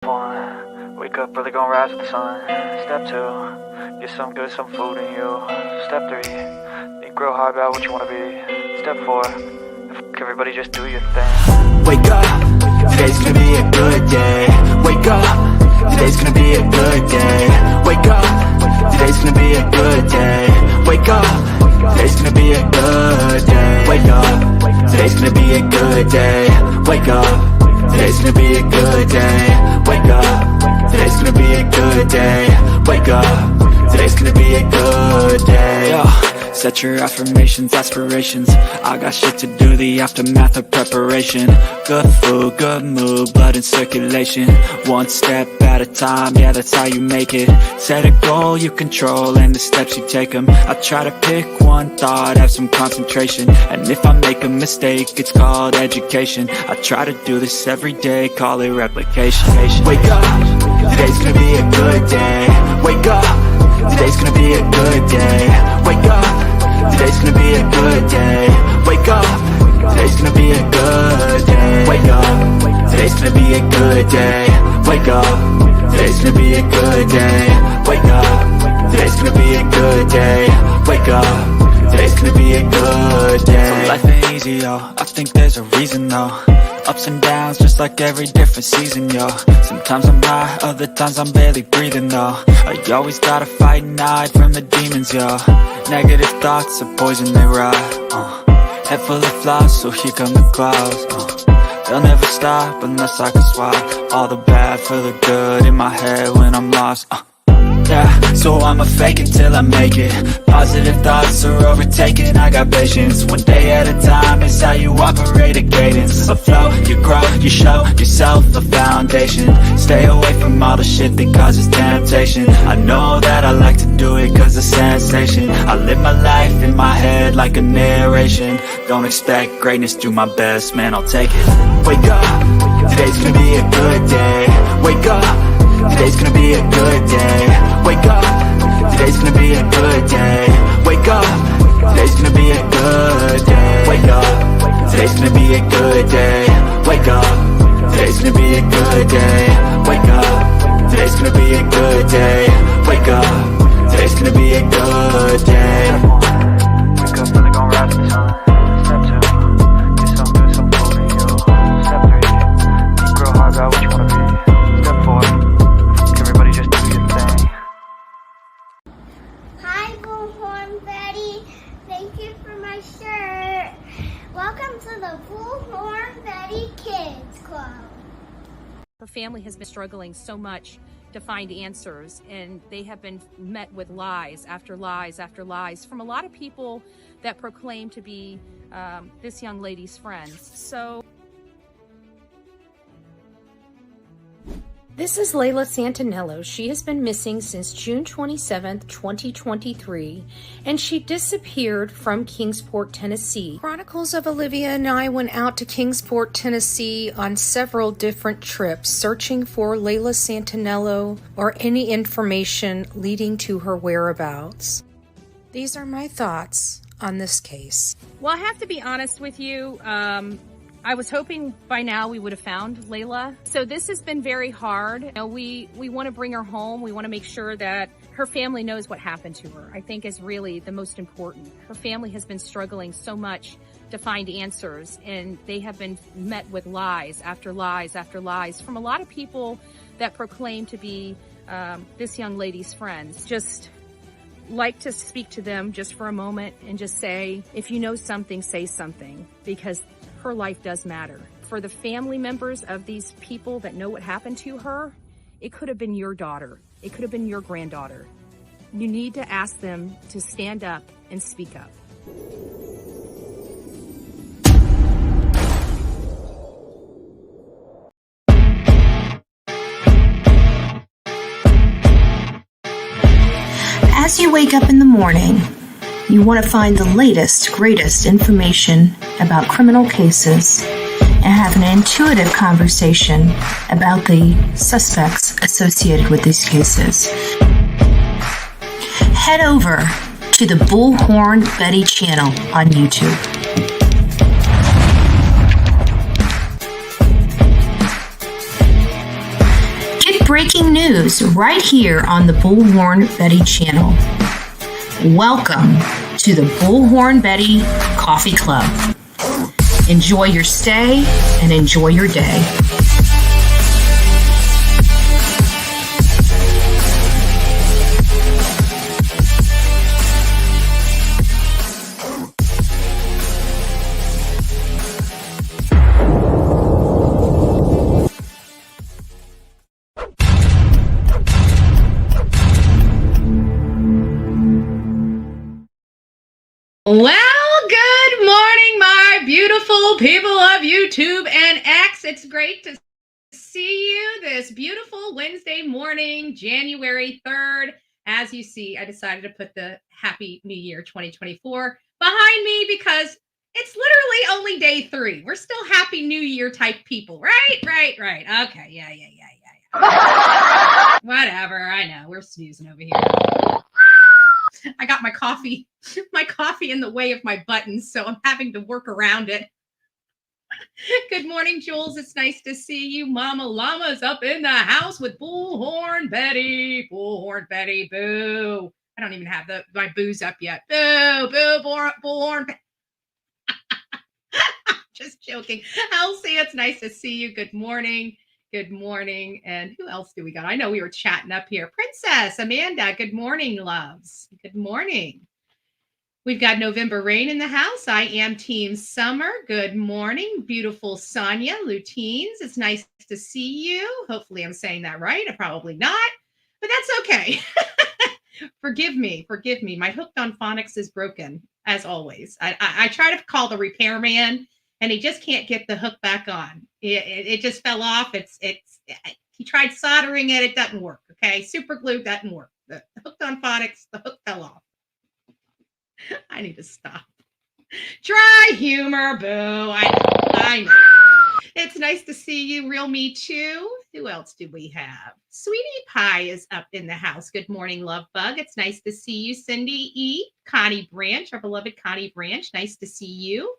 One, wake up, really gonna rise with the sun. Step two, get some good, some food in you. Step three, think real hard about what you wanna be. Step four, everybody just do your thing. Wake up, today's gonna be a good day. Wake up, today's gonna be a good day. Wake up, today's gonna be a good day. Wake up, today's gonna be a good day. Wake up, today's gonna be a good day. Wake up, today's gonna be a good day. Wake up, today's gonna be a good day. Wake up, today's gonna be a good day. Yo, set your affirmations, aspirations. I got shit to do, the aftermath of preparation. Good food, good mood, blood in circulation. One step at a time, yeah, that's how you make it. Set a goal you control and the steps you take them. I try to pick one thought, have some concentration. And if I make a mistake, it's called education. I try to do this every day, call it replication. Wake up, today's gonna be a good day. Wake up, today's gonna be a good day. Wake up, today's gonna be a good day. Wake up, today's gonna be a good day. Wake up, today's gonna be a good day. Wake up, today's gonna be a good day. Wake up, today's gonna be a good day. Wake up, today's gonna be a good day. So life ain't easy, yo, I think there's a reason though. Ups and downs, just like every different season, yo. Sometimes I'm high, other times I'm barely breathing, though. I always gotta fight and hide from the demons, yo. Negative thoughts are poison, they rot. Head full of flies, so here come the clouds. They'll never stop unless I can swap all the bad for the good in my head when I'm lost. Yeah, so I'ma fake it till I make it. Positive thoughts are overtaken, I got patience. One day at a time is how you operate a cadence. A flow, you grow, you show yourself a foundation. Stay away from all the shit that causes temptation. I know that I like to do it cause it's sensation. I live my life in my head like a narration. Don't expect greatness, do my best, man, I'll take it. Wake up, today's gonna be a good day. Wake up, today's gonna be a good day. Wake up, today's gonna be a good day. Wake up, today's gonna be a good day. Wake up, today's gonna be a good day. Wake up, today's gonna be a good day. Wake up, today's gonna be a good day. Wake up, today's gonna be a good day. Wake up, really gonna rise with the sun. Step two, get some good, some food in you. Step three, think real hard about what you wanna be. Step four, everybody just do your thing. Hi, Bullhorn Betty. Thank you for my shirt. Welcome to the Bullhorn Betty Kids Club. Her family has been struggling so much to find answers, and they have been met with lies after lies after lies from a lot of people that proclaim to be this young lady's friends. So this is Layla Santinello. She has been missing since June 27th, 2023, and she disappeared from Kingsport, Tennessee. Chronicles of Olivia and I went out to Kingsport, Tennessee on several different trips, searching for Layla Santinello or any information leading to her whereabouts. These are my thoughts on this case. well, I have to be honest with you. I was hoping by now we would have found Layla. So this has been very hard. You know, we want to bring her home. We want to make sure that her family knows what happened to her, I think is really the most important. Her family has been struggling so much to find answers, and they have been met with lies after lies after lies from a lot of people that proclaim to be this young lady's friends. Just like to speak to them just for a moment and just say, if you know something, say something, because her life does matter. For the family members of these people that know what happened to her, it could have been your daughter. It could have been your granddaughter. You need to ask them to stand up and speak up. As you wake up in the morning, you want to find the latest, greatest information about criminal cases and have an intuitive conversation about the suspects associated with these cases. Head over to the Bullhorn Betty channel on YouTube. get breaking news right here on the Bullhorn Betty channel. Welcome to the Bullhorn Betty Coffee Club. Enjoy your stay and enjoy your day. Well, good morning, my beautiful people of YouTube and X. It's great to see you this beautiful Wednesday morning, January 3rd. As you see, I decided to put the Happy New Year 2024 behind me because it's literally only day 3. We're still Happy New Year type people, right? Okay, yeah. Whatever, I know, we're snoozing over here. I got my coffee in the way of my buttons, so I'm having to work around it. Good morning, Jules. It's nice to see you. Mama Llama's up in the house with Bullhorn Betty. Bullhorn Betty, boo. I don't even have my boos up yet. Boo, Bullhorn Betty. Just joking. Elsie, it's nice to see you. Good morning. Good morning. And who else do we got? I know we were chatting up here. Princess Amanda, good morning, loves. Good morning. We've got November Rain in the house. I am Team Summer. Good morning, beautiful Sonia Lutines. It's nice to see you. Hopefully I'm saying that right. Probably not, but that's okay. Forgive me. My hooked on phonics is broken, as always. I try to call the repairman, and he just can't get the hook back on. It just fell off. He tried soldering it. It doesn't work. Okay. Super glue doesn't work. The hooked on phonics, the hook fell off. I need to stop. Dry humor, boo. I know. It's nice to see you. Real Me Too. Who else do we have? Sweetie Pie is up in the house. Good morning, Love Bug. It's nice to see you. Cindy E. Connie Branch, our beloved Connie Branch. Nice to see you.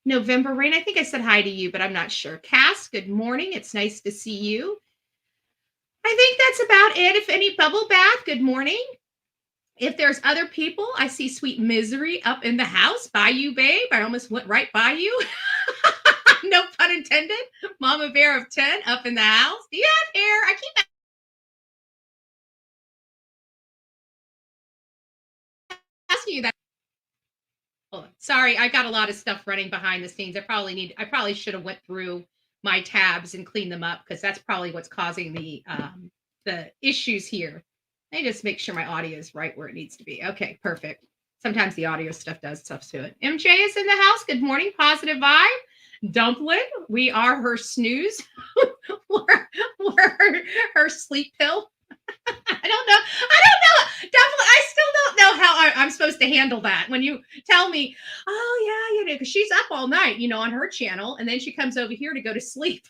November Rain. I think I said hi to you, but I'm not sure. Cass, good morning. It's nice to see you. I think that's about it. If any, Bubble Bath, good morning. If there's other people, I see Sweet Misery up in the house. By you, babe. I almost went right by you. No pun intended. Mama Bear of 10 up in the house. Do you have hair? I keep asking you that. Oh, sorry, I got a lot of stuff running behind the scenes. I probably should have went through my tabs and cleaned them up because that's probably what's causing the issues here. Let me just make sure my audio is right where it needs to be. Okay, perfect. Sometimes the audio stuff does stuff to it. MJ is in the house. Good morning, positive vibe. Dumpling, we are her snooze. we're her sleep pill. I don't know. Dumpling, I still don't know how I'm supposed to handle that. When you tell me, oh yeah, because she's up all night, on her channel, and then she comes over here to go to sleep.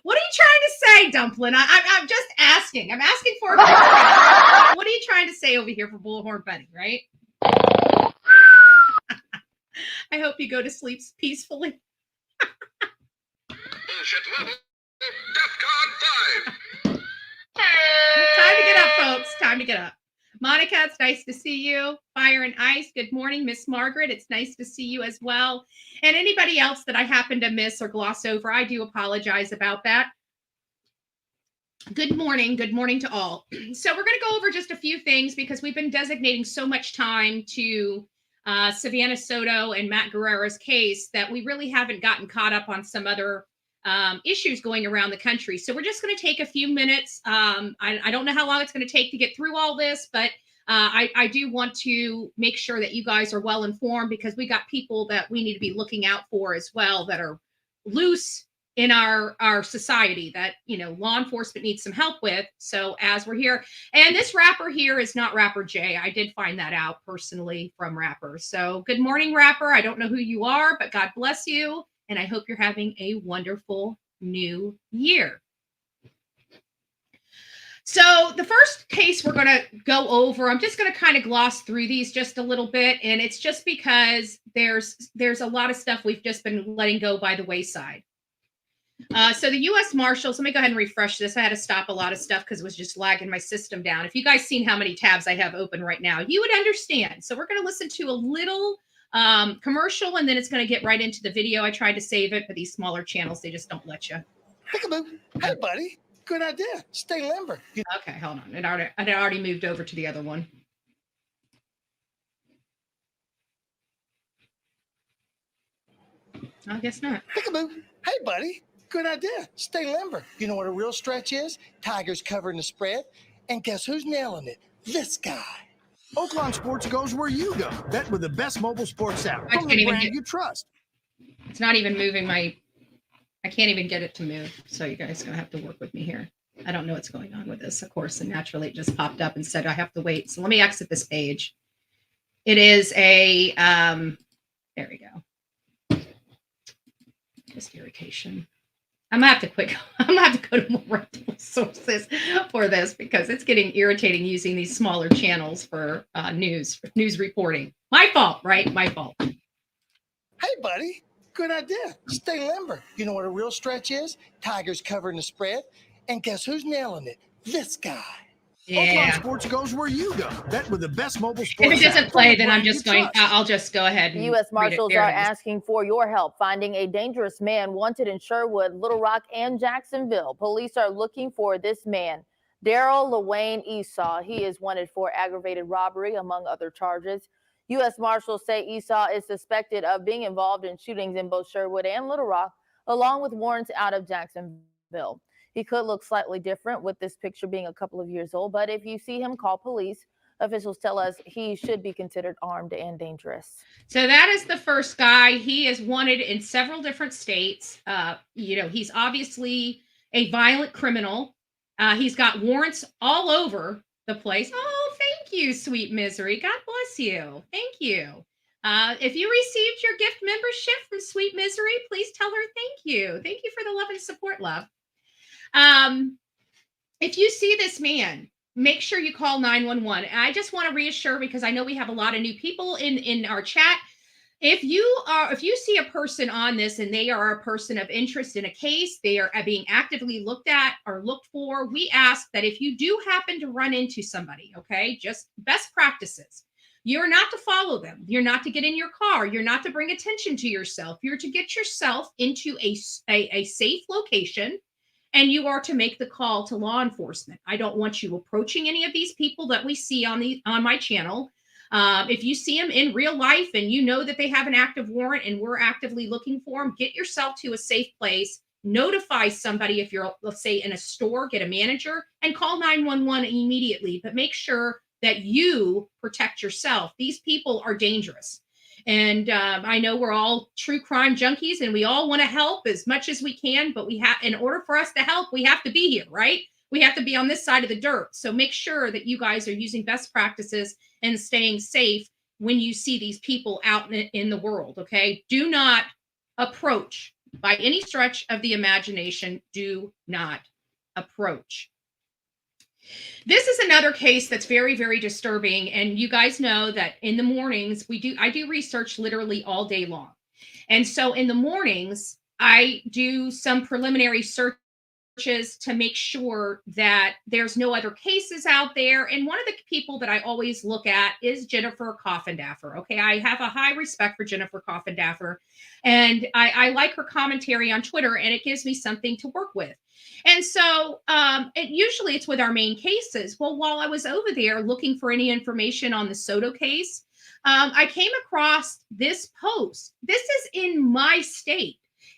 What are you trying to say, Dumpling? I'm just asking. I'm asking for a question. What are you trying to say over here for Bullhorn Betty, right? I hope you go to sleep peacefully. Bullshit level, DEFCON 5. Time to get up, folks. Time to get up. Monica, it's nice to see you. Fire and Ice, good morning. Miss Margaret, it's nice to see you as well. And anybody else that I happen to miss or gloss over, I do apologize about that. Good morning to all. So we're going to go over just a few things because we've been designating so much time to Savanah Soto and Matt Guerrero's case that we really haven't gotten caught up on some other issues going around the country. So we're just going to take a few minutes. I don't know how long it's going to take to get through all this, but I do want to make sure that you guys are well informed because we got people that we need to be looking out for as well that are loose in our society that, law enforcement needs some help with. So as we're here, and this rapper here is not Rapper Jay. I did find that out personally from Rapper. So good morning, Rapper. I don't know who you are, but God bless you. And I hope you're having a wonderful new year. So the first case we're going to go over, I'm just going to kind of gloss through these just a little bit. And it's just because there's a lot of stuff we've just been letting go by the wayside. So the U.S. Marshals, let me go ahead and refresh this. I had to stop a lot of stuff because it was just lagging my system down. If you guys seen how many tabs I have open right now, you would understand. So we're going to listen to a little commercial, and then it's going to get right into the video. I tried to save it, but these smaller channels, they just don't let you. Peekaboo. Hey, buddy. Good idea. Stay limber. Okay, hold on. It already moved over to the other one. I guess not. Peekaboo. Hey, buddy. Good idea. Stay limber. You know what a real stretch is? Tigers covering the spread. And guess who's nailing it? This guy. Oaklawn Sports goes where you go. Bet with the best mobile sports app I from can't the even brand get- you trust. It's not even moving I can't even get it to move. So you guys are going to have to work with me here. I don't know what's going on with this, of course. And naturally it just popped up and said I have to wait. So let me exit this page. It is a, there we go. Just irritation. I'm gonna have to go to more reputable sources for this because it's getting irritating using these smaller channels for news reporting. My fault, right? My fault. Hey, buddy. Good idea. Stay limber. You know what a real stretch is? Tigers covering the spread. And guess who's nailing it? This guy. Yeah. Oaklawn Sports goes where you go. Bet with the best mobile If sports it doesn't app play, from the then I'm brand just you going. trust. I'll just go ahead. And U.S. read it. Marshals There are it is. asking for your help finding a dangerous man wanted in Sherwood, Little Rock, and Jacksonville. Police are looking for this man, Daryl LaWayne Esau. He is wanted for aggravated robbery, among other charges. U.S. Marshals say Esau is suspected of being involved in shootings in both Sherwood and Little Rock, along with warrants out of Jacksonville. He could look slightly different with this picture being a couple of years old, but if you see him, call police. Officials tell us he should be considered armed and dangerous. So that is the first guy. He is wanted in several different states. He's obviously a violent criminal. He's got warrants all over the place. Oh, thank you, sweet misery. God bless you. Thank you. If you received your gift membership from Sweet Misery, please tell her thank you. Thank you for the love and support, love. If you see this man, make sure you call 911. I just want to reassure, because I know we have a lot of new people in our chat. If you see a person on this and they are a person of interest in a case, they are being actively looked at or looked for, we ask that if you do happen to run into somebody, okay, just best practices. You're not to follow them. You're not to get in your car. You're not to bring attention to yourself. You're to get yourself into a safe location, and you are to make the call to law enforcement. I don't want you approaching any of these people that we see on my channel. If you see them in real life and you know that they have an active warrant and we're actively looking for them, get yourself to a safe place. Notify somebody if you're, let's say, in a store, get a manager, and call 911 immediately. But make sure that you protect yourself. These people are dangerous. And I know we're all true crime junkies and we all want to help as much as we can, but in order for us to help, we have to be here, right? We have to be on this side of the dirt. So make sure that you guys are using best practices and staying safe when you see these people out in the world, okay? Do not approach by any stretch of the imagination. Do not approach. This is another case that's very, very disturbing. And you guys know that in the mornings, I do research literally all day long. And so in the mornings, I do some preliminary searches to make sure that there's no other cases out there. And one of the people that I always look at is Jennifer Coffindaffer. Okay, I have a high respect for Jennifer Coffindaffer, and I like her commentary on Twitter, and it gives me something to work with. And so usually it's with our main cases. Well, while I was over there looking for any information on the Soto case, I came across this post. This is in my state,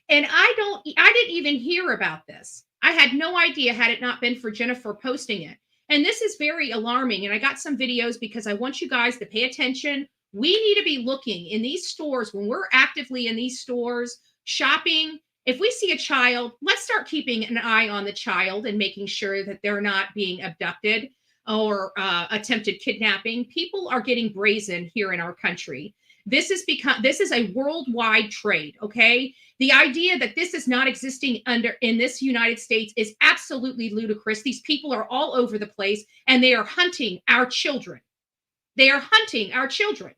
and I didn't even hear about this. I had no idea had it not been for Jennifer posting it. And this is very alarming. And I got some videos because I want you guys to pay attention. We need to be looking in these stores when we're actively in these stores shopping. If we see a child, let's start keeping an eye on the child and making sure that they're not being abducted or attempted kidnapping. People are getting brazen here in our country. This is a worldwide trade, okay? The idea that this is not existing in this United States is absolutely ludicrous. These people are all over the place and they are hunting our children. They are hunting our children.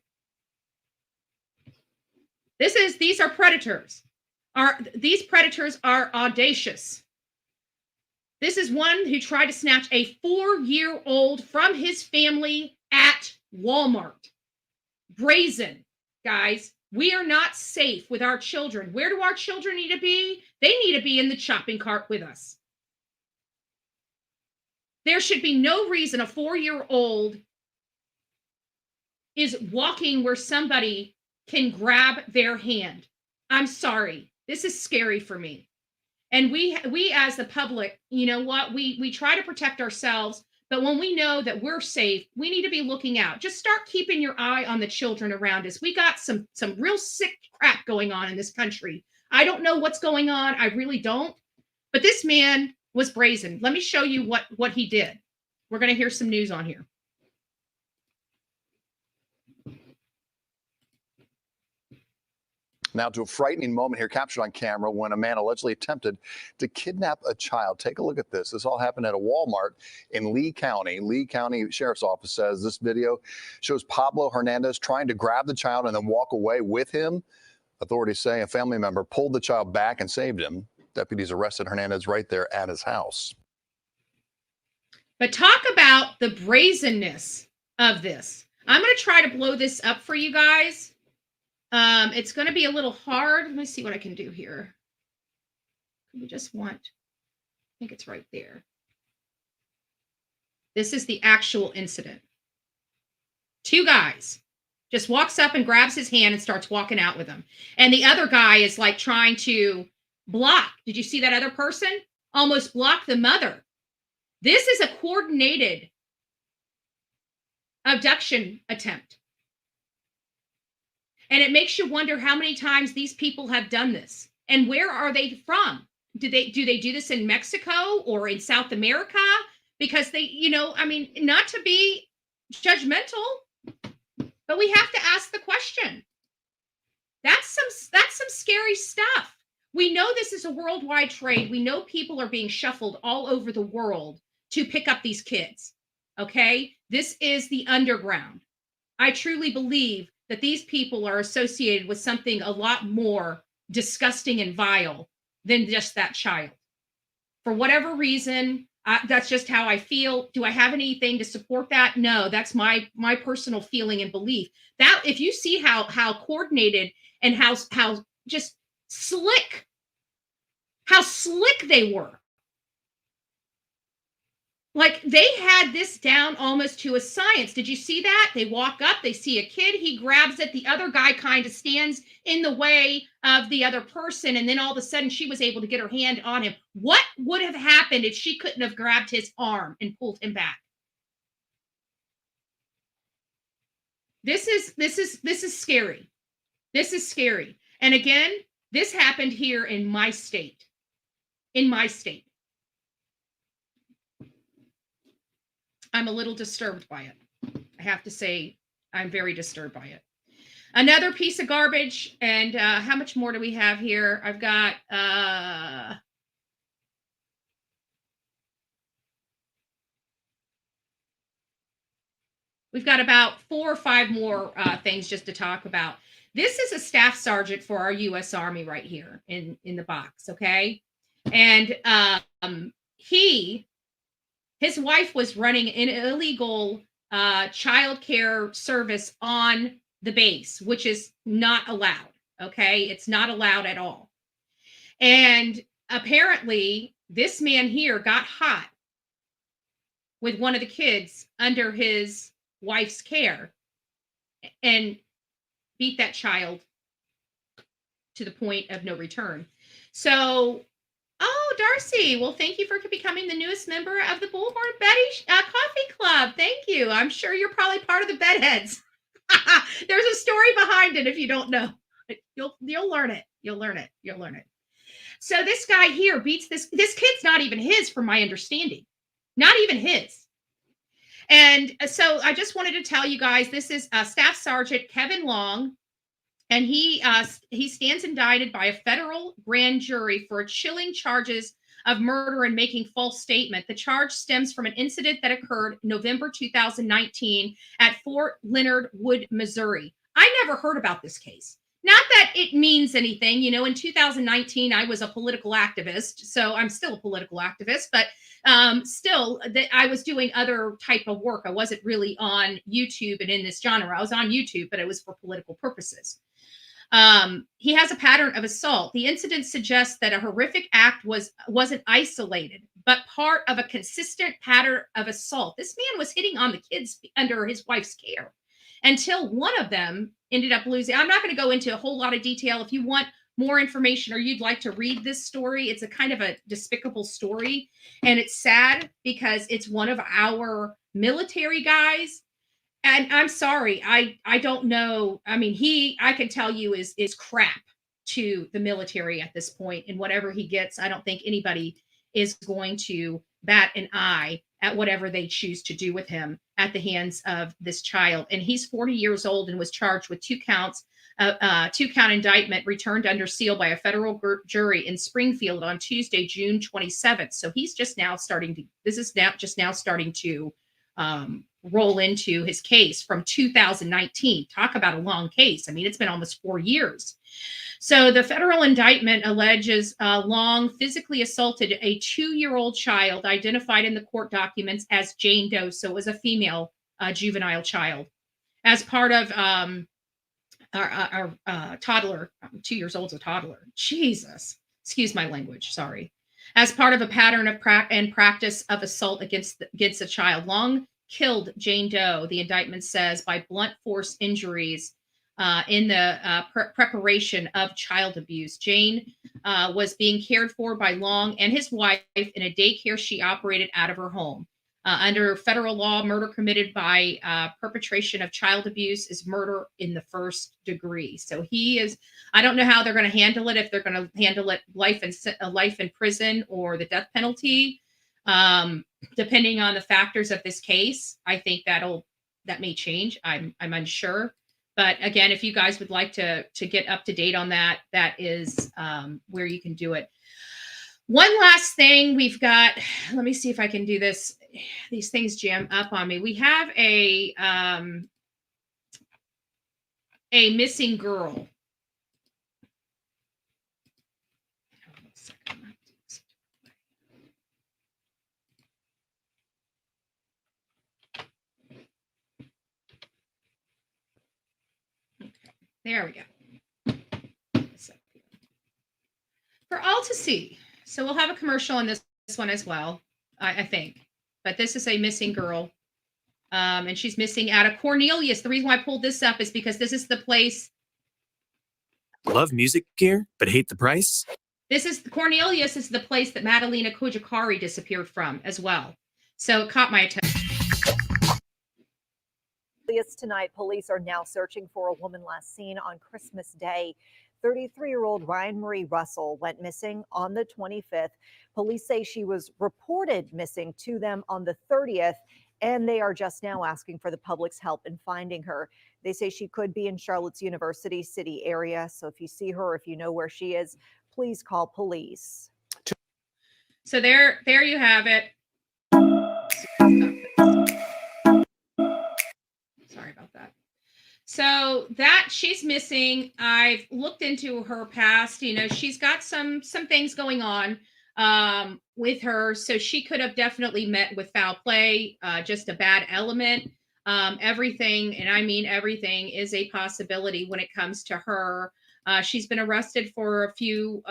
These are predators. These predators are audacious. This is one who tried to snatch a 4-year-old from his family at Walmart. Brazen, guys. We are not safe with our children. Where do our children need to be? They need to be in the shopping cart with us. There should be no reason a 4-year-old is walking where somebody can grab their hand. I'm sorry. This is scary for me. And we as the public, you know what? We try to protect ourselves, but when we know that we're safe, we need to be looking out. Just start keeping your eye on the children around us. We got some real sick crap going on in this country. I don't know what's going on. I really don't. But this man was brazen. Let me show you what he did. We're going to hear some news on here. Now to a frightening moment here captured on camera when a man allegedly attempted to kidnap a child. Take a look at this. This all happened at a Walmart in Lee County. Lee County Sheriff's Office says this video shows Pablo Hernandez trying to grab the child and then walk away with him. Authorities say a family member pulled the child back and saved him. Deputies arrested Hernandez right there at his house. But talk about the brazenness of this. I'm going to try to blow this up for you guys. It's going to be a little hard. Let me see what I can do here. We just want, I think it's right there. This is the actual incident. 2 guys just walks up and grabs his hand and starts walking out with him. And the other guy is like trying to block. Did you see that other person? Almost block the mother. This is a coordinated abduction attempt. And it makes you wonder how many times these people have done this. And where are they from? Do they do this in Mexico or in South America? Because they, you know, I mean, not to be judgmental, but we have to ask the question. That's some scary stuff. We know this is a worldwide trade. We know people are being shuffled all over the world to pick up these kids. Okay? This is the underground. I truly believe that these people are associated with something a lot more disgusting and vile than just that child. For whatever reason, that's just how I feel. Do I have anything to support that? No, that's my personal feeling and belief. That if you see how coordinated and how just slick, how slick they were. Like they had this down almost to a science. Did you see that? They walk up, they see a kid, he grabs it. The other guy kind of stands in the way of the other person. And then all of a sudden she was able to get her hand on him. What would have happened if she couldn't have grabbed his arm and pulled him back? This is scary. This is scary. And again, this happened here in my state. In my state. I'm a little disturbed by it. I have to say, I'm very disturbed by it. Another piece of garbage. And how much more do we have here? I've got, we've got about 4 or 5 more things just to talk about. This is a staff sergeant for our U.S. Army right here in the box, okay? And his wife was running an illegal child care service on the base, which is not allowed, okay? It's not allowed at all. And apparently, this man here got hot with one of the kids under his wife's care and beat that child to the point of no return. So, Darcy, well, thank you for becoming the newest member of the Bullhorn Betty Coffee Club. Thank you. I'm sure you're probably part of the bedheads. There's a story behind it if you don't know. You'll learn it. You'll learn it. You'll learn it. So this guy here beats this kid's not even his, from my understanding. Not even his. And so I just wanted to tell you guys, this is Staff Sergeant Kevin Long. And he stands indicted by a federal grand jury for chilling charges of murder and making false statement. The charge stems from an incident that occurred November 2019 at Fort Leonard Wood, Missouri. I never heard about this case. Not that it means anything, you know. In 2019, I was a political activist, so I'm still a political activist, but still, that I was doing other type of work. I wasn't really on YouTube and in this genre. I was on YouTube, but it was for political purposes. He has a pattern of assault. The incident suggests that a horrific act wasn't isolated, but part of a consistent pattern of assault. This man was hitting on the kids under his wife's care until one of them ended up losing. I'm not going to go into a whole lot of detail. If you want more information or you'd like to read this story, it's a kind of a despicable story, and it's sad because it's one of our military guys. And I'm sorry, I don't know. I mean, I can tell you is crap to the military at this point, and whatever he gets, I don't think anybody is going to bat an eye at whatever they choose to do with him at the hands of this child. And he's 40 years old and was charged with 2 count indictment returned under seal by a federal jury in Springfield on Tuesday, June 27th. So he's just now starting to roll into his case from 2019. Talk about a long case. I mean, it's been almost 4 years. So the federal indictment alleges Long physically assaulted a 2-year-old child identified in the court documents as Jane Doe. So it was a female juvenile child as part of our toddler. 2 years old's a toddler. Jesus. Excuse my language. Sorry. As part of a pattern of practice of assault against a child. Long killed Jane Doe, the indictment says, by blunt force injuries in the preparation of child abuse. Jane was being cared for by Long and his wife in a daycare she operated out of her home. Under federal law, murder committed by perpetration of child abuse is murder in the first degree. So I don't know how they're going to handle it, if they're going to handle it life in prison or the death penalty. Depending on the factors of this case, I think that may change. I'm unsure. But again, if you guys would like to get up to date on that, that is where you can do it. One last thing we've got, let me see if I can do this. These things jam up on me. We have a missing girl. There we go. For all to see. So we'll have a commercial on this one as well, I think. But this is a missing girl. And she's missing out of Cornelius. The reason why I pulled this up is because this is the place. Love music gear, but hate the price? Cornelius is the place that Madalena Kujikari disappeared from as well. So it caught my attention. Tonight, police are now searching for a woman last seen on Christmas Day. 33-year-old Ryan Marie Russell went missing on the 25th. Police say she was reported missing to them on the 30th, and they are just now asking for the public's help in finding her. They say she could be in Charlotte's University City area. So if you see her, if you know where she is, please call police. So there you have it. Sorry about that. So that she's missing. I've looked into her past. You know, she's got some things going on with her. So she could have definitely met with foul play, just a bad element. Everything, and I mean everything, is a possibility when it comes to her. She's been arrested for a few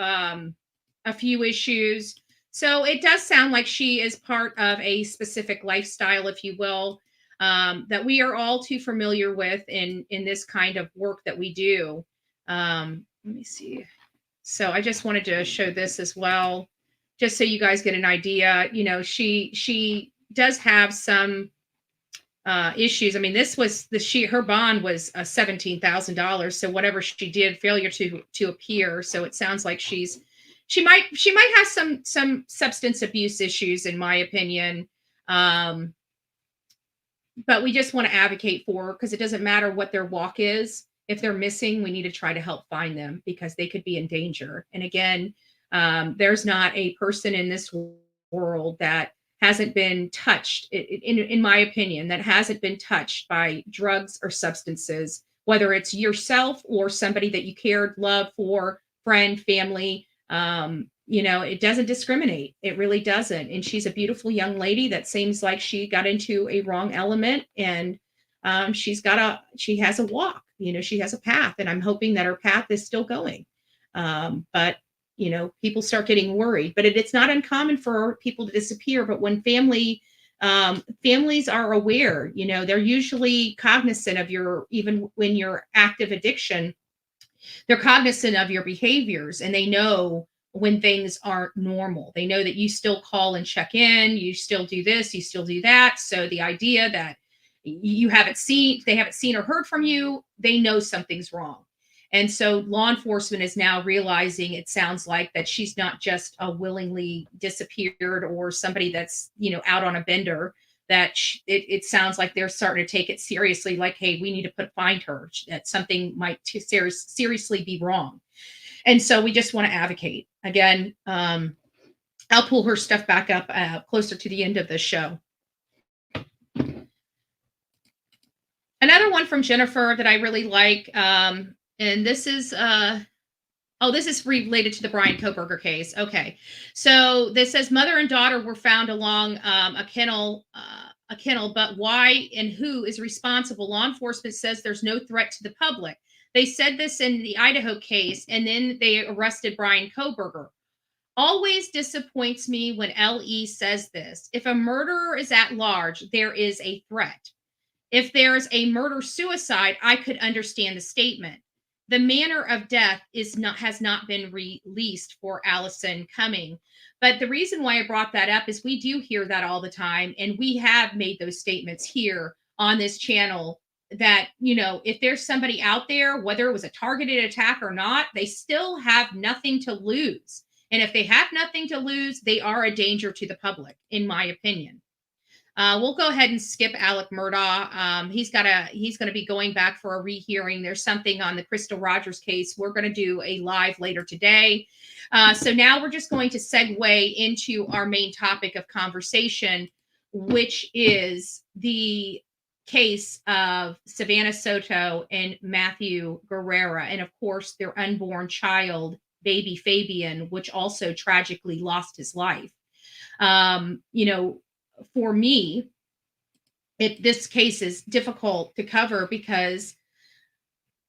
issues. So it does sound like she is part of a specific lifestyle, if you will, that we are all too familiar with in this kind of work that we do. Let me see. So I just wanted to show this as well, just so you guys get an idea. You know, she does have some issues. I mean, her bond was $17,000. So whatever she did, failure to appear. So it sounds like she might have some substance abuse issues, in my opinion. But we just want to advocate for her, because it doesn't matter what their walk is. If they're missing, we need to try to help find them, because they could be in danger. And again, there's not a person in this world that hasn't been touched, in my opinion, that hasn't been touched by drugs or substances whether it's yourself or somebody that you cared, love for, friend, family. It doesn't discriminate. It really doesn't. And she's a beautiful young lady that seems like she got into a wrong element, and she has a walk, she has a path, and I'm hoping that her path is still going. But people start getting worried, but it's not uncommon for people to disappear. But when families are aware, they're usually cognizant of even when you're active addiction, they're cognizant of your behaviors, and they know when things aren't normal. They know that you still call and check in, you still do this, you still do that. So the idea that they haven't seen or heard from you, they know something's wrong. And so law enforcement is now realizing, it sounds like, that she's not just a willingly disappeared or somebody that's, out on a bender, that it sounds like they're starting to take it seriously. Like, hey, we need to find her, that something might seriously be wrong. And so we just want to advocate. Again, I'll pull her stuff back up closer to the end of the show. Another one from Jennifer that I really like, and this is this is related to the Brian Koberger case. Okay, so this says mother and daughter were found along a kennel, but why and who is responsible? Law enforcement says there's no threat to the public. They said this in the Idaho case, and then they arrested Brian Koberger. Always disappoints me when LE says this. If a murderer is at large, there is a threat. If there's a murder-suicide, I could understand the statement. The manner of death has not been released for Allison Cumming. But the reason why I brought that up is we do hear that all the time, and we have made those statements here on this channel that, if there's somebody out there, whether it was a targeted attack or not, they still have nothing to lose. And if they have nothing to lose, they are a danger to the public, in my opinion. We'll go ahead and skip Alec Murdaugh. He's going to be going back for a rehearing. There's something on the Crystal Rogers case. We're going to do a live later today. So now we're just going to segue into our main topic of conversation, which is the case of Savanah Soto and Matthew Guerrera, and of course their unborn child, baby Fabian, which also tragically lost his life. For me, this case is difficult to cover because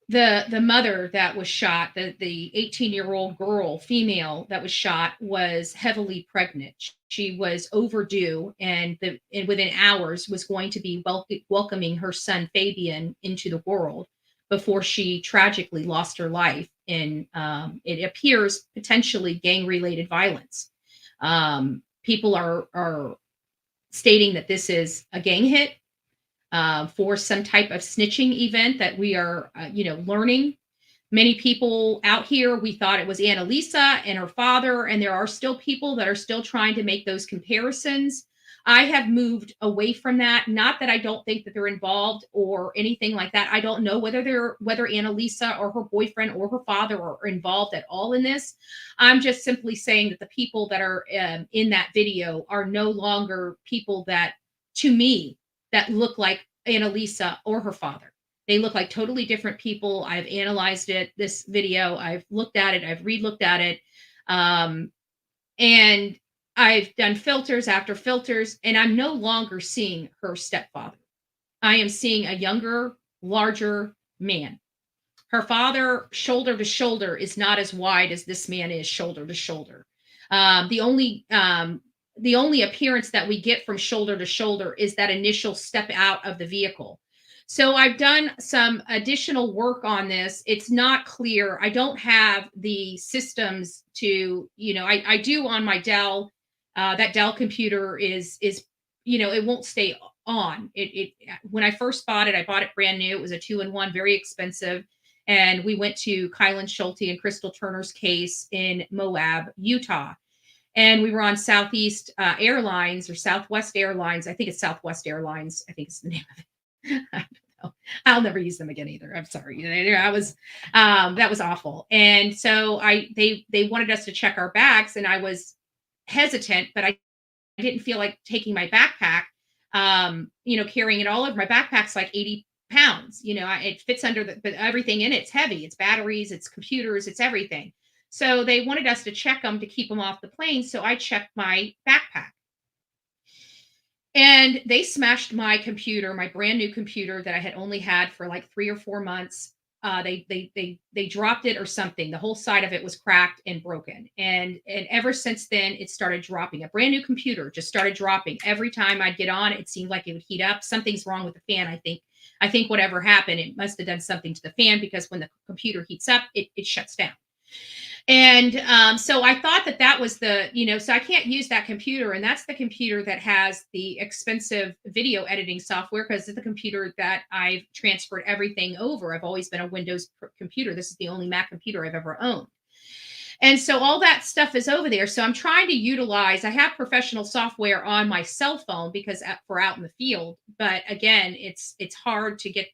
the mother that was shot, the 18-year-old girl, female that was shot, was heavily pregnant. She was overdue, and within hours was going to be welcoming her son Fabian into the world before she tragically lost her life in, it appears, potentially gang-related violence. People are stating that this is a gang hit for some type of snitching event that we are, learning. Many people out here, we thought it was Annalisa and her father, and there are still people that are still trying to make those comparisons. I have moved away from that. Not that I don't think that they're involved or anything like that. I don't know whether Annalisa or her boyfriend or her father are involved at all in this. I'm just simply saying that the people that are in that video are no longer people that, to me, that look like Annalisa or her father. They look like totally different people. I've analyzed this video. I've looked at it. I've re-looked at it. And I've done filters after filters, and I'm no longer seeing her stepfather. I am seeing a younger, larger man. Her father, shoulder to shoulder, is not as wide as this man is shoulder to shoulder. The only appearance that we get from shoulder to shoulder is that initial step out of the vehicle. So I've done some additional work on this. It's not clear. I don't have the systems to, I do on my Dell. That Dell computer is it won't stay on. When I first bought it, I bought it brand new. It was a 2-in-1, very expensive. And we went to Kylan Schulte and Crystal Turner's case in Moab, Utah. And we were on Southeast Airlines or Southwest Airlines. I think it's Southwest Airlines. I think it's the name of it. I don't know. I'll never use them again either. I'm sorry. That was awful. And so they wanted us to check our bags, and I was hesitant, but I didn't feel like taking my backpack, carrying it all over. My backpack's like 80 pounds. It fits under but everything in it's heavy. It's batteries, it's computers, it's everything. So they wanted us to check them to keep them off the plane. So I checked my backpack. And they smashed my computer, my brand new computer that I had only had for like 3 or 4 months. They dropped it or something. The whole side of it was cracked and broken. And ever since then, it started dropping. A brand new computer just started dropping. Every time I'd get on, it seemed like it would heat up. Something's wrong with the fan, I think. I think whatever happened, it must have done something to the fan, because when the computer heats up, it shuts down. And so I thought that was so I can't use that computer. And that's the computer that has the expensive video editing software, because it's the computer that I've transferred everything over. I've always been a Windows computer. This is the only Mac computer I've ever owned. And so all that stuff is over there. So I'm trying to utilize, I have professional software on my cell phone because for out in the field. But again, it's hard to get,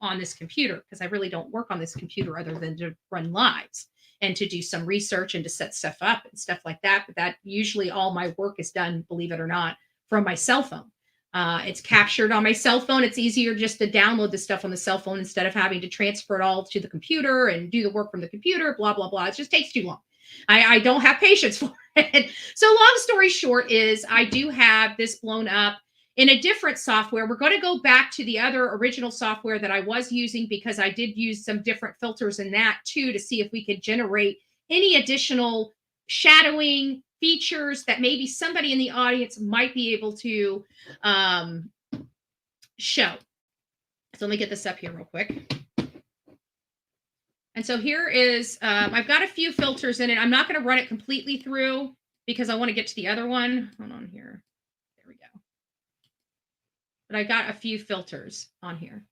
on this computer, because I really don't work on this computer other than to run lives and to do some research and to set stuff up and stuff like that. But that usually all my work is done, believe it or not, from my cell phone. It's captured on my cell phone. It's easier just to download the stuff on the cell phone instead of having to transfer it all to the computer and do the work from the computer, blah, blah, blah. It just takes too long. I don't have patience for it. So long story short is I do have this blown up in a different software. We're going to go back to the other original software that I was using, because I did use some different filters in that too, to see if we could generate any additional shadowing features that maybe somebody in the audience might be able to show. So let me get this up here real quick. And so here is, I've got a few filters in it. I'm not going to run it completely through because I want to get to the other one. Hold on here. There we go. But I got a few filters on here.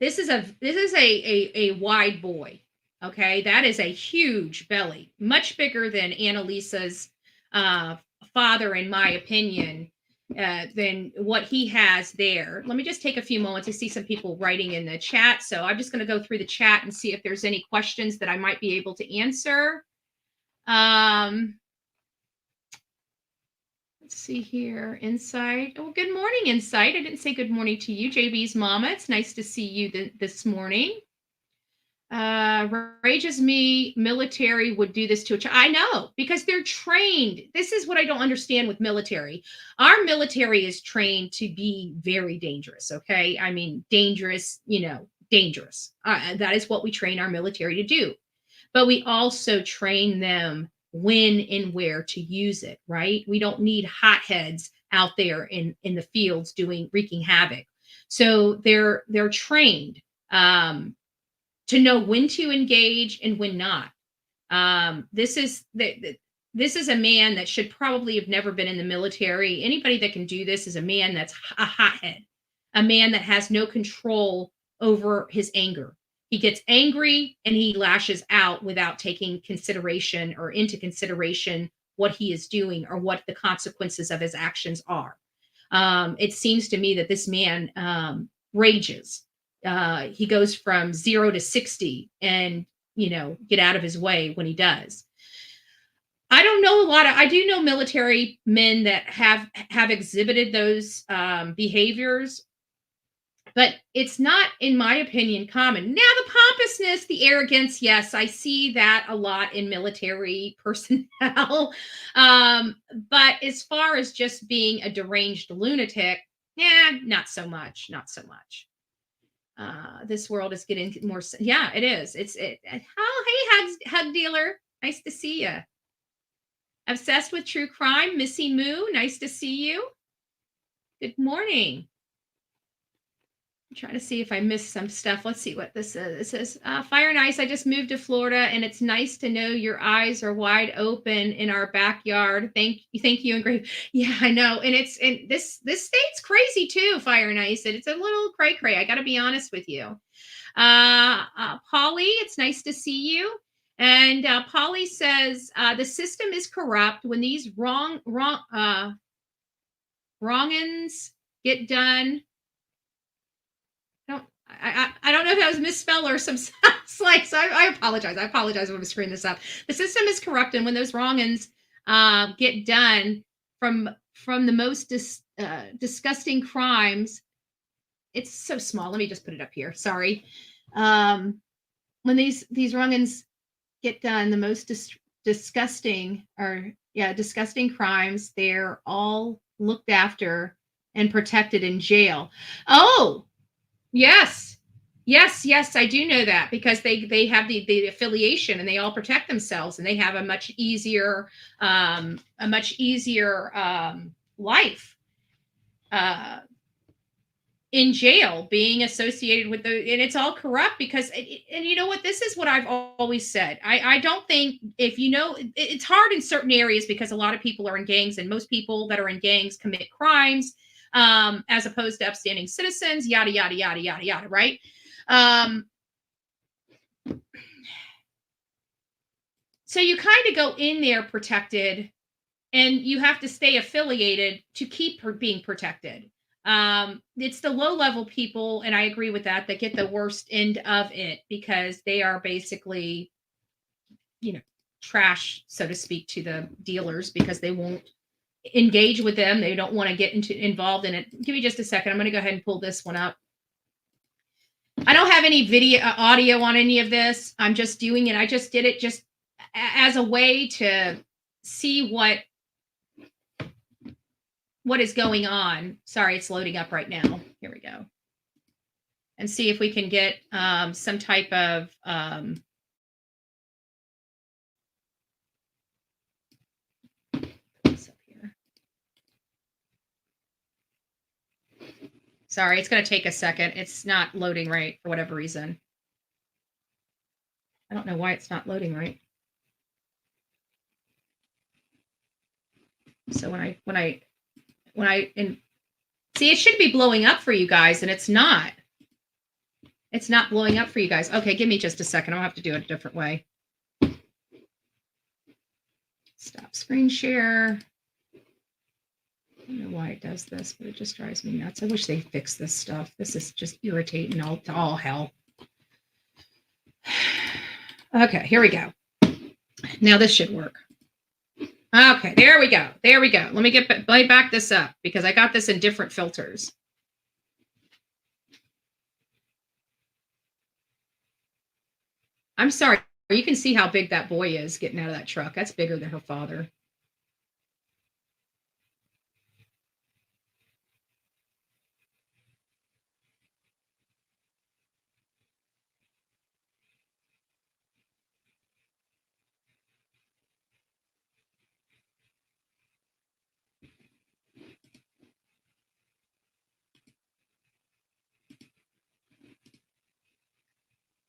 This is a wide boy. Okay, that is a huge belly, much bigger than Annalisa's father, in my opinion, than what he has there. Let me just take a few moments. I see some people writing in the chat, so I'm just going to go through the chat and see if there's any questions that I might be able to answer. Let's see here. Insight. Oh, good morning, Insight. I didn't say good morning to you, JB's mama. It's nice to see you this morning. Rages me, military would do this to a child. I know, because they're trained. This is what I don't understand with military. Our military is trained to be very dangerous. Okay. I mean, dangerous, dangerous. That is what we train our military to do. But we also train them when and where to use it, right? We don't need hotheads out there in the fields wreaking havoc. So they're trained to know when to engage and when not. This is a man that should probably have never been in the military. Anybody that can do this is a man that's a hothead, a man that has no control over his anger. He gets angry and he lashes out without taking consideration or into consideration what he is doing or what the consequences of his actions are. It seems to me that this man rages. He goes from 0 to 60 and, get out of his way when he does. I don't know I do know military men that have exhibited those behaviors, but it's not, in my opinion, common. Now, the pompousness, the arrogance, yes, I see that a lot in military personnel. But as far as just being a deranged lunatic, not so much, not so much. This world is getting more. Yeah, it is. Oh, hey, hug dealer. Nice to see you. Obsessed with true crime. Missy Moo. Nice to see you. Good morning. I'm trying to see if I missed some stuff. Let's see what this is. It says, Fire and Ice, I just moved to Florida, and it's nice to know your eyes are wide open in our backyard. Thank you, and great. Yeah, I know. And this state's crazy too, Fire and Ice. It's a little cray-cray. I got to be honest with you. Polly, it's nice to see you. And Polly says the system is corrupt when these wrong-uns get done. I don't know if that was misspelled or some slight. So I apologize. I apologize if I'm screwing this up. The system is corrupt, and when those wrong-uns get done from the most disgusting crimes. It's so small. Let me just put it up here. Sorry. When these wrong-uns get done, the most disgusting crimes, they're all looked after and protected in jail. Oh, yes, I do know that, because they have the affiliation, and they all protect themselves, and they have a much easier life in jail, being associated with and it's all corrupt, because and you know what, this is what I've always said. I don't think, if it's hard in certain areas, because a lot of people are in gangs, and most people that are in gangs commit crimes, as opposed to upstanding citizens, yada yada yada yada yada, right? So you kind of go in there protected, and you have to stay affiliated to keep being protected. It's the low level people, and I agree with that get the worst end of it, because they are basically, trash, so to speak, to the dealers, because they won't engage with them. They don't want to get involved in it. Give me just a second. I'm going to go ahead and pull this one up. I don't have any audio on any of this. I'm just doing it. I just did it just as a way to see what is going on. Sorry, it's loading up right now. Here we go. And see if we can get some type of Sorry, it's going to take a second. It's not loading right for whatever reason. I don't know why it's not loading right. So when I see, it should be blowing up for you guys, and it's not. It's not blowing up for you guys. Okay, give me just a second. I'll have to do it a different way. Stop screen share. I don't know why it does this, but it just drives me nuts. I wish they fixed this stuff. This is just irritating to all hell. Okay, here we go. Now this should work. Okay, there we go. There we go. Let me back this up, because I got this in different filters. I'm sorry. You can see how big that boy is getting out of that truck. That's bigger than her father.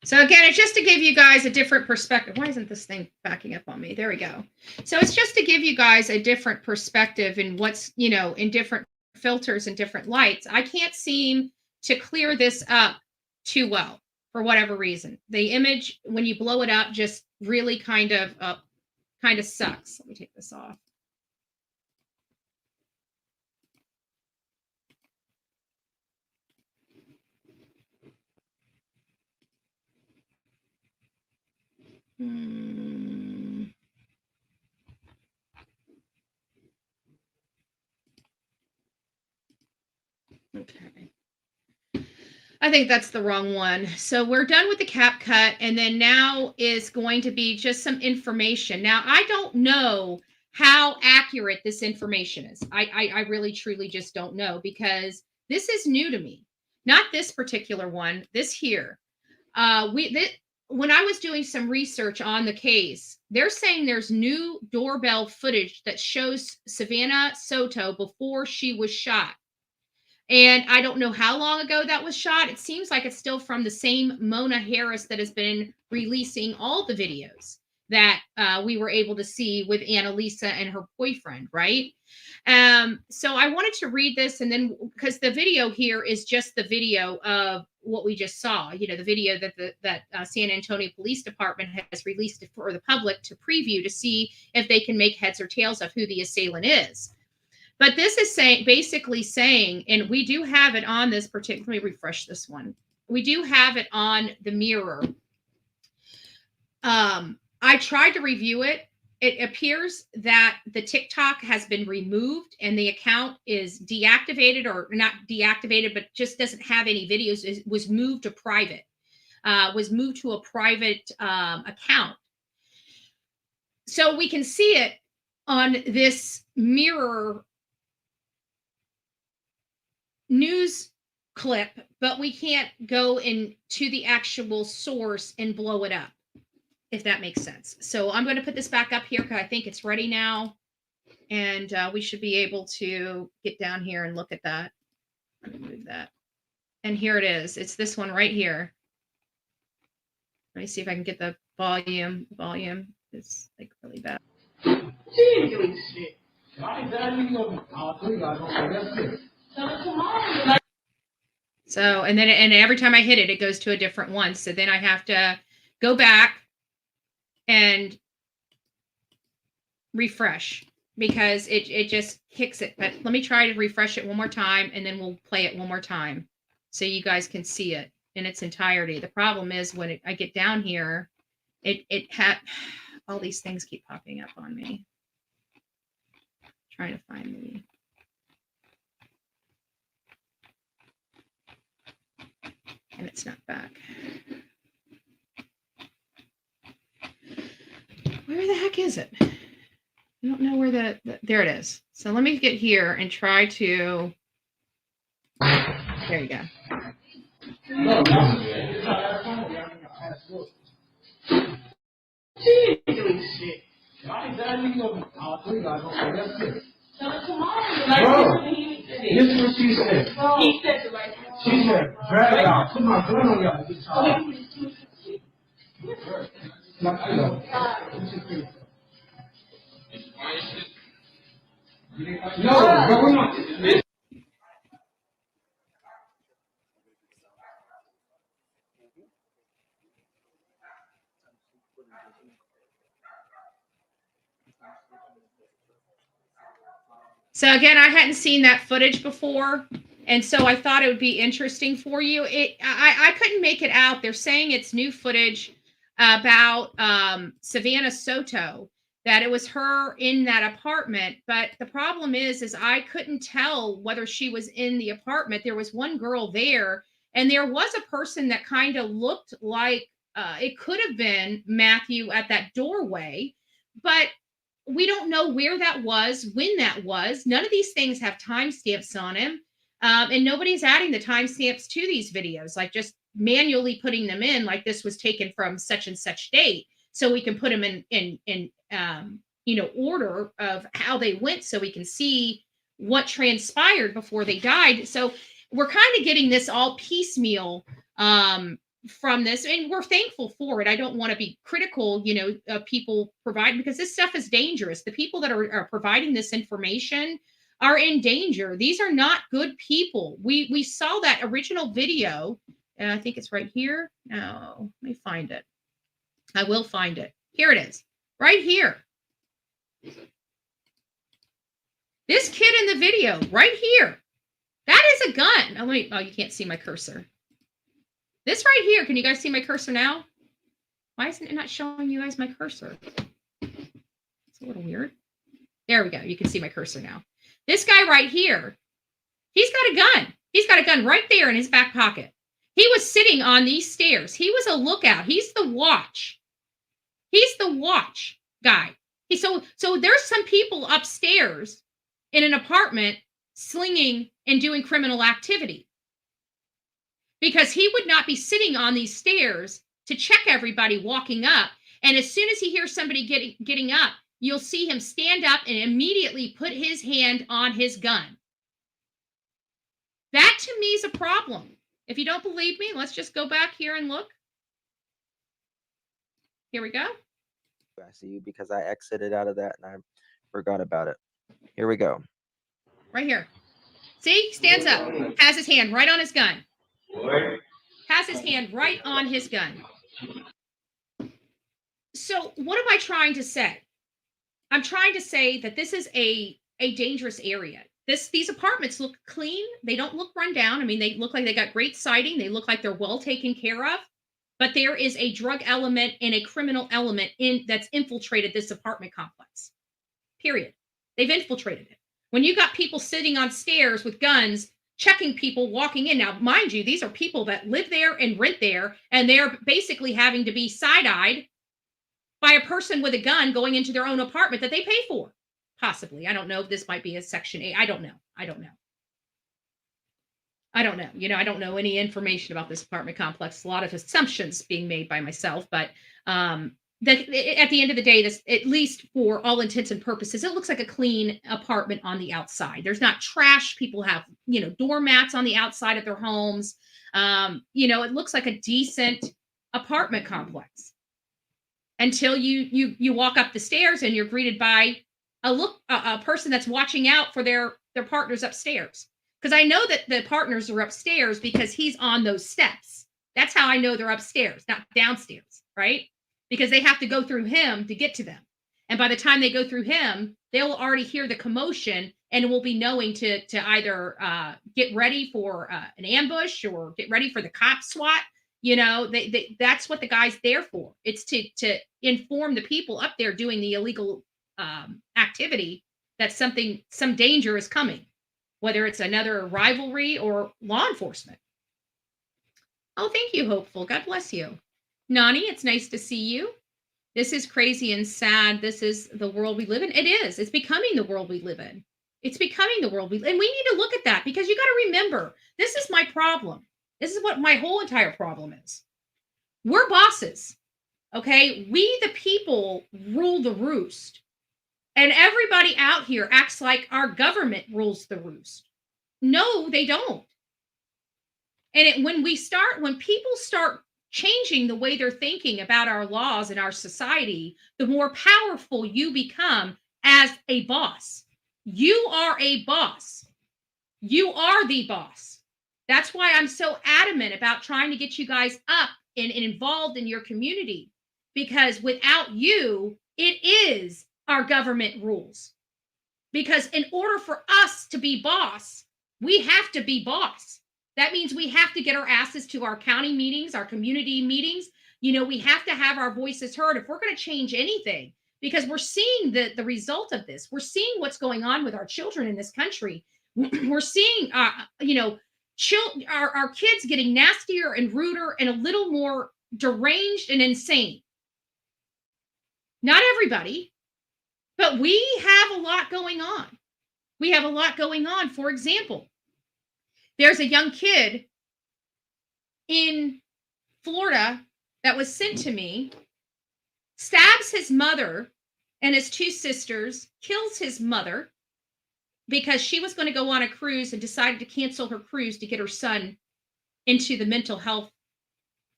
So again, it's just to give you guys a different perspective. Why isn't this thing backing up on me? There we go. So it's just to give you guys a different perspective in what's, in different filters and different lights. I can't seem to clear this up too well for whatever reason. The image, when you blow it up, just really kind of sucks. Let me take this off. Okay. I think that's the wrong one. So we're done with the cap cut, and then now is going to be just some information. Now, I don't know how accurate this information is. I really, truly just don't know, because this is new to me. Not this particular one, this here. When I was doing some research on the case, they're saying there's new doorbell footage that shows Savanah Soto before she was shot. And I don't know how long ago that was shot. It seems like it's still from the same Mona Harris that has been releasing all the videos. that we were able to see with Annalisa and her boyfriend, right? So I wanted to read this, and then because the video here is just the video of what we just saw, the video that San Antonio Police Department has released for the public to preview to see if they can make heads or tails of who the assailant is. But this is basically saying, and we do have it on this particular, let me refresh this one. We do have it on the Mirror. I tried to review it. It appears that the TikTok has been removed and the account is deactivated, or not deactivated, but just doesn't have any videos. It was moved to private, account. So we can see it on this Mirror news clip, but we can't go into the actual source and blow it up, if that makes sense. So I'm going to put this back up here because I think it's ready now. And we should be able to get down here and look at that. Let me move that. And here it is. It's this one right here. Let me see if I can get the volume. Volume is like really bad. So, and every time I hit it, it goes to a different one. So then I have to go back and refresh because it just kicks it. But let me try to refresh it one more time, and then we'll play it one more time so you guys can see it in its entirety. The problem is when I get down here, it had all these things keep popping up on me. Trying to find the. And it's not back. Where the heck is it? I don't know where there it is. So let me get here and try to. There you go. This is what she said. He said it right now. She said, drag it out. Put my gun on y'all. No, but we're not. So again, I hadn't seen that footage before, and so I thought it would be interesting for you. I couldn't make it out. They're saying it's new footage about Savanah Soto, that it was her in that apartment. But the problem is I couldn't tell whether she was in the apartment. There was one girl there, and there was a person that kind of looked like it could have been Matthew at that doorway, but we don't know where that was, when that was. None of these things have timestamps on him. And nobody's adding the timestamps to these videos, like just manually putting them in, like this was taken from such and such date. So we can put them in order of how they went so we can see what transpired before they died. So we're kind of getting this all piecemeal from this, and we're thankful for it. I don't want to be critical, of people providing, because this stuff is dangerous. The people that are providing this information are in danger. These are not good people. We saw that original video, and I think it's right here. No, let me find it. I will find it. Here it is, right here. This kid in the video, right here. That is a gun. Oh, you can't see my cursor. This right here, can you guys see my cursor now? Why isn't it not showing you guys my cursor? It's a little weird. There we go. You can see my cursor now. This guy right here, he's got a gun. He's got a gun right there in his back pocket. He was sitting on these stairs. He was a lookout. He's the watch. He's the watch guy. So there's some people upstairs in an apartment slinging and doing criminal activity, because he would not be sitting on these stairs to check everybody walking up. And as soon as he hears somebody getting up, you'll see him stand up and immediately put his hand on his gun. That to me is a problem. If you don't believe me, let's just go back here and look. Here we go. ICU because I exited out of that and I forgot about it. Here we go. Right here. See, stands up, has his hand right on his gun. Has his hand right on his gun. So what am I trying to say? I'm trying to say that this is a dangerous area. These apartments look clean. They don't look run down. I mean, they look like they got great siding. They look like they're well taken care of. But there is a drug element and a criminal element that's infiltrated this apartment complex. Period. They've infiltrated it. When you got people sitting on stairs with guns, checking people walking in. Now, mind you, these are people that live there and rent there, and they're basically having to be side-eyed by a person with a gun going into their own apartment that they pay for. Possibly. I don't know if this might be a Section 8. I don't know. I don't know. You know, I don't know any information about this apartment complex. A lot of assumptions being made by myself, but at the end of the day, this, at least for all intents and purposes, it looks like a clean apartment on the outside. There's not trash. People have, you know, doormats on the outside of their homes. You know, it looks like a decent apartment complex until you walk up the stairs and you're greeted by a person that's watching out for their partners upstairs. Because I know that the partners are upstairs because he's on those steps. That's how I know they're upstairs, not downstairs, right? Because they have to go through him to get to them. And by the time they go through him, they'll already hear the commotion and will be knowing to either get ready for an ambush or get ready for the cop SWAT. You know, that's what the guy's there for. It's to inform the people up there doing the illegal activity that some danger is coming, whether it's another rivalry or law enforcement. Oh, thank you, Hopeful. God bless you. Nani, it's nice to see you. This is crazy and sad. This is the world we live in. It is. It's becoming the world we live in. It's becoming the world and we need to look at that because you got to remember, this is my problem. This is what my whole entire problem is. We're bosses. Okay? We, the people, rule the roost. And everybody out here acts like our government rules the roost. No, they don't. And when people start changing the way they're thinking about our laws and our society, the more powerful you become as a boss. You are a boss. You are the boss. That's why I'm so adamant about trying to get you guys up and involved in your community. Because without you, it is our government rules. Because in order for us to be boss, we have to be boss. That means we have to get our asses to our county meetings, our community meetings. You know, we have to have our voices heard if we're going to change anything, because we're seeing the result of this. We're seeing what's going on with our children in this country. We're seeing, you know, our kids getting nastier and ruder and a little more deranged and insane. Not everybody, but we have a lot going on. We have a lot going on. For example, there's a young kid in Florida that was sent to me, stabs his mother and his two sisters, kills his mother because she was going to go on a cruise and decided to cancel her cruise to get her son into the mental health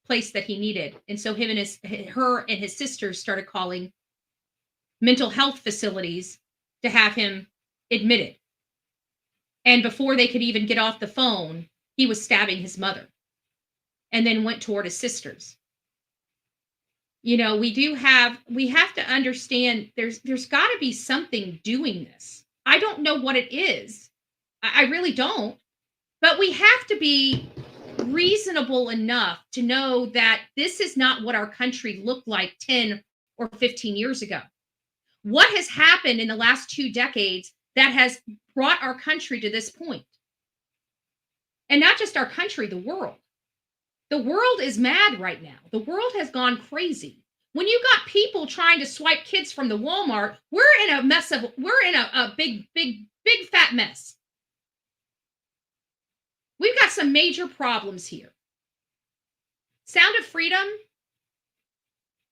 place that he needed. And so her and his sisters started calling mental health facilities to have him admitted. And before they could even get off the phone, he was stabbing his mother and then went toward his sisters. You know, we have to understand there's got to be something doing this. I don't know what it is. I really don't. But we have to be reasonable enough to know that this is not what our country looked like 10 or 15 years ago. What has happened in the last 2 decades that has brought our country to this point? And not just our country, the world. The world is mad right now. The world has gone crazy. When you got people trying to swipe kids from the Walmart, we're in a big fat mess. We've got some major problems here. Sound of Freedom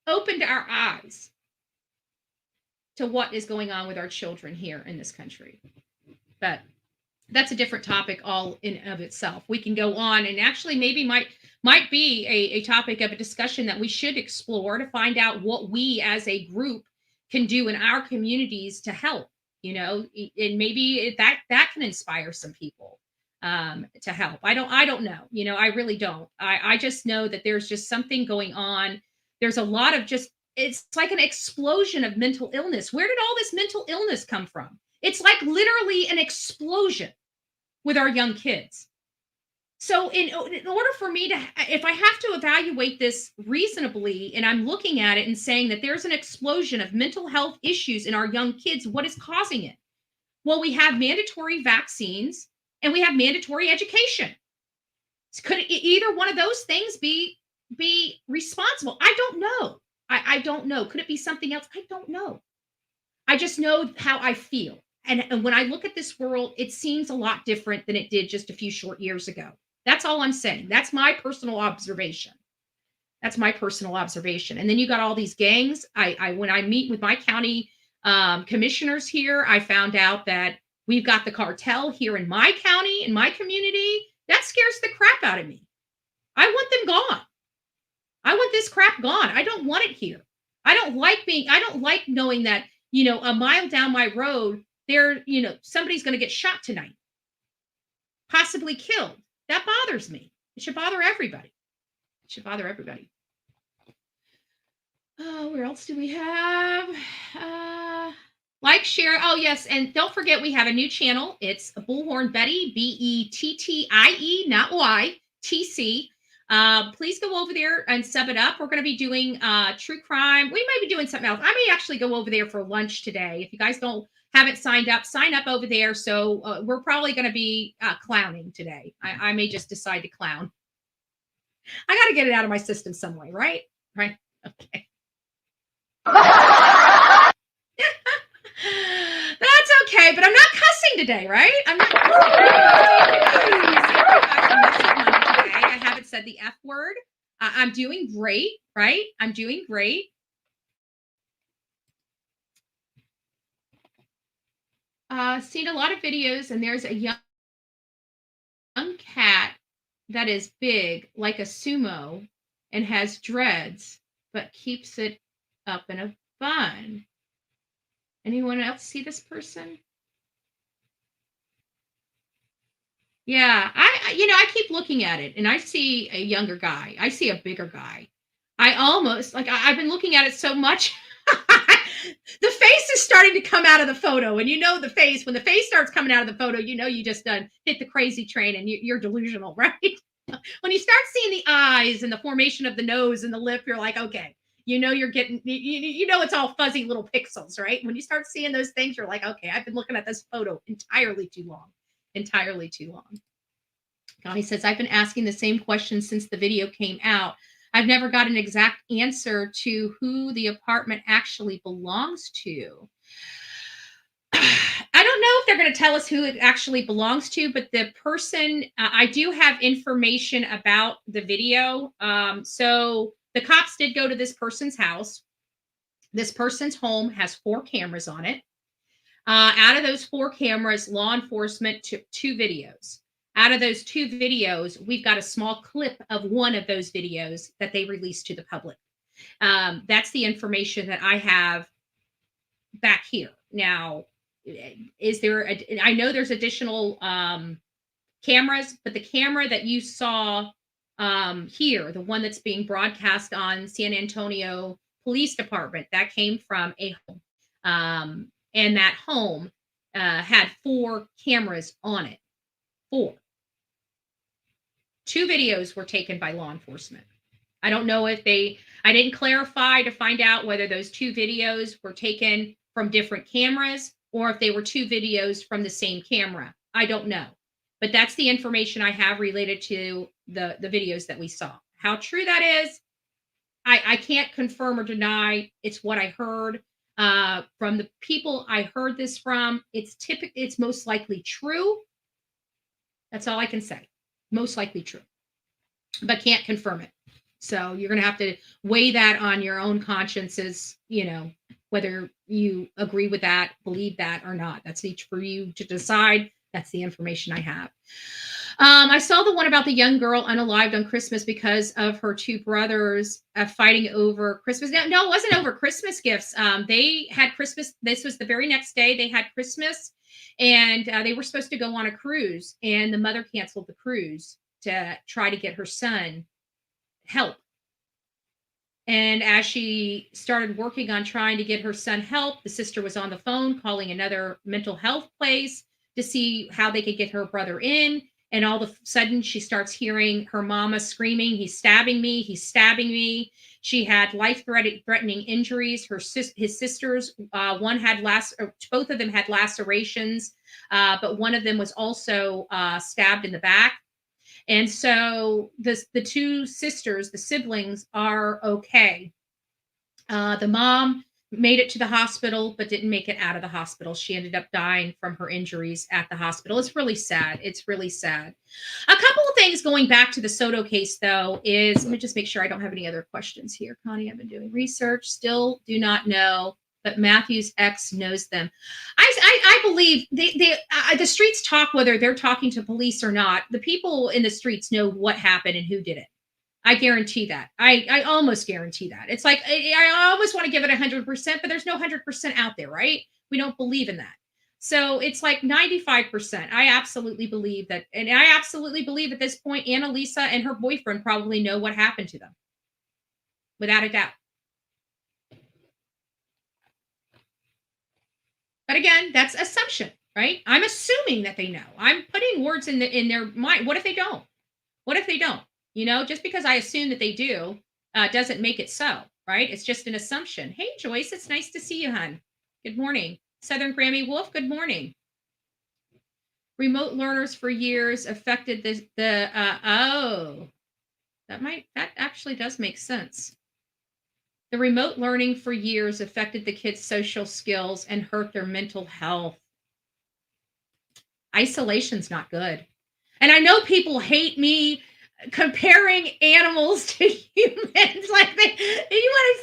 opened our eyes to what is going on with our children here in this country. But that's a different topic all in of itself. We can go on and actually maybe might be a topic of a discussion that we should explore to find out what we as a group can do in our communities to help, and maybe that can inspire some people to help. I don't know. I really don't. I just know that there's just something going on. There's a lot of just, it's like an explosion of mental illness. Where did all this mental illness come from? It's like literally an explosion with our young kids. So in order for me to, if I have to evaluate this reasonably, and I'm looking at it and saying that there's an explosion of mental health issues in our young kids, what is causing it? Well, we have mandatory vaccines and we have mandatory education. Could either one of those things be responsible? I don't know. I don't know. Could it be something else? I don't know. I just know how I feel. And when I look at this world, it seems a lot different than it did just a few short years ago. That's all I'm saying. That's my personal observation. That's my personal observation. And then you got all these gangs. I when I meet with my county commissioners here, I found out that we've got the cartel here in my county, in my community. That scares the crap out of me. I want them gone. I want this crap gone. I don't want it here. I don't like knowing that, a mile down my road, somebody's going to get shot tonight, possibly killed. That bothers me. It should bother everybody. It should bother everybody. Where else do we have? Like, share. Oh, yes. And don't forget, we have a new channel. It's Bullhorn Betty, Bettie, not YTC. Please go over there and sub it up. We're going to be doing true crime. We might be doing something else. I may actually go over there for lunch today. If you guys haven't signed up, sign up over there. So we're probably going to be clowning today. I may just decide to clown. I got to get it out of my system some way, right? Right? Okay. That's okay, but I'm not cussing today, right? I'm not cussing. I haven't said the F word. I'm doing great, right? I'm doing great. Seen a lot of videos, and there's a young cat that is big, like a sumo, and has dreads, but keeps it up in a bun. Anyone else see this person? Yeah, I keep looking at it and I see a younger guy. I see a bigger guy. I've been looking at it so much. The face is starting to come out of the photo, and when the face starts coming out of the photo, you just done hit the crazy train and you're delusional, right? When you start seeing the eyes and the formation of the nose and the lip, you're like, okay, you're getting, it's all fuzzy little pixels, right? When you start seeing those things, you're like, okay, I've been looking at this photo entirely too long. Connie says, I've been asking the same question since the video came out. I've never got an exact answer to who the apartment actually belongs to. I don't know if they're going to tell us who it actually belongs to, but the person, I do have information about the video. So the cops did go to this person's house. This person's home has 4 cameras on it. Out of those 4 cameras, law enforcement took 2 videos. Out of those 2 videos, we've got a small clip of one of those videos that they released to the public. That's the information that I have back here. Now, I know there's additional cameras, but the camera that you saw here, the one that's being broadcast on San Antonio Police Department, that came from a home. And that home had 4 cameras on it. 4. 2 videos were taken by law enforcement. I don't know if I didn't clarify to find out whether those 2 videos were taken from different cameras or if they were 2 videos from the same camera. I don't know. But that's the information I have related to the videos that we saw. How true that is, I can't confirm or deny. It's what I heard from the people I heard this from. It's most likely true. That's all I can say. Most likely true, but can't confirm it. So you're going to have to weigh that on your own consciences, whether you agree with that, believe that or not. That's each for you to decide. That's the information I have. I saw the one about the young girl unalived on Christmas because of her two brothers fighting over Christmas. No, it wasn't over Christmas gifts. They had Christmas. This was the very next day. They had Christmas, and they were supposed to go on a cruise, and the mother canceled the cruise to try to get her son help. And as she started working on trying to get her son help, the sister was on the phone calling another mental health place to see how they could get her brother in. And all of a sudden, she starts hearing her mama screaming, "He's stabbing me! He's stabbing me!" She had life-threatening injuries. His sisters, both of them had lacerations, but one of them was also stabbed in the back. And so the two sisters, the siblings, are okay. The mom made it to the hospital, but didn't make it out of the hospital. She ended up dying from her injuries at the hospital. It's really sad. It's really sad. A couple of things going back to the Soto case, though, is let me just make sure I don't have any other questions here. Connie, I've been doing research. Still do not know, but Matthew's ex knows them. I believe the streets talk, whether they're talking to police or not. The people in the streets know what happened and who did it. I guarantee that. I almost guarantee that. It's like, I almost want to give it 100%, but there's no 100% out there, right? We don't believe in that. So it's like 95%. I absolutely believe that. And I absolutely believe at this point, Annalisa and her boyfriend probably know what happened to them. Without a doubt. But again, that's assumption, right? I'm assuming that they know. I'm putting words in their mind. What if they don't? What if they don't? You know, just because I assume that they do doesn't make it so, right? It's just an assumption. Hey, Joyce, it's nice to see you, hon. Good morning. Southern Grammy Wolf, good morning. Remote learners for years affected that actually does make sense. The remote learning for years affected the kids' social skills and hurt their mental health. Isolation's not good. And I know people hate me comparing animals to humans. Like you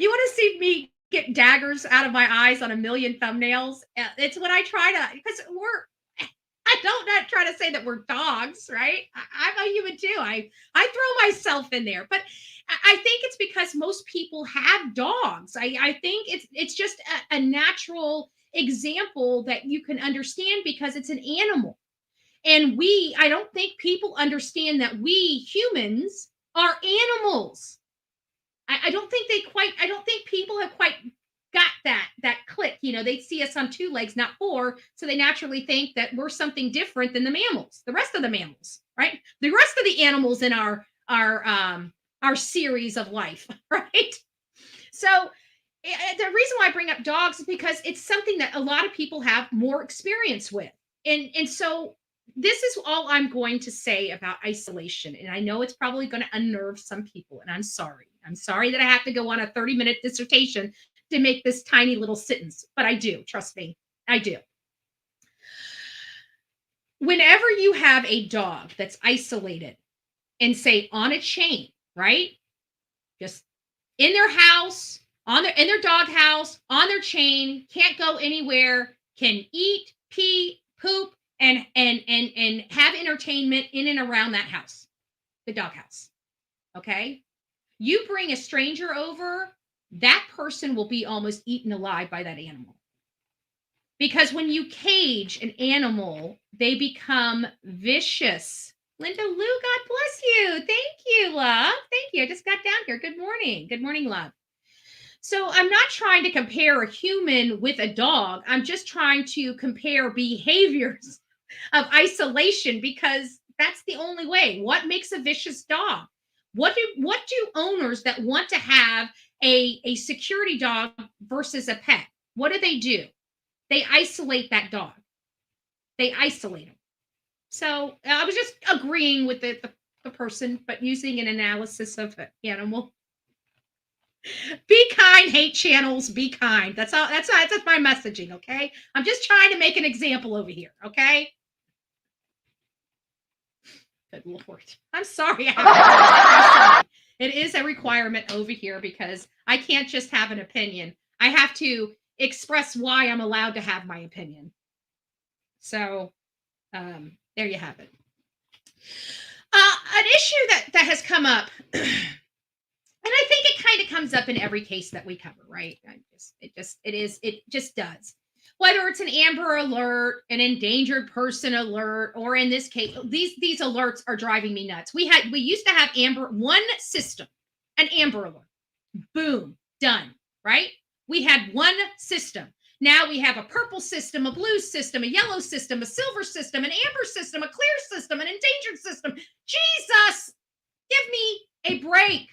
want to see me get daggers out of my eyes on a million thumbnails. It's when I try to, because I don't not try to say that we're dogs, right? I'm a human too. I throw myself in there, but I think it's because most people have dogs. I think it's just a natural example that you can understand because it's an animal. And I don't think people understand that we humans are animals. I don't think people have quite got that click. You know, they see us on two legs, not four. So they naturally think that we're something different than the mammals, the rest of the mammals, right? The rest of the animals in our series of life, right? So the reason why I bring up dogs is because it's something that a lot of people have more experience with. And so this is all I'm going to say about isolation. And I know it's probably going to unnerve some people. And I'm sorry. I'm sorry that I have to go on a 30-minute dissertation to make this tiny little sentence. But I do. Trust me. I do. Whenever you have a dog that's isolated and say on a chain, right? Just in their house, in their dog house, on their chain, can't go anywhere, can eat, pee, poop, and have entertainment in and around that house, the dog house. Okay? You bring a stranger over, that person will be almost eaten alive by that animal. Because when you cage an animal, they become vicious. Linda Lou, God bless you. Thank you, love. Thank you. I just got down here. Good morning. Good morning, love. So I'm not trying to compare a human with a dog. I'm just trying to compare behaviors of isolation because that's the only way. What makes a vicious dog? What do owners that want to have a security dog versus a pet? What do? They isolate that dog. They isolate him. So I was just agreeing with the person, but using an analysis of an animal. Be kind, hate channels, be kind. That's all. That's my messaging, okay? I'm just trying to make an example over here, okay? Good Lord. I'm sorry. I'm sorry. It is a requirement over here because I can't just have an opinion. I have to express why I'm allowed to have my opinion. So there you have it. An issue that has come up, and I think it kind of comes up in every case that we cover, right? It just does. Whether it's an Amber Alert, an endangered person alert, or in this case, these alerts are driving me nuts. We used to have one system, an Amber Alert. Boom, done, right? We had one system. Now we have a purple system, a blue system, a yellow system, a silver system, an amber system, a clear system, an endangered system. Jesus, give me a break.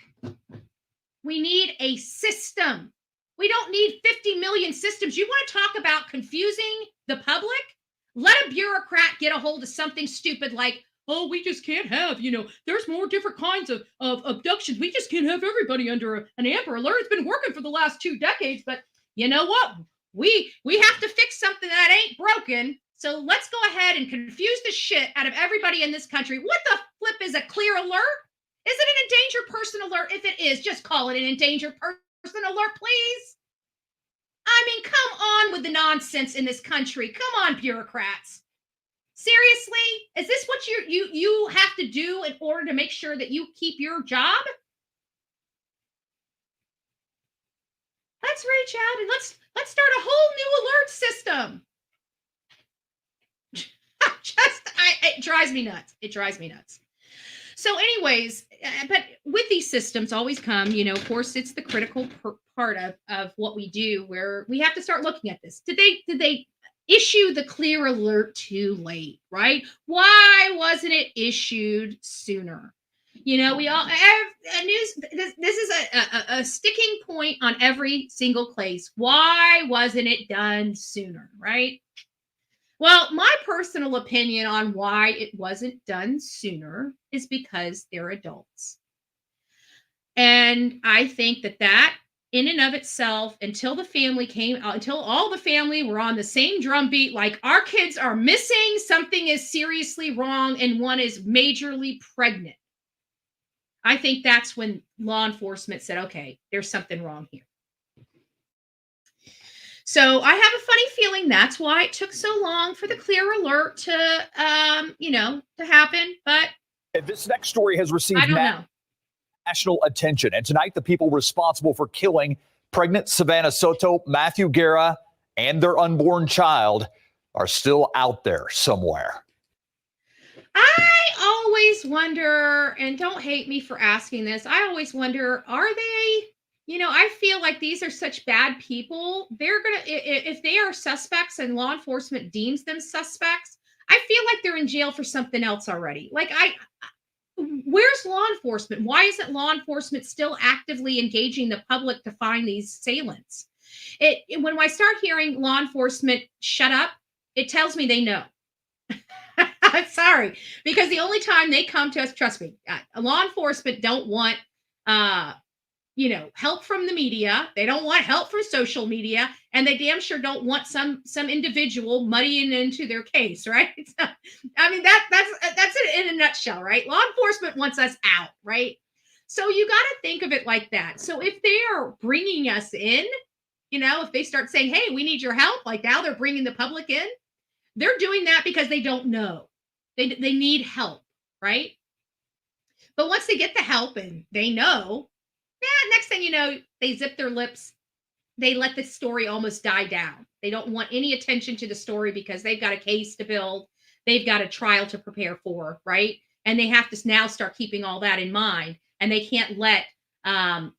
We need a system. We don't need 50 million systems. You want to talk about confusing the public? Let a bureaucrat get a hold of something stupid like, oh, we just can't have, there's more different kinds of abductions. We just can't have everybody under an Amber Alert. It's been working for the last 2 decades, but you know what? We have to fix something that ain't broken. So let's go ahead and confuse the shit out of everybody in this country. What the flip is a clear alert? Is it an endangered person alert? If it is, just call it an endangered person alert, please. I mean, come on with the nonsense in this country. Come on, bureaucrats. Seriously? Is this what you have to do in order to make sure that you keep your job? Let's reach out and let's start a whole new alert system. It drives me nuts. It drives me nuts. So anyways, but with these systems always come, of course, it's the critical part of what we do where we have to start looking at this. Did they issue the clear alert too late, right? Why wasn't it issued sooner? We all have news. This is a sticking point on every single case. Why wasn't it done sooner, right? Well, my personal opinion on why it wasn't done sooner is because they're adults. And I think that in and of itself, until the family came out, until all the family were on the same drumbeat, like our kids are missing, something is seriously wrong, and one is majorly pregnant. I think that's when law enforcement said, okay, there's something wrong here. So I have a funny feeling that's why it took so long for the clear alert to, to happen. But this next story has received national attention. And tonight, the people responsible for killing pregnant Savanah Soto, Matthew Guerra, and their unborn child are still out there somewhere. I always wonder, and don't hate me for asking this, I always wonder, are they, I feel like these are such bad people. They're going to, if they are suspects and law enforcement deems them suspects, I feel like they're in jail for something else already. Like where's law enforcement? Why isn't law enforcement still actively engaging the public to find these assailants? When I start hearing law enforcement shut up, it tells me they know. I'm sorry, because the only time they come to us, trust me, law enforcement don't want, help from the media. They don't want help from social media, and they damn sure don't want some individual muddying into their case, right? So, I mean, that's it in a nutshell, right? Law enforcement wants us out, right? So you got to think of it like that. So if they are bringing us in, if they start saying, hey, we need your help, like now they're bringing the public in, they're doing that because they don't know. They need help, right? But once they get the help and they know, next thing you know, they zip their lips. They let the story almost die down. They don't want any attention to the story because they've got a case to build. They've got a trial to prepare for, right? And they have to now start keeping all that in mind. And they can't let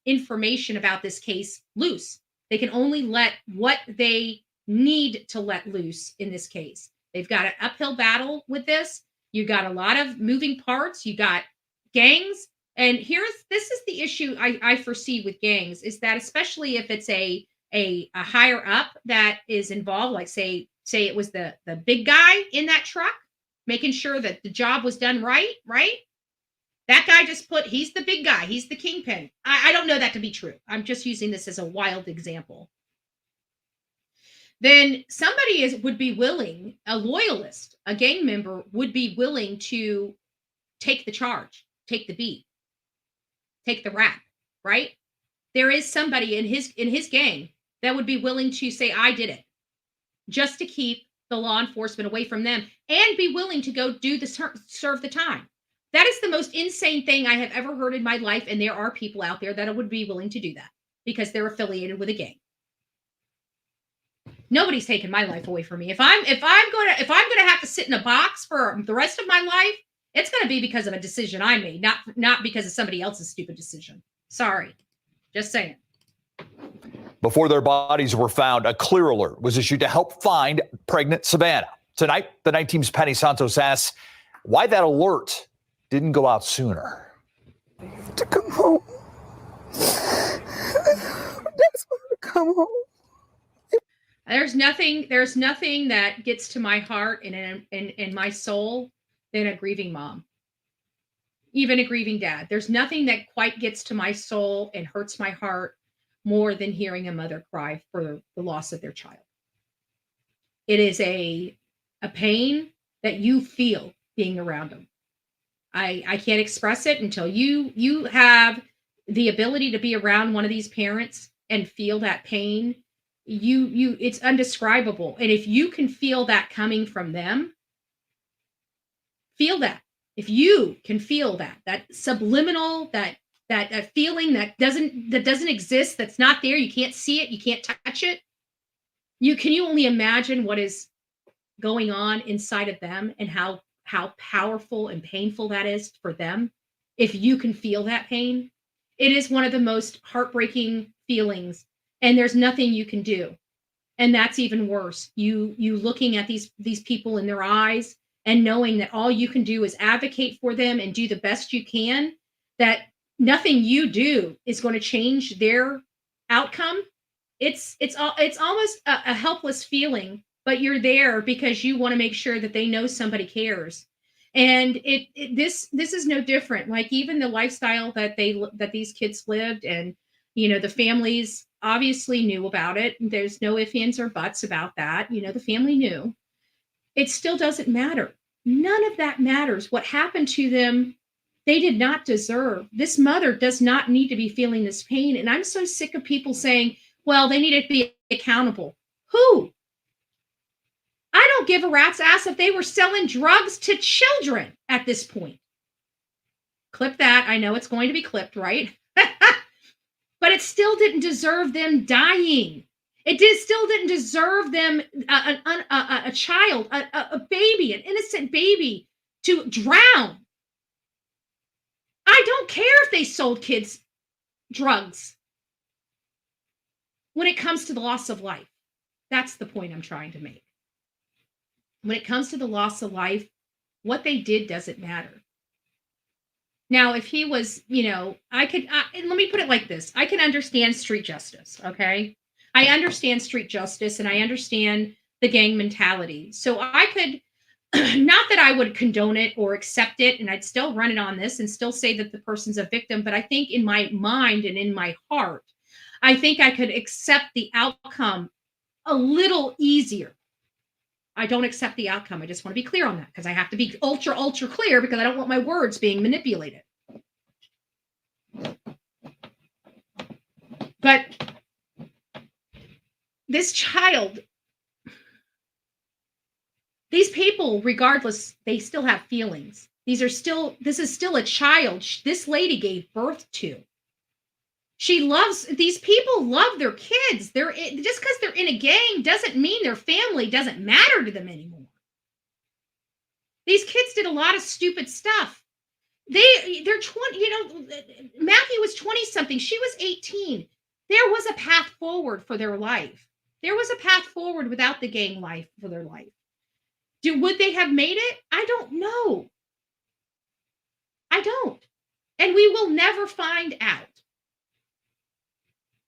information about this case loose. They can only let what they need to let loose in this case. They've got an uphill battle with this. You got a lot of moving parts. You got gangs. And this is the issue I foresee with gangs is that especially if it's a higher up that is involved, like say it was the big guy in that truck, making sure that the job was done right? That guy he's the big guy. He's the kingpin. I don't know that to be true. I'm just using this as a wild example. Then somebody would be willing, a loyalist, a gang member would be willing to take the charge, take the beat, take the rap, right? There is somebody in his gang that would be willing to say, I did it, just to keep the law enforcement away from them and be willing to go do serve the time. That is the most insane thing I have ever heard in my life. And there are people out there that would be willing to do that because they're affiliated with a gang. Nobody's taking my life away from me. If I'm going to have to sit in a box for the rest of my life, it's going to be because of a decision I made, not because of somebody else's stupid decision. Sorry. Just saying. Before their bodies were found, a clear alert was issued to help find pregnant Savanah. Tonight, the night team's Penny Santos asks why that alert didn't go out sooner. To come home. That's why to come home. There's nothing that gets to my heart and my soul than a grieving mom. Even a grieving dad. There's nothing that quite gets to my soul and hurts my heart more than hearing a mother cry for the loss of their child. It is a pain that you feel being around them. I can't express it until you have the ability to be around one of these parents and feel that pain. It's indescribable. And if you can feel that coming from them, feel that. If you can feel that subliminal, that feeling that doesn't exist, that's not there, you can't see it, you can't touch it. You only imagine what is going on inside of them and how powerful and painful that is for them. If you can feel that pain, it is one of the most heartbreaking feelings, and there's nothing you can do. And that's even worse. You looking at these people in their eyes and knowing that all you can do is advocate for them and do the best you can, that nothing you do is going to change their outcome. It's almost a helpless feeling, but you're there because you want to make sure that they know somebody cares. And this is no different. Like even the lifestyle that these kids lived, and the families obviously knew about it. There's no ifs, ands, or buts about that. The family knew. It still doesn't matter. None of that matters. What happened to them, they did not deserve. This mother does not need to be feeling this pain. And I'm so sick of people saying, well, they need to be accountable. Who? I don't give a rat's ass if they were selling drugs to children at this point. Clip that. I know it's going to be clipped, right? But it still didn't deserve them dying. Still didn't deserve them, a child, a baby, an innocent baby to drown. I don't care if they sold kids drugs when it comes to the loss of life. That's the point I'm trying to make. When it comes to the loss of life, what they did doesn't matter. Now, if he was, let me put it like this. I can understand street justice, okay? I understand street justice and I understand the gang mentality. So I could, not that I would condone it or accept it, and I'd still run it on this and still say that the person's a victim, but I think in my mind and in my heart, I think I could accept the outcome a little easier. I don't accept the outcome. I just want to be clear on that because I have to be ultra clear because I don't want my words being manipulated. But this child, these people, regardless, they still have feelings. This is still a child this lady gave birth to. These people love their kids. Just because they're in a gang doesn't mean their family doesn't matter to them anymore. These kids did a lot of stupid stuff. They're 20, Matthew was 20 something. She was 18. There was a path forward for their life. There was a path forward without the gang life for their life. Would they have made it? I don't know. I don't. And we will never find out.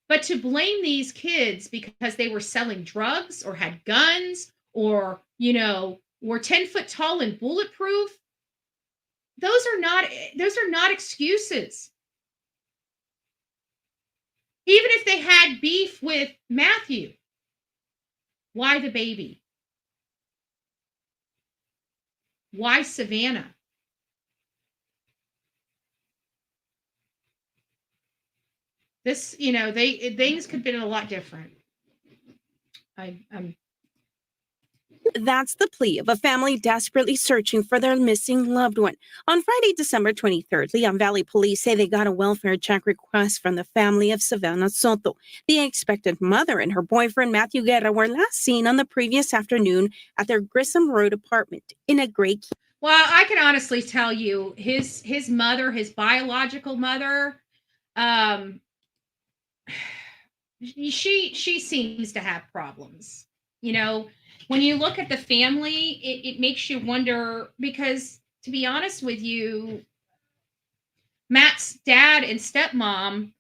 But to blame these kids because they were selling drugs or had guns or, were 10 foot tall and bulletproof, those are not excuses. Even if they had beef with Matthew, why the baby? Why Savanah? This, things could have been a lot different. That's the plea of a family desperately searching for their missing loved one. On Friday, December 23rd, Leon Valley police say they got a welfare check request from the family of Savanah Soto. The expectant mother and her boyfriend, Matthew Guerra, were last seen on the previous afternoon at their Grissom Road apartment in a gray. Well, I can honestly tell you, his mother, his biological mother, she seems to have problems. You know, when you look at the family, it makes you wonder, because to be honest with you, Matt's dad and stepmom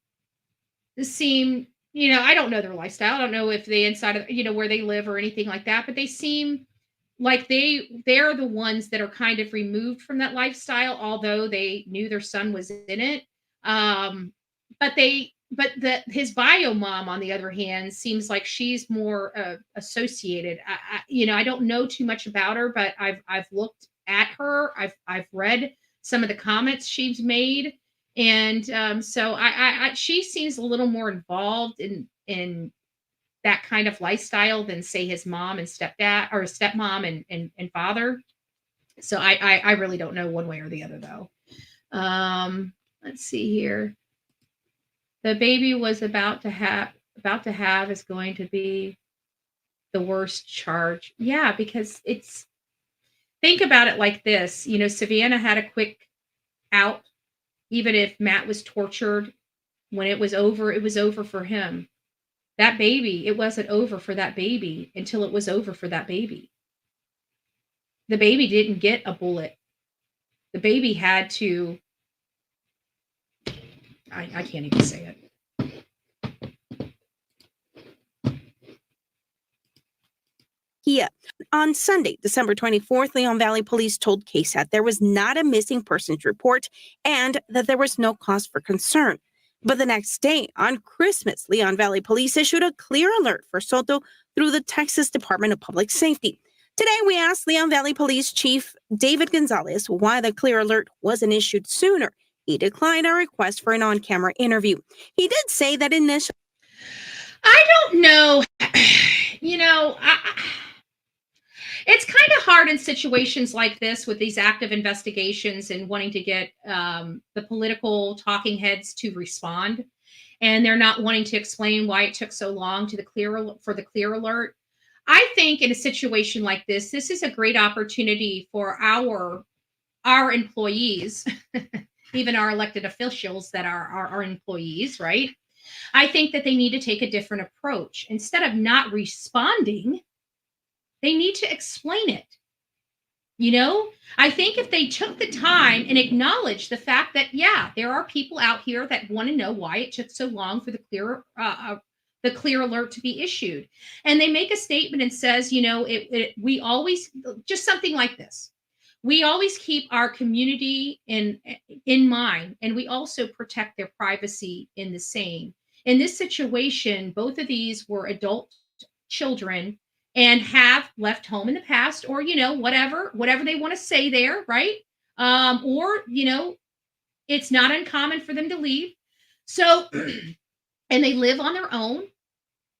seem, I don't know their lifestyle. I don't know if they inside of, where they live or anything like that, but they seem like they're the ones that are kind of removed from that lifestyle, although they knew their son was in it. But his bio mom, on the other hand, seems like she's more associated. I don't know too much about her, but I've looked at her. I've read some of the comments she's made, and so she seems a little more involved in that kind of lifestyle than, say, his mom and stepdad, or stepmom and father. So I really don't know one way or the other, though. Let's see here. The baby was about to have is going to be the worst charge. Yeah, because think about it like this. Savanah had a quick out. Even if Matt was tortured, when it was over for him. That baby, it wasn't over for that baby until it was over for that baby. The baby didn't get a bullet. The baby had to, I can't even say it. Yeah. On Sunday, December 24th, Leon Valley Police told KSAT there was not a missing persons report and that there was no cause for concern. But the next day, on Christmas, Leon Valley Police issued a clear alert for Soto through the Texas Department of Public Safety. Today, we asked Leon Valley Police Chief David Gonzalez why the clear alert wasn't issued sooner. He declined our request for an on-camera interview. He did say that initially... I don't know. It's kind of hard in situations like this with these active investigations and wanting to get the political talking heads to respond. And they're not wanting to explain why it took so long for the clear alert. I think in a situation like this is a great opportunity for our employees, even our elected officials that are our employees, right? I think that they need to take a different approach. Instead of not responding, they need to explain it. I think if they took the time and acknowledged the fact that, yeah, there are people out here that want to know why it took so long for the clear alert to be issued, and they make a statement and says, we always, just something like this. We always keep our community in mind, and we also protect their privacy in the same. In this situation, both of these were adult children and have left home in the past, or whatever they want to say there, right? Or it's not uncommon for them to leave. So and they live on their own,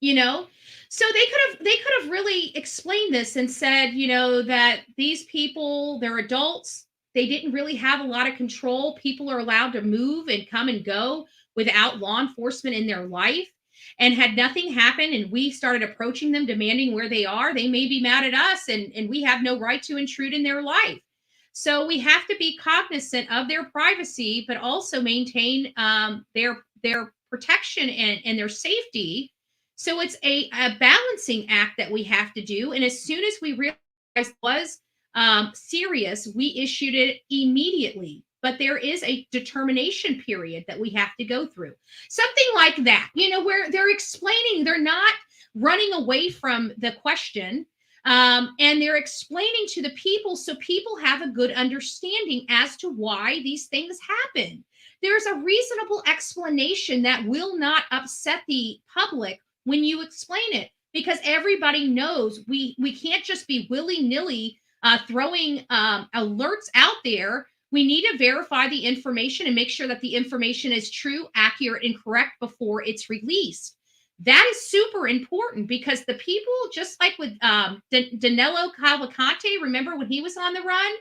so they could have really explained this and said, that these people, they're adults, they didn't really have a lot of control. People are allowed to move and come and go without law enforcement in their life. And had nothing happened and we started approaching them demanding where they are, they may be mad at us, and we have no right to intrude in their life. So we have to be cognizant of their privacy, but also maintain their protection and their safety. So it's a balancing act that we have to do. And as soon as we realized it was serious, we issued it immediately. But there is a determination period that we have to go through. Something like that, where they're explaining, they're not running away from the question, and they're explaining to the people so people have a good understanding as to why these things happen. There's a reasonable explanation that will not upset the public when you explain it, because everybody knows we can't just be willy-nilly throwing alerts out there. We need to verify the information and make sure that the information is true, accurate, and correct before it's released. That is super important because the people, just like with Danilo Cavalcante, remember when he was on the run?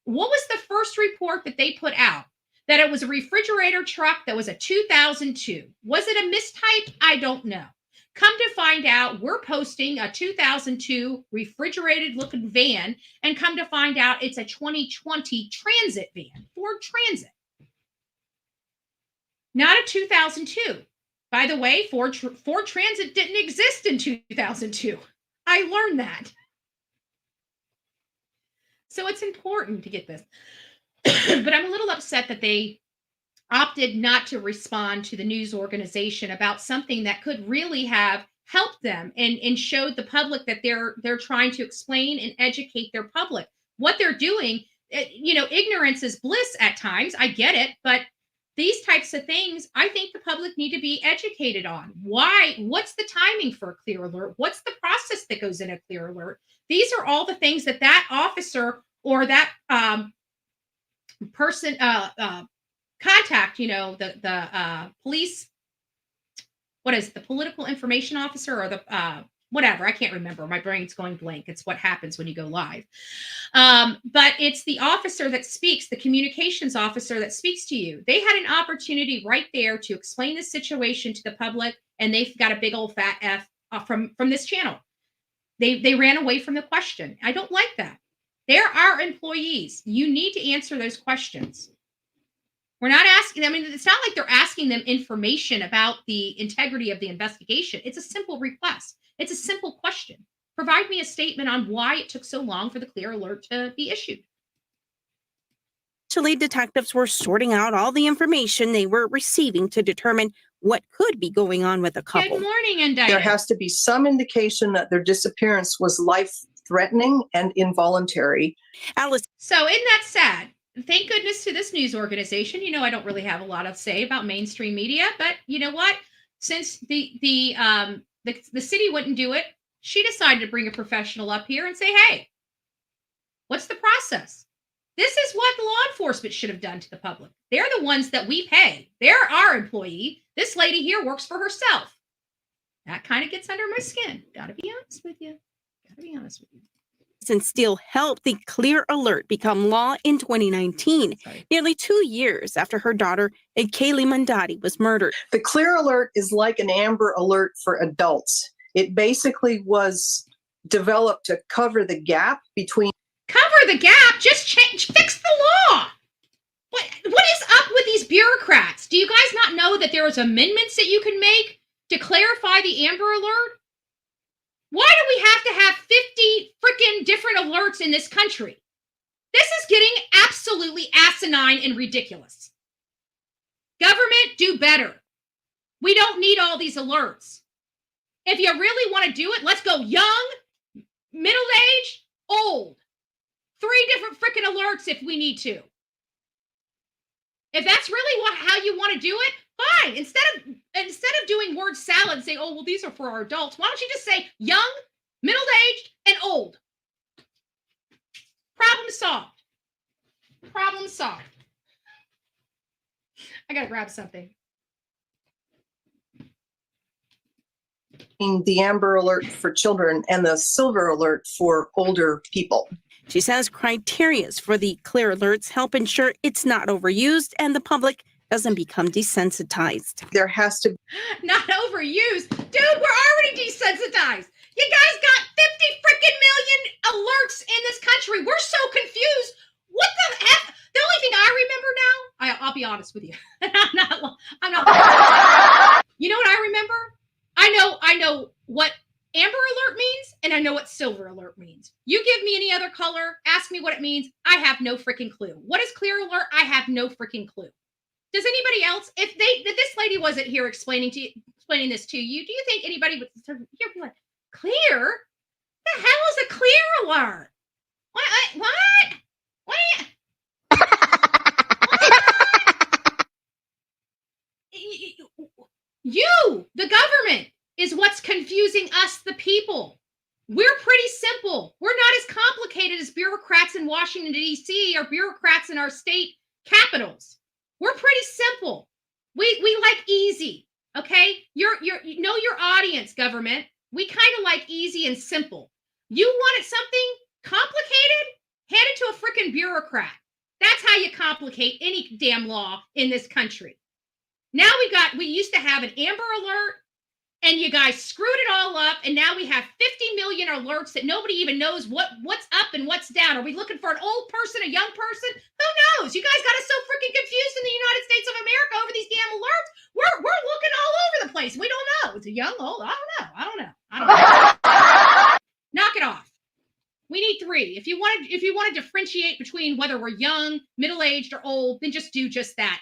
What was the first report that they put out? That it was a refrigerator truck that was a 2002. Was it a mistype? I don't know. Come to find out, we're posting a 2002 refrigerated looking van, and come to find out it's a 2020 Transit van, Ford Transit. Not a 2002. By the way, Ford Transit didn't exist in 2002. I learned that. So it's important to get this. But I'm a little upset that they opted not to respond to the news organization about something that could really have helped them and showed the public that they're trying to explain and educate their public. What they're doing, ignorance is bliss at times. I get it, but these types of things, I think the public need to be educated on. Why? What's the timing for a clear alert? What's the process that goes in a clear alert? These are all the things that officer or that person contact, the police, what is it, the political information officer or the whatever, I can't remember. My brain's going blank. It's what happens when you go live. But it's the officer that speaks, the communications officer that speaks to you. They had an opportunity right there to explain the situation to the public, and they've got a big old fat F from this channel. They ran away from the question. I don't like that. They're our employees. You need to answer those questions. We're not asking them, it's not like they're asking them information about the integrity of the investigation. It's a simple request. It's a simple question. Provide me a statement on why it took so long for the clear alert to be issued. Actually, detectives were sorting out all the information they were receiving to determine what could be going on with the couple. Good morning, Indicted. There has to be some indication that their disappearance was life-threatening and involuntary. Alice. So isn't that sad? Thank goodness to this news organization. I don't really have a lot to say about mainstream media, but you know what? Since the city wouldn't do it, she decided to bring a professional up here and say, hey, what's the process? This is what law enforcement should have done to the public. They're the ones that we pay. They're our employee. This lady here works for herself. That kind of gets under my skin. Gotta be honest with you. And still helped the clear alert become law in 2019, nearly 2 years after her daughter, Kaylee Mandati, was murdered. The clear alert is like an Amber Alert for adults. It basically was developed to cover the gap between... Cover the gap? Just fix the law! What is up with these bureaucrats? Do you guys not know that there is amendments that you can make to clarify the Amber Alert? Why do we have to have 50 freaking different alerts in this country? This is getting absolutely asinine and ridiculous. Government, do better. We don't need all these alerts. If you really want to do it, let's go young, middle-aged, old. 3 different freaking alerts if we need to. If that's really how you want to do it, fine. Instead of doing word salad and saying, oh, well, these are for our adults, why don't you just say young, middle-aged, and old? Problem solved. Problem solved. I gotta grab something. The Amber Alert for children and the Silver Alert for older people. She says criteria for the clear alerts help ensure it's not overused and the public doesn't become desensitized. There has to Not overused. Dude, we're already desensitized. You guys got 50 freaking million alerts in this country. We're so confused. What the heck? The only thing I remember now, I'll be honest with you. I'm not. You know what I remember? I know what Amber Alert means, and I know what Silver Alert means. You give me any other color, ask me what it means. I have no freaking clue. What is Clear Alert? I have no freaking clue. Does anybody else, if this lady wasn't here explaining this to you, do you think anybody would be like, clear? The hell is a clear alert? What? You, the government, is what's confusing us, the people. We're pretty simple. We're not as complicated as bureaucrats in Washington, D.C. or bureaucrats in our state capitals. We're pretty simple. We like easy. Okay, you know your audience, government. We kind of like easy and simple. You wanted something complicated? Hand it to a freaking bureaucrat. That's how you complicate any damn law in this country. Now we used to have an Amber Alert, and you guys screwed it all up, and now we have 50 million alerts that nobody even knows what's up and what's down. Are we looking for an old person, a young person? Who knows? You guys got us so freaking confused in the United States of America over these damn alerts. We're looking all over the place. We don't know. It's a young, old. I don't know. Knock it off. We need 3. If you want to differentiate between whether we're young, middle-aged, or old, then just do just that.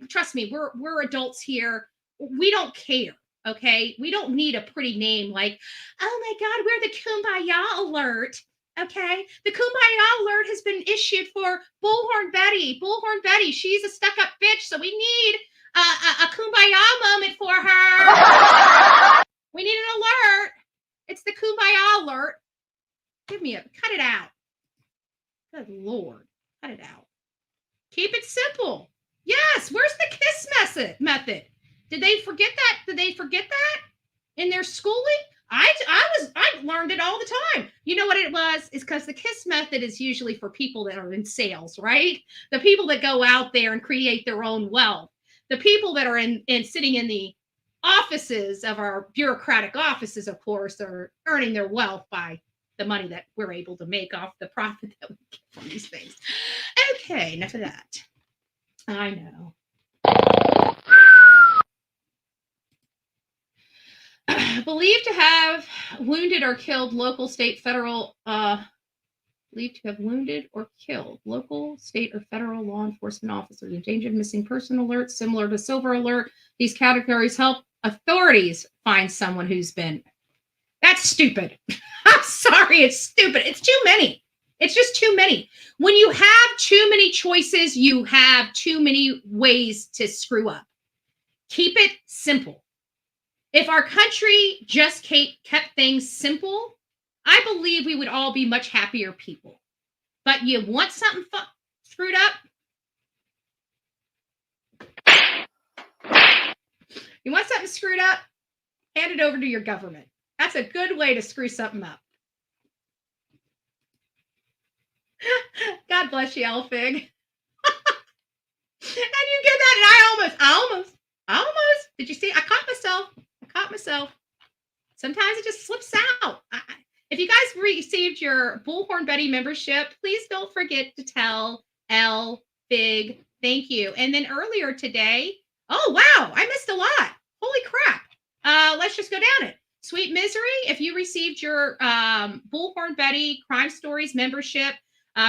Trust me, we're adults here. We don't care. Okay, we don't need a pretty name like, oh my God, we're the Kumbaya Alert. Okay, the Kumbaya Alert has been issued for Bullhorn Betty. Bullhorn Betty, she's a stuck-up bitch, so we need a Kumbaya moment for her. We need an alert. It's the Kumbaya Alert. Cut it out. Good Lord, cut it out. Keep it simple. Yes, where's the KISS method? Did they forget that? Did they forget that in their schooling? I learned it all the time. You know what it was? It's because the KISS method is usually for people that are in sales, right? The people that go out there and create their own wealth. The people that are sitting in the offices of our bureaucratic offices, of course, are earning their wealth by the money that we're able to make off the profit that we get from these things. Okay, enough of that. I know. Believed to have wounded or killed local, state, federal, believed to have wounded or killed local, state, or federal law enforcement officers. Endangered missing person alerts, similar to Silver Alert. These categories help authorities find someone who's been. That's stupid. I'm sorry, it's stupid. It's too many. It's just too many. When you have too many choices, you have too many ways to screw up. Keep it simple. If our country just kept things simple, I believe we would all be much happier people. But you want something screwed up? You want something screwed up? Hand it over to your government. That's a good way to screw something up. God bless you, Elfig. And you get that, and I almost. Did you see? I caught myself. Sometimes it just slips out. If you guys received your Bullhorn Betty membership, please don't forget to tell Elfig thank you. And then earlier today, oh wow, I missed a lot. Holy crap. Let's just go down it. Sweet Misery, if you received your Bullhorn Betty Crime Stories membership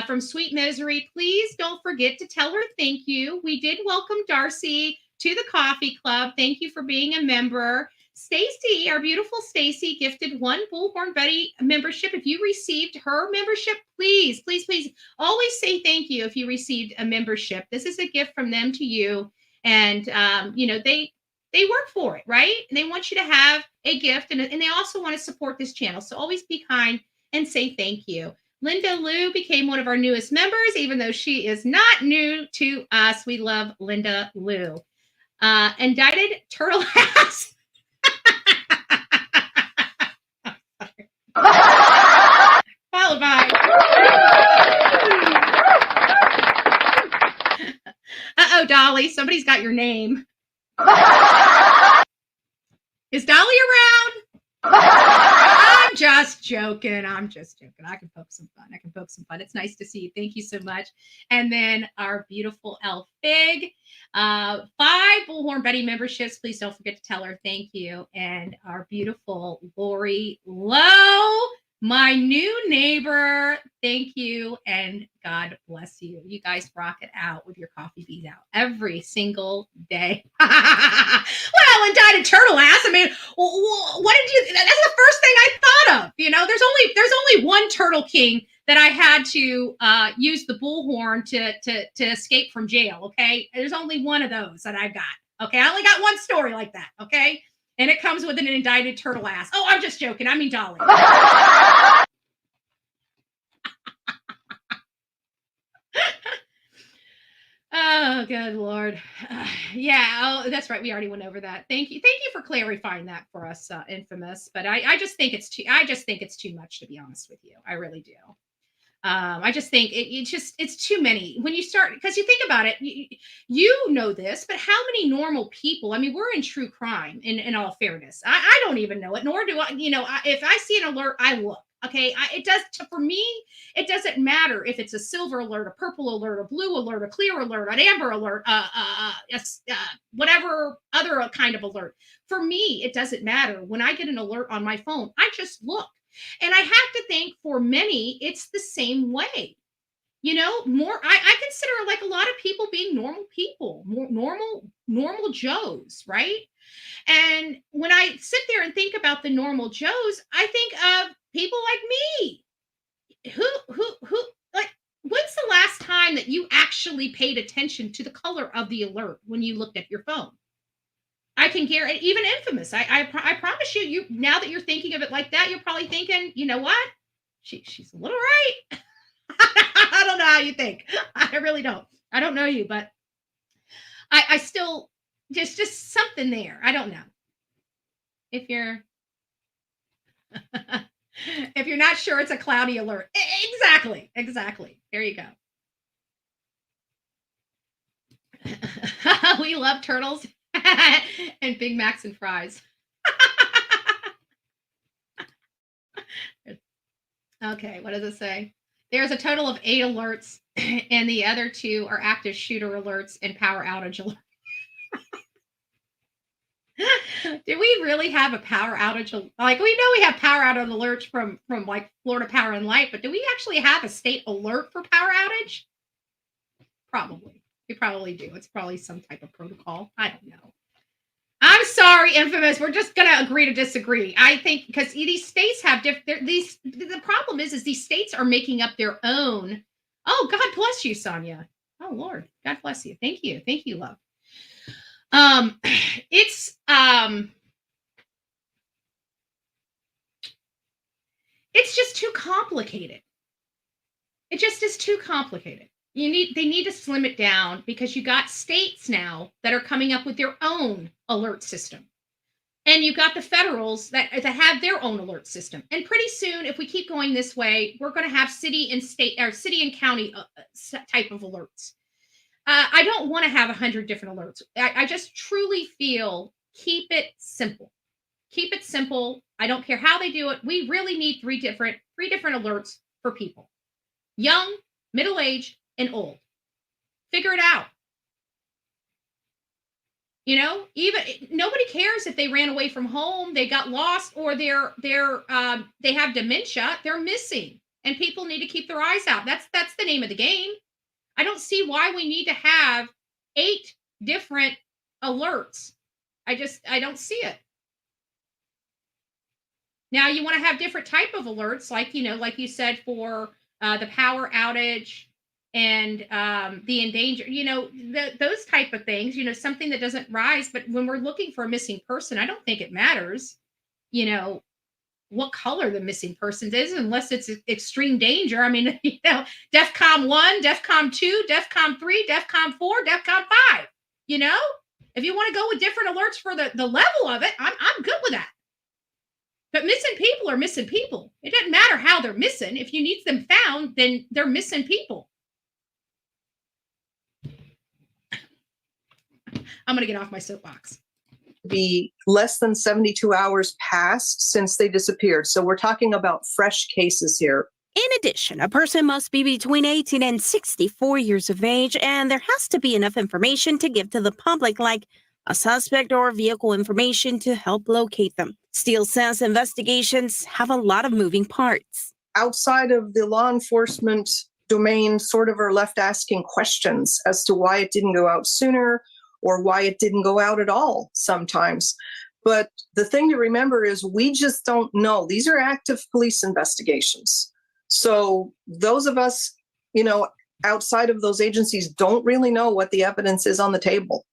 from Sweet Misery, please don't forget to tell her thank you. We did welcome Darcy to the coffee club. Thank you for being a member. Stacy, our beautiful Stacy, gifted 1 Bullhorn Betty membership. If you received her membership, please, please, please always say thank you if you received a membership. This is a gift from them to you. And, they work for it, right? And they want you to have a gift, and they also want to support this channel. So always be kind and say thank you. Linda Lou became one of our newest members, even though she is not new to us. We love Linda Lou. Indicted Turtle Ass. Followed by. Uh-oh, Dolly. Somebody's got your name. Is Dolly around? I'm just joking. I can poke some fun. It's nice to see you. Thank you so much. And then our beautiful Elfig. 5 Bullhorn Betty memberships. Please don't forget to tell her thank you. And our beautiful Lori Lowe, my new neighbor. Thank you. And God bless you. You guys rock it out with your coffee beans out every single day. Well, indicted turtle ass. I mean, what did you? That's the first thing I thought of. You know, there's only one Turtle King that I had to use the bullhorn to escape from jail. Okay, there's only one of those that I've got. Okay, I only got one story like that. Okay, and it comes with an indicted turtle ass. Oh, I'm just joking. I mean Dolly. Oh Oh, good Lord. Yeah. Oh, that's right. We already went over that. Thank you. Thank you for clarifying that for us, Infamous. But I just think it's too much, to be honest with you. I really do. I just think it's too many when you start, because you think about it, you know this, but how many normal people, I mean, we're in true crime in all fairness. I don't even know it, nor do I, if I see an alert, I look. Okay. For me, it doesn't matter if it's a silver alert, a purple alert, a blue alert, a clear alert, an amber alert, whatever other kind of alert. For me, it doesn't matter. When I get an alert on my phone, I just look. And I have to think for many, it's the same way. I consider like a lot of people being normal people, more normal Joes, right? And when I sit there and think about the normal Joes, I think of people like me. Who like, when's the last time that you actually paid attention to the color of the alert when you looked at your phone? I can guarantee, even Infamous. I promise you, now that you're thinking of it like that, you're probably thinking, you know what? She's a little right. I don't know how you think. I really don't. I don't know you, but I still just something there. I don't know. If you're if you're not sure, it's a cloudy alert. Exactly. There you go. We love turtles and Big Macs and fries. Okay, what does it say? There's a total of 8 alerts, and the other 2 are active shooter alerts and power outage alerts. Do we really have a power outage? Like, we know we have power outage alerts from like Florida Power and Light, but do we actually have a state alert for power outage? Probably. We probably do. It's probably some type of protocol. I don't know. I'm sorry, Infamous. We're just going to agree to disagree. I think because these states have the problem is these states are making up their own. Oh, God bless you, Sonia. Oh, Lord. God bless you. Thank you. Thank you, love. It's just too complicated. It just is too complicated. They need to slim it down, because you got states now that are coming up with their own alert system. And you got the federals that have their own alert system. And pretty soon, if we keep going this way, we're going to have city and county type of alerts. I don't want to have 100 different alerts. I just truly feel, keep it simple. Keep it simple. I don't care how they do it. We really need three different alerts for people: young, middle-aged, and old. Figure it out. Even nobody cares if they ran away from home, they got lost, or they have dementia. They're missing, and people need to keep their eyes out. That's the name of the game. I don't see why we need to have 8 different alerts. I don't see it. Now you want to have different type of alerts, like you said, for the power outage and the endanger, those type of things, something that doesn't rise. But when we're looking for a missing person, I don't think it matters, what color the missing person is, unless it's extreme danger. I mean, DEFCON 1, DEFCON 2, DEFCON 3, DEFCON 4, DEFCON 5. If you want to go with different alerts for the level of it, I'm good with that. But missing people are missing people. It doesn't matter how they're missing. If you need them found, then they're missing people. I'm going to get off my soapbox. Be less than 72 hours passed since they disappeared. So we're talking about fresh cases here. In addition, a person must be between 18 and 64 years of age, and there has to be enough information to give to the public, like a suspect or vehicle information to help locate them. Steele says investigations have a lot of moving parts. Outside of the law enforcement domain, sort of are left asking questions as to why it didn't go out sooner, or why it didn't go out at all sometimes. But the thing to remember is we just don't know. These are active police investigations. So those of us, outside of those agencies don't really know what the evidence is on the table.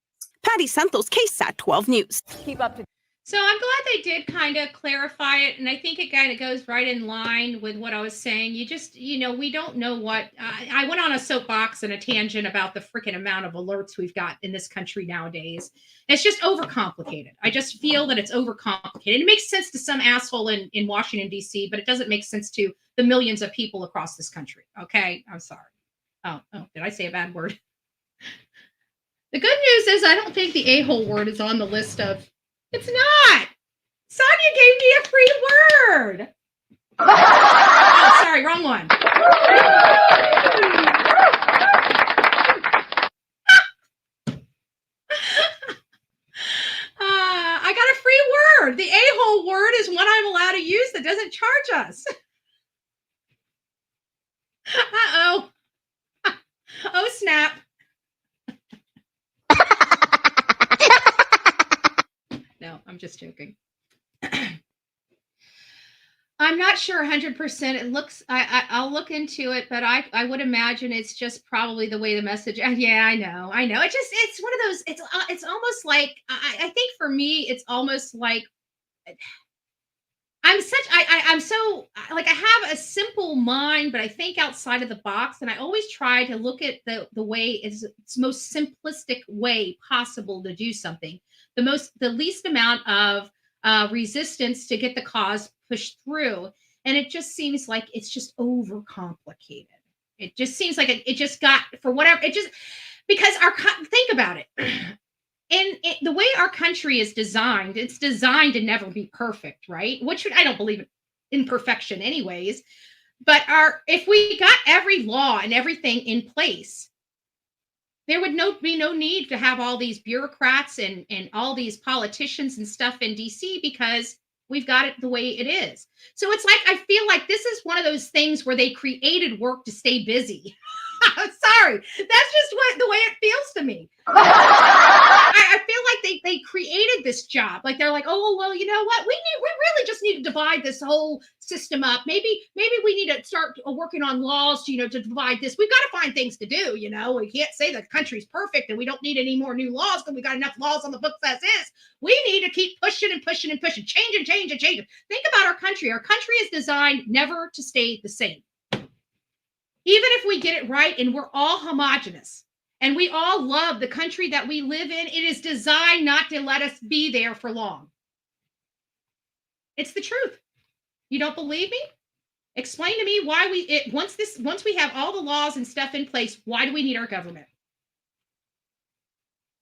Patty Santos, KSAT 12 News. Keep up to So I'm glad they did kind of clarify it. And I think it kind of goes right in line with what I was saying. You just, we don't know what. I went on a soapbox and a tangent about the freaking amount of alerts we've got in this country nowadays. It's just overcomplicated. I just feel that it's overcomplicated. It makes sense to some asshole in Washington, D.C., but it doesn't make sense to the millions of people across this country. Okay? I'm sorry. Oh, did I say a bad word? The good news is I don't think the a-hole word is on the list of. It's not. Sonia gave me a free word. Oh, sorry, wrong one. I got a free word. The a-hole word is one I'm allowed to use that doesn't charge us. Uh-oh. Oh, snap. No, I'm just joking. I'm not sure 100%. It looks, I'll look into it, but I would imagine it's just probably the way the message. Yeah, I know. It's one of those, it's almost like, I think for me, it's almost like I'm so like, I have a simple mind, but I think outside of the box. And I always try to look at the way it's most simplistic way possible to do something. The least amount of resistance to get the cause pushed through. And it just seems like it's just overcomplicated. It just seems like it just got, for whatever, it just, because think about it. And the way our country is designed, it's designed to never be perfect, right? I don't believe in perfection anyways. But if we got every law and everything in place, there would be no need to have all these bureaucrats and all these politicians and stuff in DC, because we've got it the way it is. So it's like, I feel like this is one of those things where they created work to stay busy. I'm sorry. That's just the way it feels to me. I feel like they created this job. Like, they're like, oh, well, you know what? We really just need to divide this whole system up. Maybe we need to start working on laws, to divide this. We've got to find things to do. We can't say the country's perfect and we don't need any more new laws because we got enough laws on the books as is. We need to keep pushing and pushing and pushing, change and change and change. Think about our country. Our country is designed never to stay the same. Even if we get it right and we're all homogenous and we all love the country that we live in, it is designed not to let us be there for long. It's the truth. You don't believe me? Explain to me why once we have all the laws and stuff in place, why do we need our government?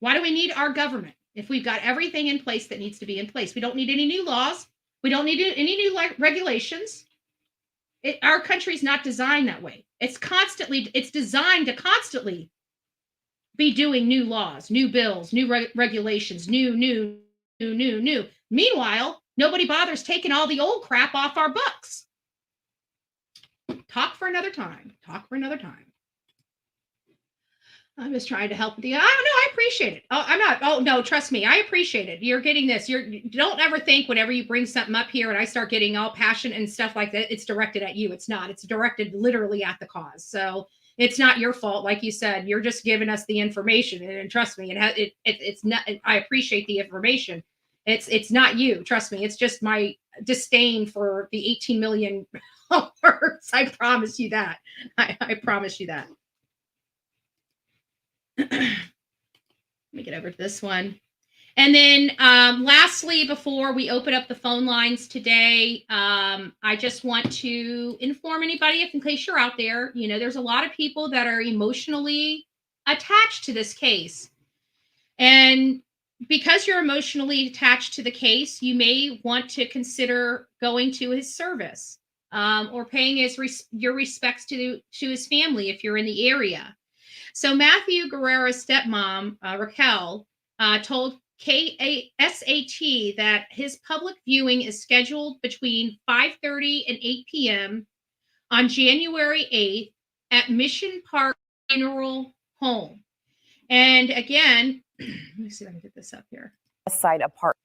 Why do we need our government if we've got everything in place that needs to be in place? We don't need any new laws. We don't need any new regulations. Our country's not designed that way. It's designed to constantly be doing new laws, new bills, new regulations, new. Meanwhile, nobody bothers taking all the old crap off our books. Talk for another time. I'm just trying to help with you. I don't know. I appreciate it. Oh, I'm not. Oh, no, trust me. I appreciate it. You're getting this. Don't ever think whenever you bring something up here and I start getting all passionate and stuff like that, it's directed at you. It's not. It's directed literally at the cause. So it's not your fault. Like you said, you're just giving us the information. And trust me, it's not. I appreciate the information. It's not you. Trust me. It's just my disdain for the 18 million words. I promise you that. I promise you that. Let me get over to this one. And then lastly, before we open up the phone lines today, I just want to inform anybody, in case you're out there, there's a lot of people that are emotionally attached to this case. And because you're emotionally attached to the case, you may want to consider going to his service or paying your respects to his family if you're in the area. So Matthew Guerrero's stepmom, Raquel, told KSAT that his public viewing is scheduled between 5:30 and 8 p.m. on January 8th at Mission Park Funeral Home. And again, let me see if I can get this up here. Side apart.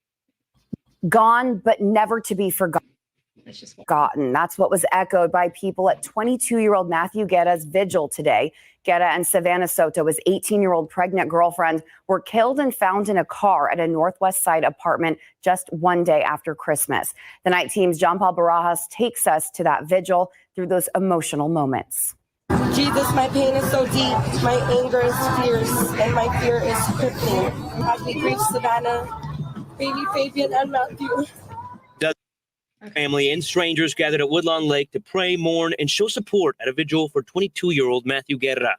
Gone, but never to be forgotten. Let's just Gotten. That's what was echoed by people at 22-year-old Matthew Guerra's vigil today. Guerra and Savanah Soto, his 18-year-old pregnant girlfriend, were killed and found in a car at a Northwest Side apartment just one day after Christmas. The night team's John Paul Barajas takes us to that vigil through those emotional moments. Jesus, my pain is so deep, my anger is fierce, and my fear is crippling. As we grieve Savanah, baby Fabian, and Matthew. Family and strangers gathered at Woodlawn Lake to pray, mourn, and show support at a vigil for 22-year-old Matthew Guerra.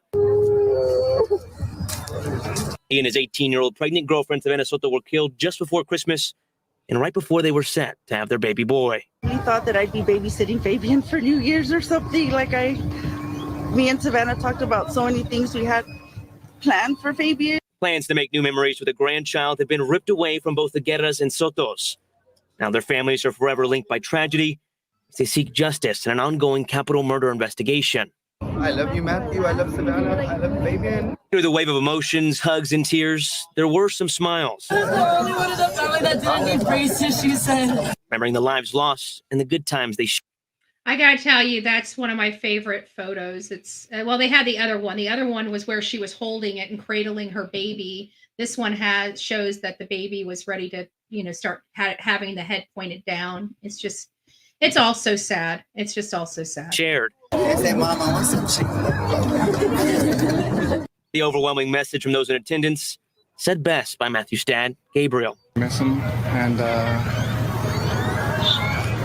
He and his 18-year-old pregnant girlfriend, Savanah Soto, were killed just before Christmas and right before they were set to have their baby boy. We thought that I'd be babysitting Fabian for New Year's or something. Me and Savanah talked about so many things we had planned for Fabian. Plans to make new memories with a grandchild have been ripped away from both the Guerras and Sotos. Now their families are forever linked by tragedy as they seek justice in an ongoing capital murder investigation. I love you, Matthew. I love Savanah. I love Fabian. Through the wave of emotions, hugs, and tears, there were some smiles. The only one in the family that didn't need braces, she said. Remembering the lives lost and the good times they shared. I gotta tell you, that's one of my favorite photos. It's well, they had the other one. The other one was where she was holding it and cradling her baby. This one shows that the baby was ready to, start having the head pointed down. It's all so sad. It's just all so sad. Shared. Say, Mom, I want some chicken. The overwhelming message from those in attendance said best by Matthew's dad, Gabriel. Miss him, and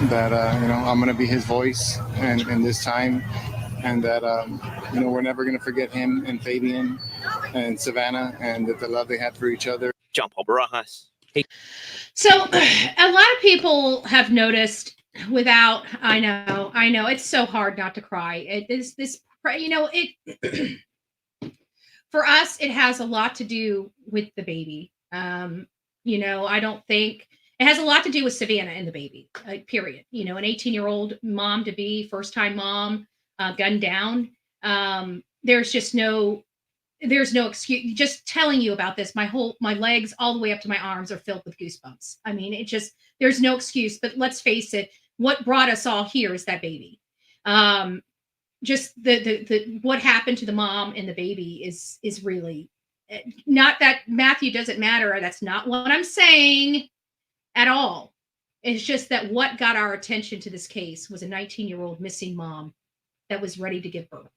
that I'm going to be his voice in this time, and that we're never going to forget him and Fabian and Savanah, and that the love they had for each other. John Paul Barajas. Hey. So a lot of people have noticed I know it's so hard not to cry. It is this, for us, it has a lot to do with the baby. I don't think it has a lot to do with Savanah and the baby, period. An 18-year-old mom to be, first time mom, gunned down. There's no excuse. Just telling you about this, my legs all the way up to my arms are filled with goosebumps. I mean, there's no excuse, but let's face it, what brought us all here is that baby. Just the what happened to the mom and the baby is really, not that Matthew doesn't matter. That's not what I'm saying at all. It's just that what got our attention to this case was a 19-year-old missing mom that was ready to give birth.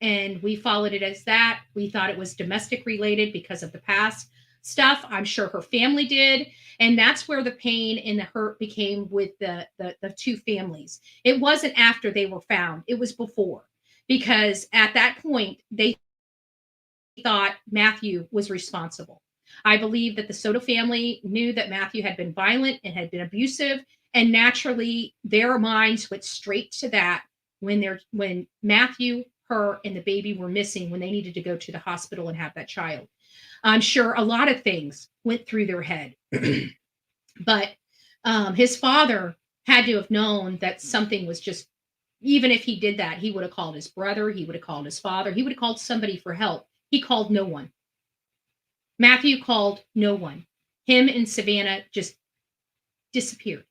And we followed it as that. We thought it was domestic related because of the past stuff. I'm sure her family did. And that's where the pain and the hurt became with the two families. It wasn't after they were found. It was before. Because at that point, they thought Matthew was responsible. I believe that the Soto family knew that Matthew had been violent and had been abusive. And naturally, their minds went straight to that when Matthew, her, and the baby were missing, when they needed to go to the hospital and have that child. I'm sure a lot of things went through their head. But his father had to have known that something was just, even if he did that, he would have called his brother, he would have called his father, he would have called somebody for help. He called no one. Matthew called no one. Him and Savanah just disappeared.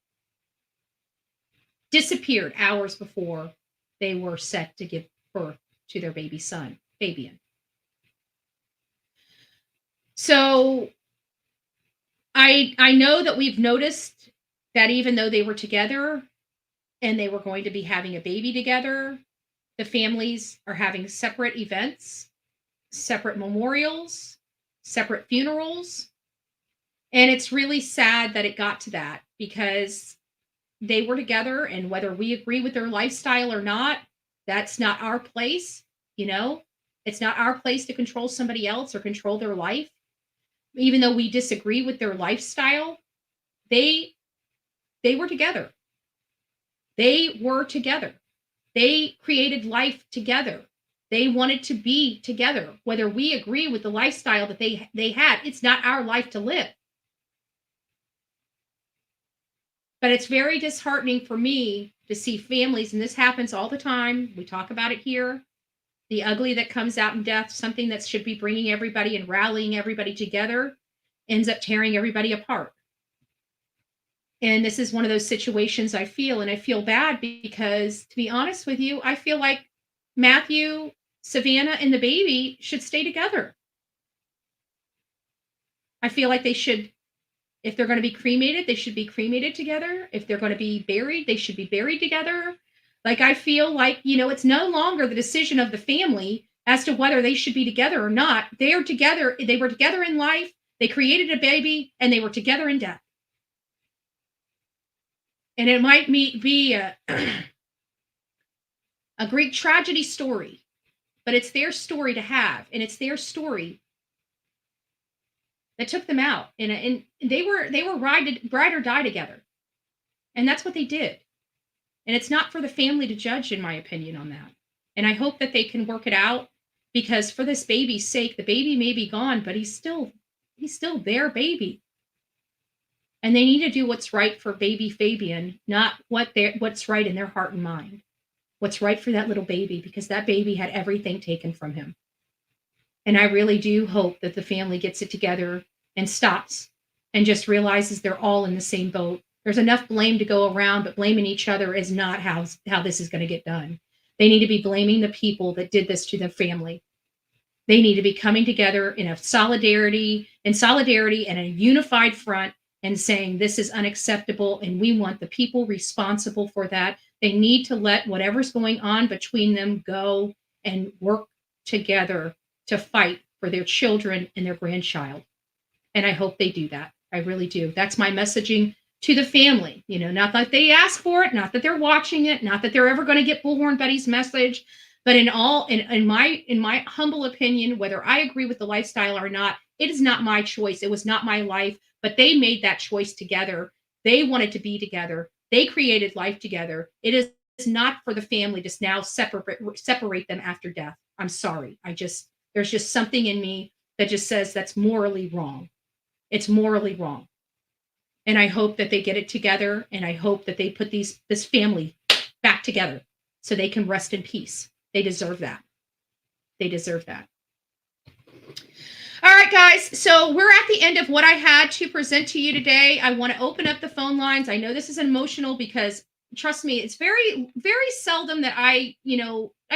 Disappeared hours before they were set to give birth to their baby son, Fabian. So I know that we've noticed that even though they were together and they were going to be having a baby together, the families are having separate events, separate memorials, separate funerals. And it's really sad that it got to that, because they were together, and whether we agree with their lifestyle or not, that's not our place. It's not our place to control somebody else or control their life. Even though we disagree with their lifestyle, they were together. They were together. They created life together. They wanted to be together. Whether we agree with the lifestyle that they had, it's not our life to live. But it's very disheartening for me to see families, and this happens all the time. We talk about it here. The ugly that comes out in death, something that should be bringing everybody and rallying everybody together, ends up tearing everybody apart. And this is one of those situations I feel bad because, to be honest with you, I feel like Matthew, Savannah, and the baby should stay together. I feel like they should, if they're going to be cremated, they should be cremated together. If they're going to be buried, they should be buried together. Like, I feel like, it's no longer the decision of the family as to whether they should be together or not. They are together. They were together in life. They created a baby, and they were together in death. And it might be a, a Greek tragedy story, but it's their story to have, and it's their story that took them out. And they were ride or die together, and that's what they did. And it's not for the family to judge, in my opinion, on that. And I hope that they can work it out, because for this baby's sake, the baby may be gone, but he's still their baby. And they need to do what's right for baby Fabian, not what's right in their heart and mind. What's right for that little baby, because that baby had everything taken from him. And I really do hope that the family gets it together and stops and just realizes they're all in the same boat. There's enough blame to go around, but blaming each other is not how this is going to get done. They need to be blaming the people that did this to their family. They need to be coming together in solidarity and a unified front and saying this is unacceptable, and we want the people responsible for that. They need to let whatever's going on between them go and work together to fight for their children and their grandchild. And I hope they do that. I really do. That's my messaging to the family. Not that they ask for it, not that they're watching it, not that they're ever going to get Bullhorn Betty's message, but in my humble opinion, whether I agree with the lifestyle or not, it is not my choice. It was not my life, but they made that choice together. They wanted to be together. They created life together. It is not for the family to now separate them after death. I'm sorry. There's just something in me that just says that's morally wrong. It's morally wrong. And I hope that they get it together, and I hope that they put this family back together so they can rest in peace. They deserve that. They deserve that. All right, guys. So we're at the end of what I had to present to you today. I want to open up the phone lines. I know this is emotional because, trust me, it's very, very seldom that I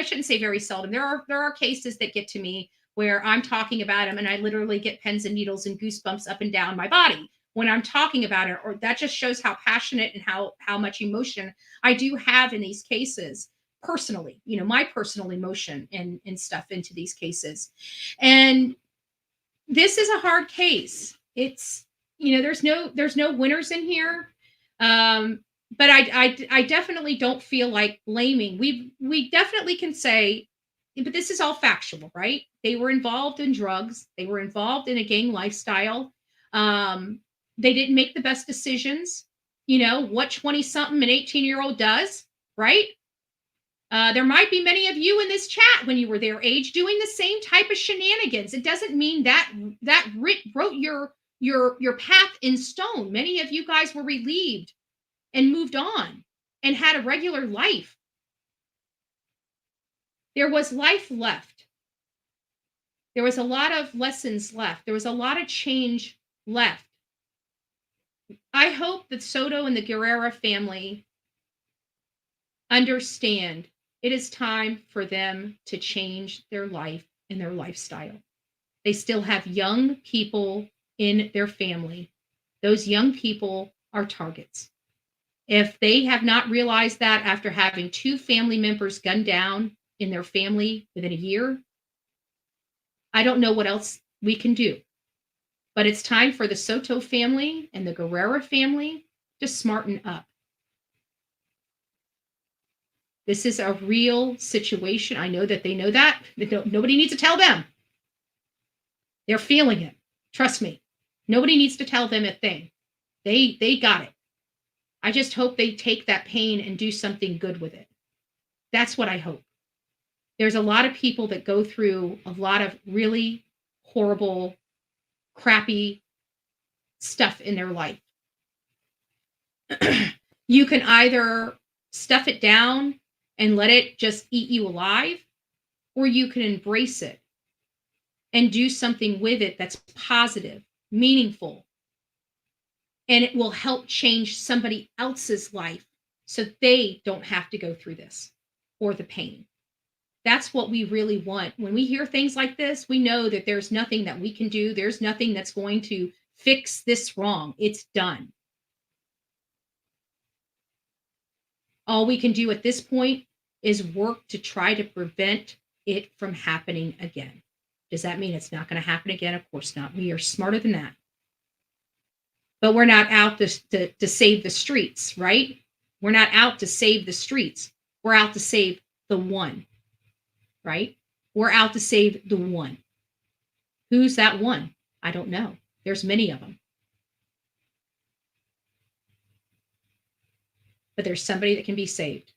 shouldn't say very seldom. There are cases that get to me where I'm talking about them and I literally get pins and needles and goosebumps up and down my body when I'm talking about it, or that just shows how passionate and how much emotion I do have in these cases personally, my personal emotion and stuff into these cases. And this is a hard case. It's, there's no winners in here. But I definitely don't feel like blaming. We definitely can say, but this is all factual, right? They were involved in drugs. They were involved in a gang lifestyle. They didn't make the best decisions. What 20-something and 18-year-old does, right? There might be many of you in this chat when you were their age doing the same type of shenanigans. It doesn't mean that wrote your path in stone. Many of you guys were relieved and moved on and had a regular life. There was life left. There was a lot of lessons left. There was a lot of change left. I hope that Soto and the Guerrera family understand it is time for them to change their life and their lifestyle. They still have young people in their family. Those young people are targets. If they have not realized that after having 2 family members gunned down in their family within a year, I don't know what else we can do. But it's time for the Soto family and the Guerrera family to smarten up. This is a real situation. I know that they know that. Nobody needs to tell them. They're feeling it. Trust me. Nobody needs to tell them a thing. They got it. I just hope they take that pain and do something good with it. That's what I hope. There's a lot of people that go through a lot of really horrible, crappy stuff in their life. You can either stuff it down and let it just eat you alive, or you can embrace it and do something with it that's positive, meaningful, and it will help change somebody else's life so they don't have to go through this or the pain. That's what we really want. When we hear things like this, we know that there's nothing that we can do. There's nothing that's going to fix this wrong. It's done. All we can do at this point is work to try to prevent it from happening again. Does that mean it's not going to happen again? Of course not. We are smarter than that. But we're not out to save the streets, right? We're not out to save the streets. We're out to save the one, right? We're out to save the one. Who's that one? I don't know. There's many of them. But there's somebody that can be saved.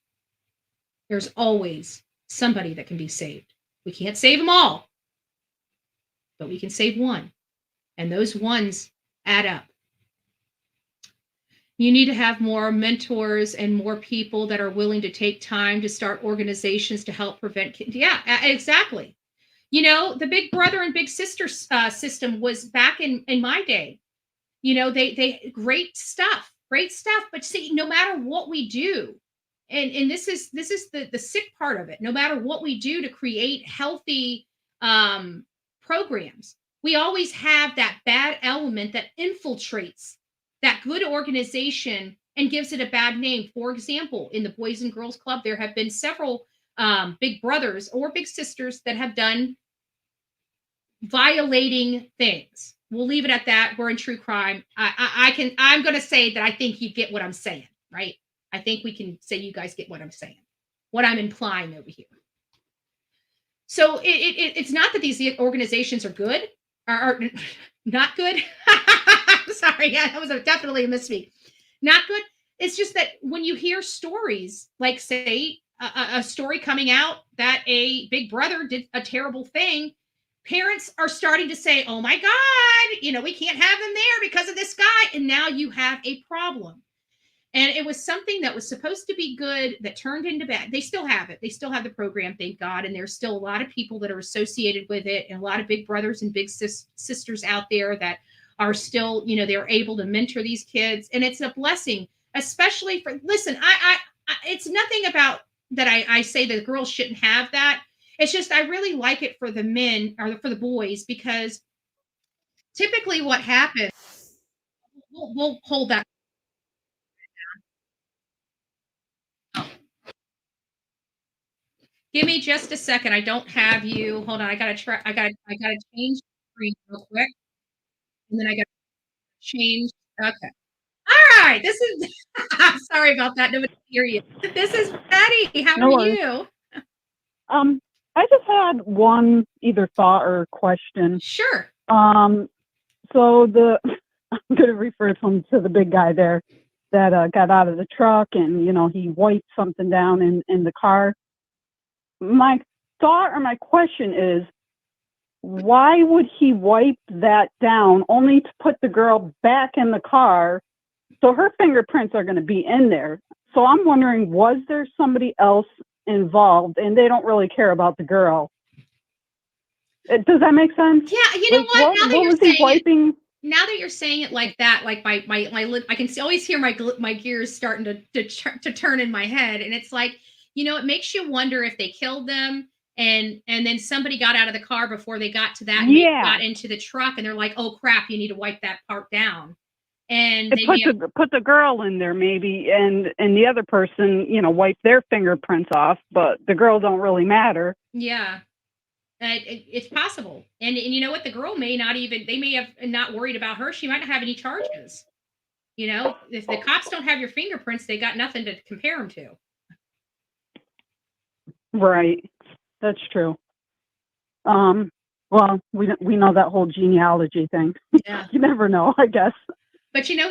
There's always somebody that can be saved. We can't save them all, but we can save one. And those ones add up. You need to have more mentors and more people that are willing to take time to start organizations to help prevent. Yeah, exactly. You know, the big brother and big sister system was back in my day. You know, they great stuff. But see, no matter what we do, and this is the sick part of it, no matter what we do to create healthy programs, we always have that bad element that infiltrates that good organization and gives it a bad name. For example, in the Boys and Girls Club, there have been several big brothers or big sisters that have done violating things. We'll leave it at that. We're in true crime. I'm going to say that I think you get what I'm saying, right? I think we can say you guys get what I'm saying, what I'm implying over here. So it's not that these organizations are good, are not good. Sorry, yeah, that was definitely a misspeak. Not good. It's just that when you hear stories, like say a story coming out that a big brother did a terrible thing, parents are starting to say, oh my God, you know, we can't have them there because of this guy. And now you have a problem. And it was something that was supposed to be good that turned into bad. They still have it. They still have the program, thank God. And there's still a lot of people that are associated with it, and a lot of big brothers and big sisters out there that are still, you know, they're able to mentor these kids. And it's a blessing, especially for, listen, I it's nothing about that I say that girls shouldn't have that. It's just, I really like it for the men or for the boys, because typically what happens, we'll hold that. Give me just a second. I don't have you. Hold on. I gotta change the screen real quick. And then I gotta change. Okay. All right. This is I'm sorry about that. Nobody can hear you. This is Betty. How No are worries. you? I just had one either thought or question. Sure. So I'm going to refer to the big guy there that got out of the truck, and you know he wiped something down in the car. My thought or my question is, why would he wipe that down only to put the girl back in the car? So her fingerprints are going to be in there. So I'm wondering, was there somebody else involved, and they don't really care about the girl? Does that make sense? Yeah, you know what? Now that What you're was he saying wiping? Now that you're saying it like that, like my lip, I can always hear my gears starting to turn in my head, and it's like, you know, it makes you wonder if they killed them, and then somebody got out of the car before they got to that, and they got into the truck, and they're like, oh crap, you need to wipe that part down, and they Put the girl in there maybe, and the other person, you know, wipe their fingerprints off, but the girl don't really matter. yeah. It's possible, and you know what? The girl may not even. They may have not worried about her. She might not have any charges. You know, if the cops don't have your fingerprints, they got nothing to compare them to. Right, that's true. Well, we know that whole genealogy thing. Yeah. You never know, I guess. But you know,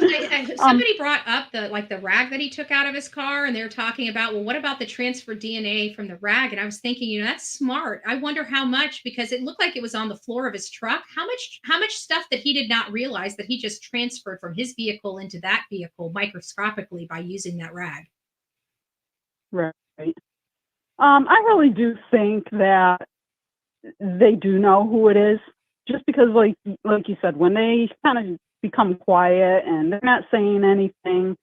somebody brought up the rag that he took out of his car, and they were talking about, well, what about the transferred DNA from the rag? And I was thinking, you know, that's smart. I wonder how much, because it looked like it was on the floor of his truck. How much stuff that he did not realize that he just transferred from his vehicle into that vehicle microscopically by using that rag. Right. I really do think that they do know who it is, just because, like you said, when they kind of become quiet and they're not saying anything.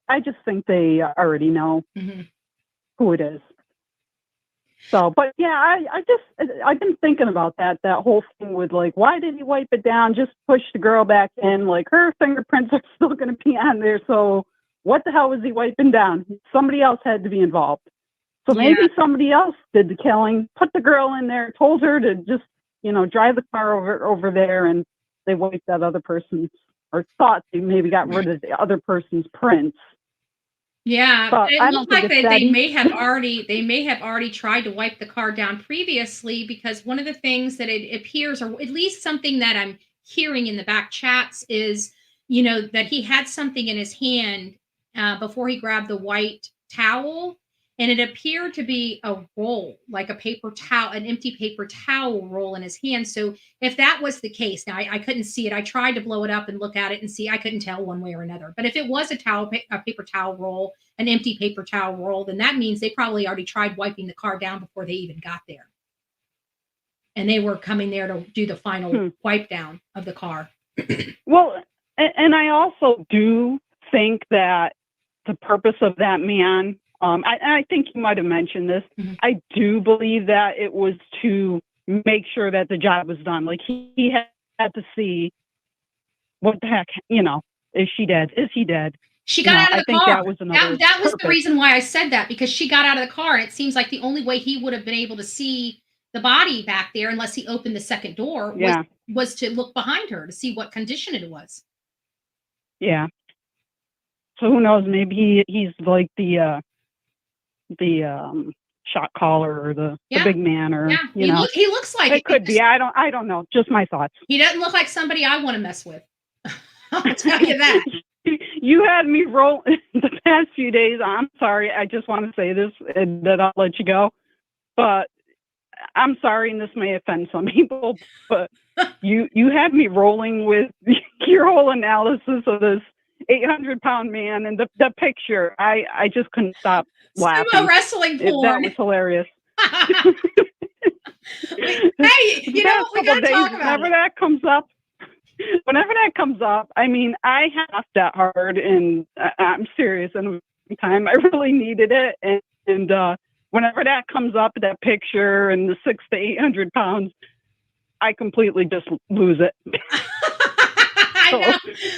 I just think they already know who it is. So, but yeah, I've been thinking about that whole thing with like, why did he wipe it down? Just push the girl back in. Like, her fingerprints are still going to be on there. So what the hell was he wiping down? Somebody else had to be involved. So maybe somebody else did the killing, put the girl in there, told her to just, drive the car over there, and they wiped that other person's, or thought they maybe got rid of the other person's prints. Yeah, But it I looked don't think like it's they that may have already tried to wipe the car down previously, because one of the things that it appears, or at least something that I'm hearing in the back chats, is that he had something in his hand before he grabbed the white towel, and it appeared to be a roll, like a paper towel, an empty paper towel roll in his hand. So if that was the case, now I couldn't see it. I tried to blow it up and look at it and see. I couldn't tell one way or another. But if it was a paper towel roll, an empty paper towel roll, then that means they probably already tried wiping the car down before they even got there. And they were coming there to do the final wipe down of the car. Well, and I also do think that the purpose of that man, I think you might have mentioned this. I do believe that it was to make sure that the job was done. Like, he had to see what the heck, is she dead? Is he dead? She got out of the car. I think that was another that was the purpose. reason why I said that, because she got out of the car, and it seems like the only way he would have been able to see the body back there, unless he opened the second door, was to look behind her to see what condition it was. Yeah. So who knows? Maybe he's like the shot caller, or the big man, or he looks like it could be. I don't know. Just my thoughts. He doesn't look like somebody I want to mess with. I'll tell you that. You had me roll the past few days. I'm sorry. I just want to say this, and then I'll let you go. But I'm sorry, and this may offend some people, but you had me rolling with your whole analysis of this 800-pound man and the picture. I just couldn't stop laughing. Sumo wrestling porn. That was hilarious. Hey, we got to talk about whenever that comes up, I mean, I laughed that hard, and I'm serious. And time I really needed it, and whenever that comes up, that picture and the 600 to 800 pounds, I completely just lose it.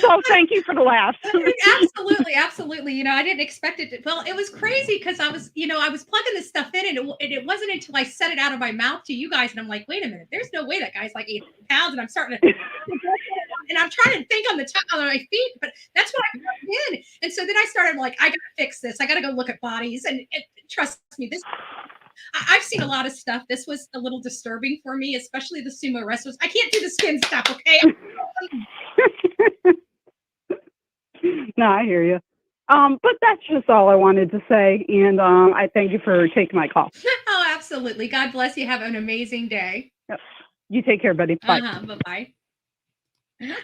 So thank you for the laughs. Absolutely. I didn't expect it to. Well, it was crazy because I was plugging this stuff in, and it wasn't until I said it out of my mouth to you guys, and I'm like, wait a minute, there's no way that guy's like 800 pounds, and I'm starting to, and I'm trying to think on my feet, but that's what I put in. And so then I started like, I got to fix this. I got to go look at bodies, and trust me, I've seen a lot of stuff. This was a little disturbing for me, especially the sumo wrestlers. I can't do the skin stuff, okay? No, I hear you. But that's just all I wanted to say, and I thank you for taking my call. Oh, absolutely. God bless you. Have an amazing day. Yep. You take care, buddy. Bye. Bye-bye. Watch,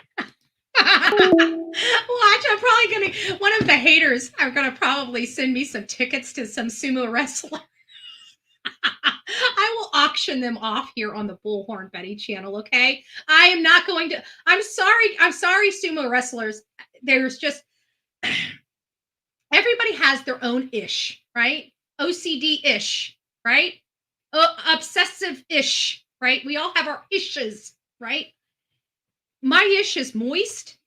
one of the haters are going to probably send me some tickets to some sumo wrestler. I will auction them off here on the Bullhorn Betty channel, okay? I am not going to. I'm sorry, sumo wrestlers. There's just, everybody has their own ish, right? OCD-ish, right? Obsessive-ish, right? We all have our ishes, right? My ish is moist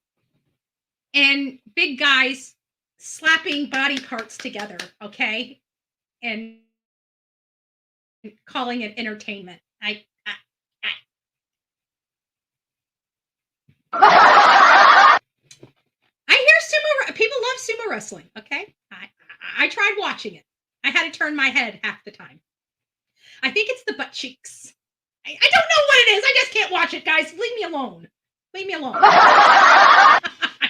and big guys slapping body parts together, okay? And calling it entertainment. I hear people love sumo wrestling, okay? I tried watching it. I had to turn my head half the time. I think it's the butt cheeks. I don't know what it is. I just can't watch it, guys. Leave me alone. Leave me alone. I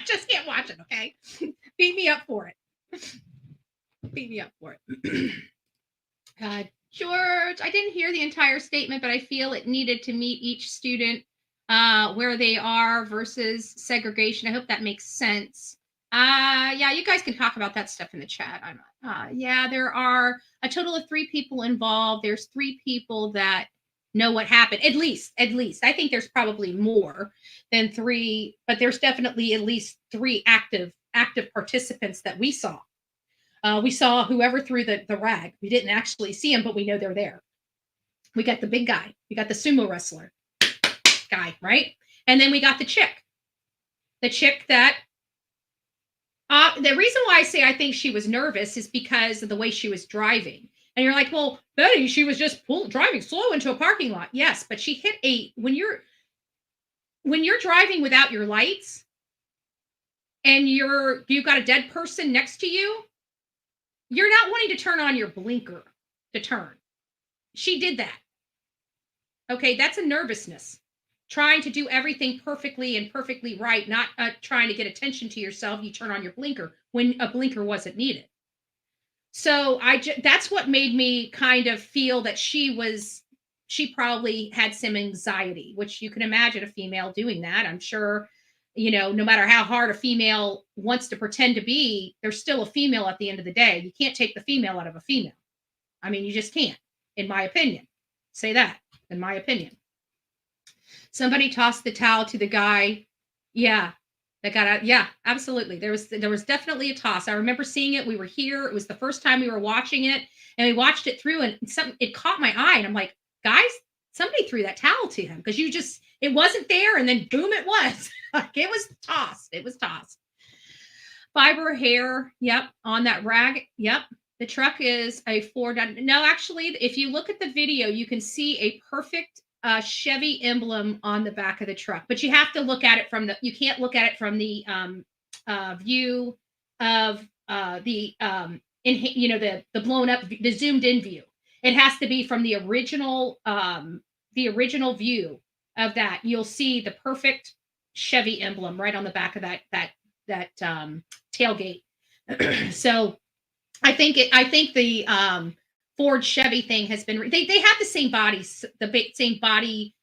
just can't watch it, okay? Beat me up for it. Beat me up for it. George, I didn't hear the entire statement, but I feel it needed to meet each student where they are versus segregation. I hope that makes sense. Yeah, you guys can talk about that stuff in the chat. Yeah, there are a total of 3 people involved. There's 3 people that know what happened. At least. I think there's probably more than 3, but there's definitely at least 3 active participants that we saw. We saw whoever threw the rag. We didn't actually see them, but we know they're there. We got the big guy. We got the sumo wrestler guy, right? And then we got the chick. The chick that the reason why I say I think she was nervous is because of the way she was driving. And you're like, well, Betty, she was just driving slow into a parking lot. Yes, but she hit when you're driving without your lights and you've got a dead person next to you, you're not wanting to turn on your blinker to turn. She did that. Okay, that's a nervousness. Trying to do everything perfectly and perfectly right, not trying to get attention to yourself. You turn on your blinker when a blinker wasn't needed. So that's what made me kind of feel that she probably had some anxiety, which you can imagine a female doing that. I'm sure, no matter how hard a female wants to pretend to be, there's still a female at the end of the day. You can't take the female out of a female. I mean, you just can't, in my opinion. Say that, in my opinion. Somebody tossed the towel to the guy. Yeah, that got out. Yeah, absolutely. There was definitely a toss. I remember seeing it. We were here. It was the first time we were watching it, and we watched it through, and it caught my eye, and I'm like, guys, somebody threw that towel to him because it wasn't there, and then boom, it was. Like, it was tossed. It was tossed. Fiber hair. Yep, on that rag. Yep. The truck is a Ford. No, actually, if you look at the video, you can see a perfect Chevy emblem on the back of the truck, but you have to look at it you can't look at it from the view of the blown up, the zoomed in view. It has to be from the original view of that. You'll see the perfect Chevy emblem right on the back of that tailgate. So I think the Ford Chevy thing has been, they have the same bodies, same body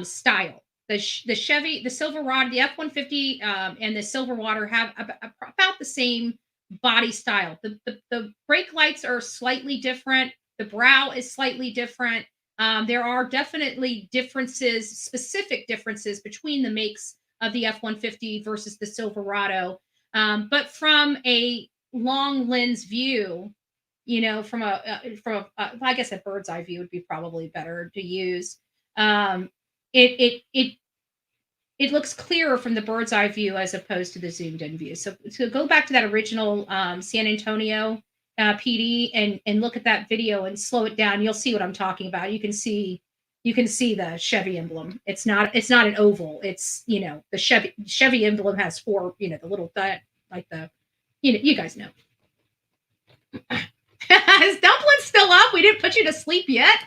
style. The Chevy, the Silverado, the F-150 and the Silverwater have about the same body style. The brake lights are slightly different. The brow is slightly different. There are definitely specific differences between the makes of the F-150 versus the Silverado. But from a long lens view, from I guess a bird's eye view would be probably better to use. It looks clearer from the bird's eye view as opposed to the zoomed in view. So go back to that original San Antonio PD and look at that video and slow it down. You'll see what I'm talking about. You can see the Chevy emblem. It's not an oval. It's the Chevy emblem has 4 the little like the you guys know. Is Dumpling still up? We didn't put you to sleep yet.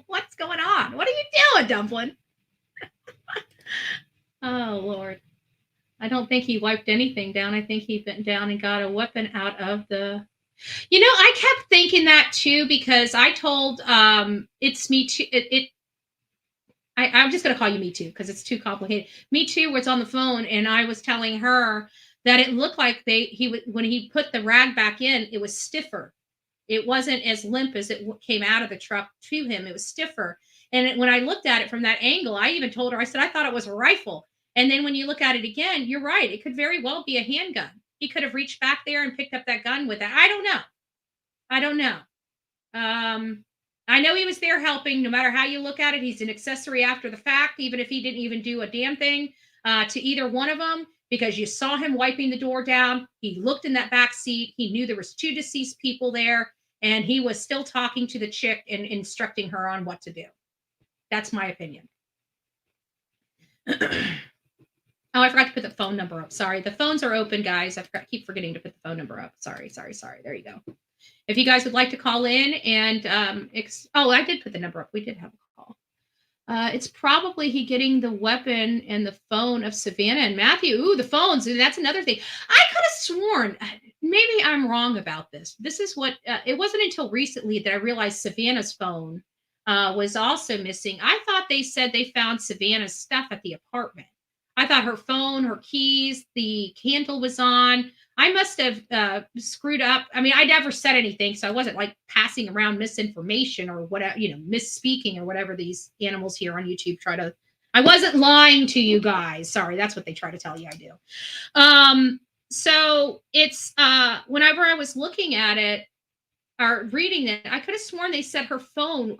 What's going on? What are you doing, Dumpling? Oh, Lord. I don't think he wiped anything down. I think he bent down and got a weapon out of the... I kept thinking that, too, because I told It's Me Too... I'm just going to call you Me Too because it's too complicated. Me Too was on the phone, and I was telling her that it looked like when he put the rag back in, it was stiffer. It wasn't as limp as it came out of the truck to him. It was stiffer. And when I looked at it from that angle, I even told her, I said, I thought it was a rifle. And then when you look at it again, you're right. It could very well be a handgun. He could have reached back there and picked up that gun with it. I don't know. I know he was there helping. No matter how you look at it, he's an accessory after the fact, even if he didn't even do a damn thing to either one of them, because you saw him wiping the door down. He looked in that back seat. He knew there was 2 deceased people there, and he was still talking to the chick and instructing her on what to do. That's my opinion. Oh, I forgot to put the phone number up. Sorry. The phones are open, guys. Keep forgetting to put the phone number up. Sorry. There you go. If you guys would like to call in and, I did put the number up. We did have a call. It's probably he getting the weapon and the phone of Savanah and Matthew. Ooh, the phones. And that's another thing. I could have sworn, maybe I'm wrong about this. This is what, it wasn't until recently that I realized Savannah's phone was also missing. I thought they said they found Savannah's stuff at the apartment. I thought her phone, her keys, the candle was on. I must have screwed up. I mean, I never said anything, so I wasn't like passing around misinformation or whatever, misspeaking or whatever these animals here on YouTube try to. I wasn't lying to you guys. Sorry, that's what they try to tell you I do. So it's whenever I was looking at it or reading it, I could have sworn they said her phone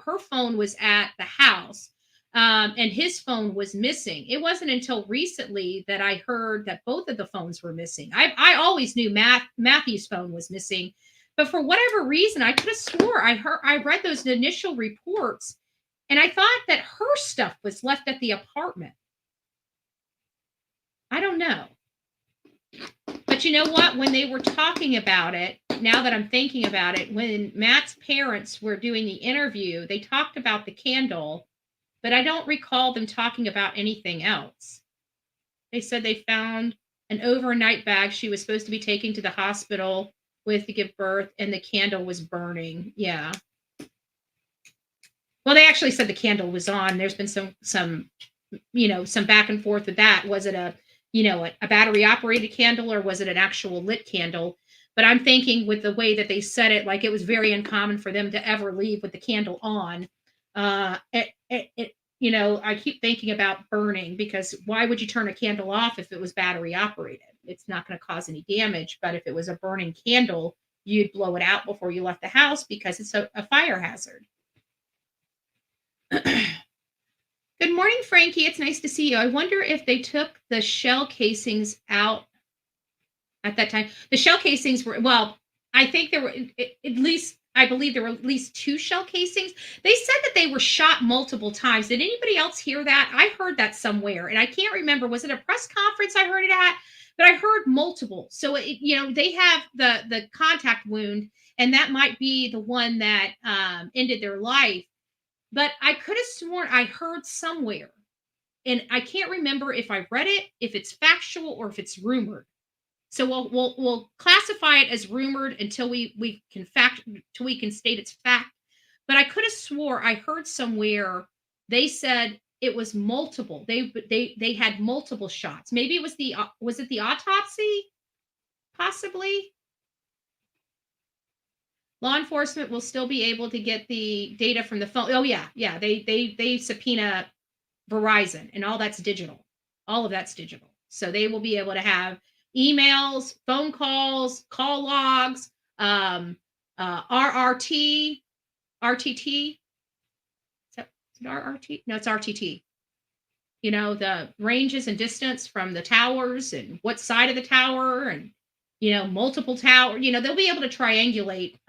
was at the house. And his phone was missing. It wasn't until recently that I heard that both of the phones were missing. I always knew Matthew's phone was missing, but for whatever reason, I could have swore I read those initial reports, and I thought that her stuff was left at the apartment. I don't know. But you know what? When they were talking about it, now that I'm thinking about it, when Matt's parents were doing the interview, they talked about the candle, but I don't recall them talking about anything else. They said they found an overnight bag she was supposed to be taking to the hospital with to give birth, and the candle was burning. Yeah. Well, they actually said the candle was on. There's been some back and forth with that. Was it a battery operated candle, or was it an actual lit candle? But I'm thinking with the way that they said it, like it was very uncommon for them to ever leave with the candle on. I keep thinking about burning, because why would you turn a candle off if it was battery operated? It's not going to cause any damage. But if it was a burning candle, you'd blow it out before you left the house because it's a fire hazard. Good morning, Frankie. It's nice to see you. I wonder if they took the shell casings out at that time. The shell casings were, well, I think there were I believe there were at least 2 shell casings. They said that they were shot multiple times. Did anybody else hear that? I heard that somewhere, and I can't remember. Was it a press conference I heard it at? But I heard multiple. So, they have the contact wound, and that might be the one that ended their life. But I could have sworn I heard somewhere, and I can't remember if I read it, if it's factual, or if it's rumored. So we'll classify it as rumored until we can state it's fact. But I could have swore I heard somewhere they said it was multiple. They had multiple shots. Maybe it was it the autopsy? Possibly. Law enforcement will still be able to get the data from the phone. Oh yeah. They subpoena Verizon, and all that's digital. All of that's digital. So they will be able to have emails, phone calls, call logs, RRT, RTT. Is it RRT? No, it's RTT. The ranges and distance from the towers, and what side of the tower, and multiple tower. They'll be able to triangulate.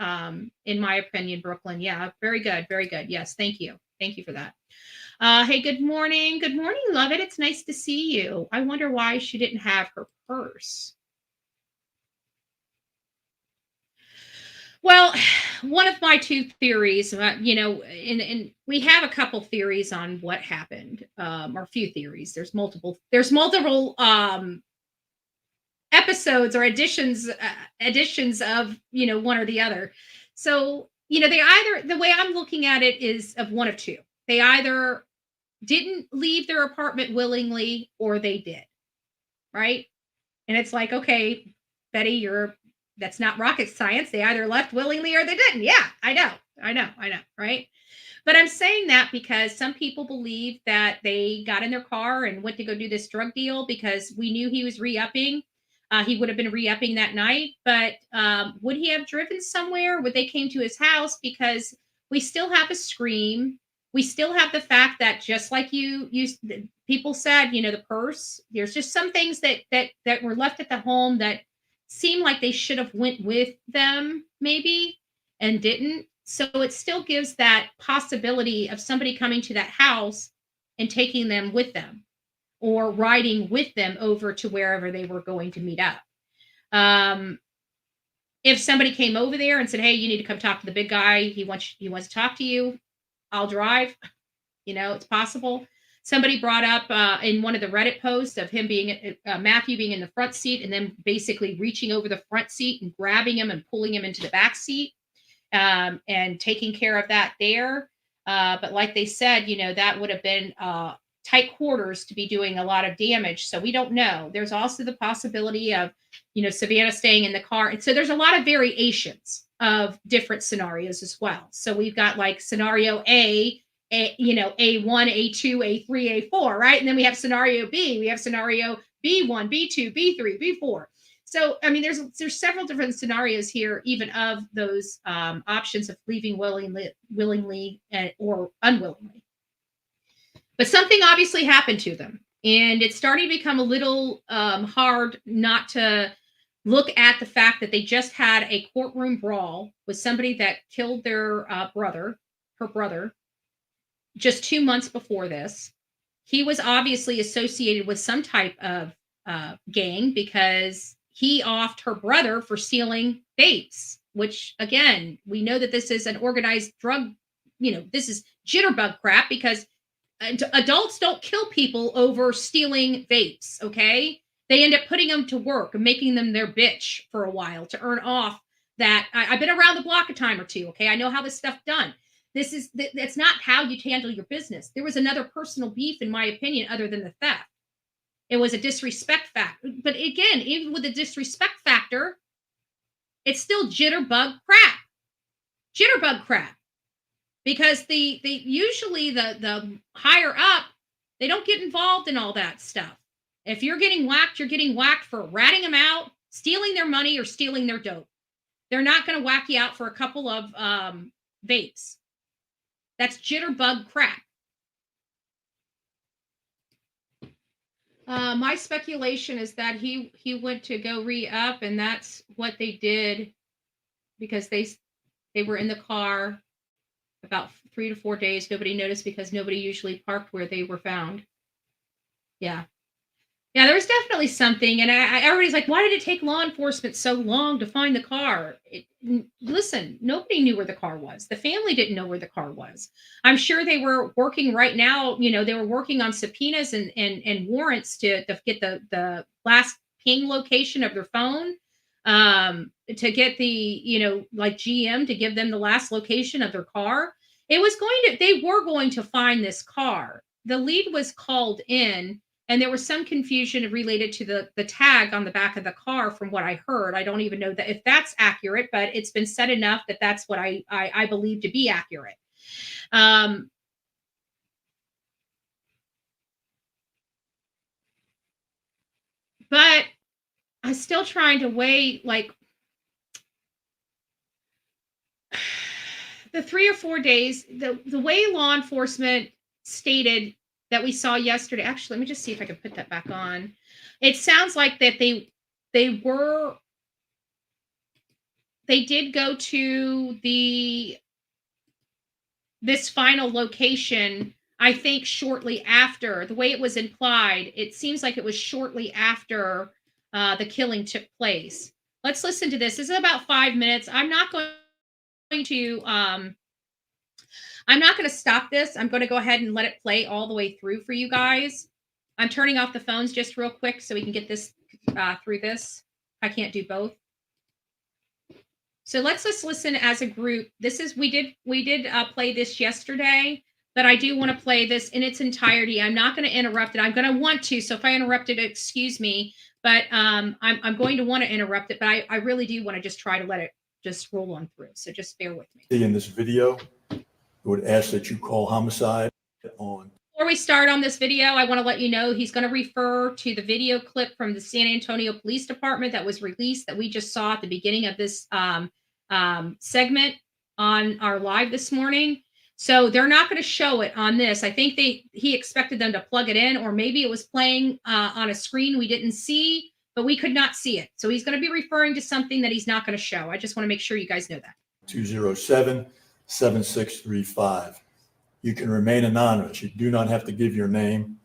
In my opinion, Brooklyn. Yeah, very good, very good. Yes, thank you for that. Hey, good morning. Good morning, love it. It's nice to see you. I wonder why she didn't have her purse. Well, one of my 2 theories, and we have a couple theories on what happened, or a few theories. There's multiple episodes or editions of, one or the other. So, the way I'm looking at it is of one of 2. They either didn't leave their apartment willingly, or they did. Right? And it's like, okay, Betty, that's not rocket science. They either left willingly or they didn't. Yeah, I know. Right? But I'm saying that because some people believe that they got in their car and went to go do this drug deal because we knew he was re-upping. He would have been re-upping that night, but would he have driven somewhere? Would they came to his house? Because we still have a scream. We still have the fact that, just like people said, the purse. There's just some things that were left at the home that seem like they should have went with them, maybe, and didn't. So it still gives that possibility of somebody coming to that house and taking them with them, or riding with them over to wherever they were going to meet up. If somebody came over there and said, "Hey, you need to come talk to the big guy. He wants to talk to you. I'll drive." It's possible. Somebody brought up in one of the Reddit posts of him being Matthew being in the front seat, and then basically reaching over the front seat and grabbing him and pulling him into the back seat, and taking care of that there. But like they said, that would have been tight quarters to be doing a lot of damage. So we don't know. There's also the possibility of, Savanah staying in the car. And so there's a lot of variations of different scenarios as well. So we've got like scenario A, A1, A2, A3, A4, right? And then we have scenario B. We have scenario B1, B2, B3, B4. So, I mean, there's several different scenarios here, even of those options of leaving willingly or unwillingly. But something obviously happened to them. And it's starting to become a little hard not to look at the fact that they just had a courtroom brawl with somebody that killed their her brother, just 2 months before this. He was obviously associated with some type of gang because he offed her brother for stealing vapes, which, again, we know that this is an organized drug, this is jitterbug crap because adults don't kill people over stealing vapes, okay? They end up putting them to work and making them their bitch for a while to earn off that. I've been around the block a time or two, okay? I know how this stuff's done. That's not how you handle your business. There was another personal beef, in my opinion, other than the theft. It was a disrespect factor. But again, even with the disrespect factor, it's still jitterbug crap. Jitterbug crap. Because the usually the higher up, they don't get involved in all that stuff. If you're getting whacked, you're getting whacked for ratting them out, stealing their money, or stealing their dope. They're not going to whack you out for a couple of vapes. That's jitterbug crap. My speculation is that he went to go re-up, and that's what they did because they were in the car about 3 to 4 days. Nobody noticed because nobody usually parked where they were found. Yeah, there was definitely something. And everybody's like, why did it take law enforcement so long to find the car? Listen, nobody knew where the car was. The family didn't know where the car was. I'm sure they were working right now. They were working on subpoenas and warrants to get the last ping location of their phone, to get the, like GM to give them the last location of their car. They were going to find this car. The lead was called in, and there was some confusion related to the tag on the back of the car from what I heard. I don't even know that if that's accurate, but it's been said enough that that's what I believe to be accurate. But I'm still trying to weigh, like, the 3 or 4 days, the way law enforcement stated that we saw yesterday. Actually, let me just see if I can put that back on. It sounds like that they did go to this final location, I think shortly after. The way it was implied, it seems like it was shortly after the killing took place. Let's listen to this. This is about 5 minutes. I'm not going to stop this. I'm going to go ahead and let it play all the way through for you guys. I'm turning off the phones just real quick so we can get this through this. I can't do both. So let's just listen as a group. We did play this yesterday, but I do want to play this in its entirety. I'm not going to interrupt it. I'm going to want to. So if I interrupt it, excuse me, but I'm going to want to interrupt it, but I really do want to just try to let it just roll on through. So just bear with me. In this video, I would ask that you call homicide on. Before we start on this video, I want to let you know he's going to refer to the video clip from the San Antonio Police Department that was released that we just saw at the beginning of this segment on our live this morning. So they're not going to show it on this. I think he expected them to plug it in, or maybe it was playing on a screen we didn't see, but we could not see it. So he's going to be referring to something that he's not going to show. I just want to make sure you guys know that. 207-7635. You can remain anonymous. You do not have to give your name.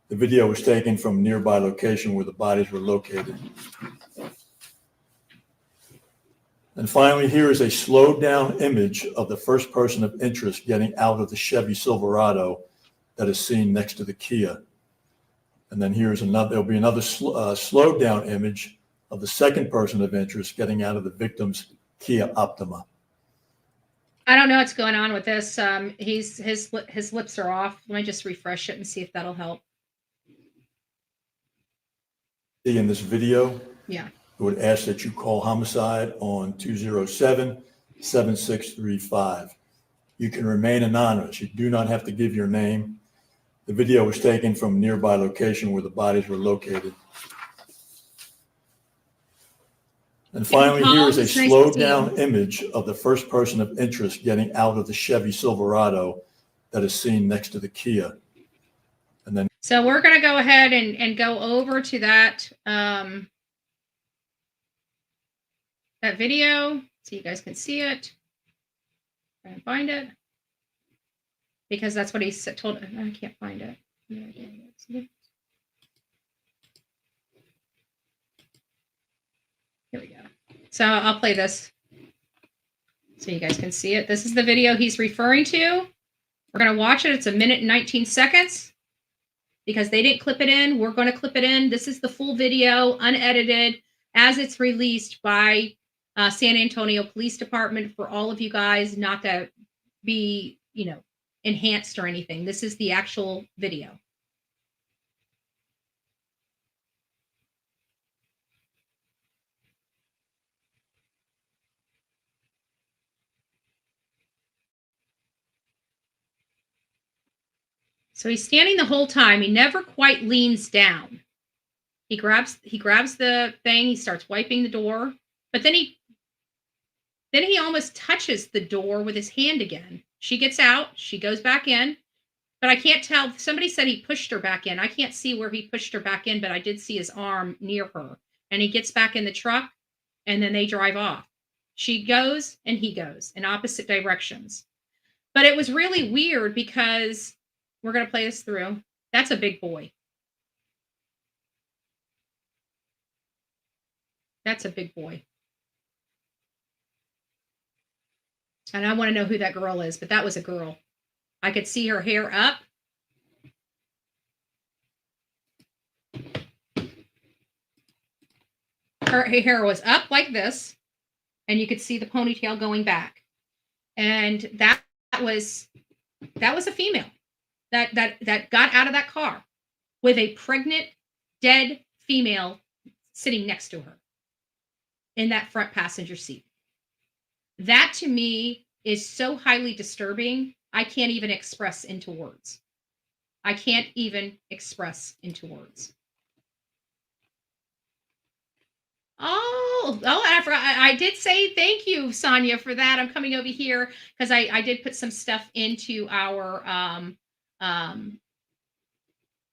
The video was taken from a nearby location where the bodies were located. And finally, here is a slowed down image of the first person of interest getting out of the Chevy Silverado that is seen next to the Kia. And then there'll be another slowed down image of the second person of interest getting out of the victim's Kia Optima. I don't know what's going on with this. His lips are off. Let me just refresh it and see if that'll help. In this video, Yeah. I would ask that you call homicide on 207-7635. You can remain anonymous. You do not have to give your name. The video was taken from a nearby location where the bodies were located. And finally, here is a slowed down image of the first person of interest getting out of the Chevy Silverado that is seen next to the Kia. And then, So we're going to go ahead and go over to that, that video so you guys can see it. Try and find it. Because that's what he told. I can't find it. Here we go. So I'll play this so you guys can see it. This is the video he's referring to. We're going to watch it. It's 1 minute and 19 seconds because they didn't clip it in. We're going to clip it in. This is the full video, unedited, as it's released by San Antonio Police Department for all of you guys, not to be, enhanced or anything. This is the actual video. So he's standing the whole time. He never quite leans down. He grabs the thing. He starts wiping the door, but then he almost touches the door with his hand again. She gets out. She goes back in, but I can't tell. Somebody said he pushed her back in. I can't see where he pushed her back in, but I did see his arm near her. And he gets back in the truck, and then they drive off. She goes and he goes in opposite directions. But it was really weird because we're going to play this through. That's a big boy. That's a big boy. And I want to know who that girl is, but that was a girl. I could see her hair up. Her hair was up like this, and you could see the ponytail going back. And that was a female that got out of that car with a pregnant, dead female sitting next to her in that front passenger seat. That to me is so highly disturbing. I can't even express into words. I can't even express into words. I did say thank you, Sonia, for that. I'm coming over here because I did put some stuff into our, and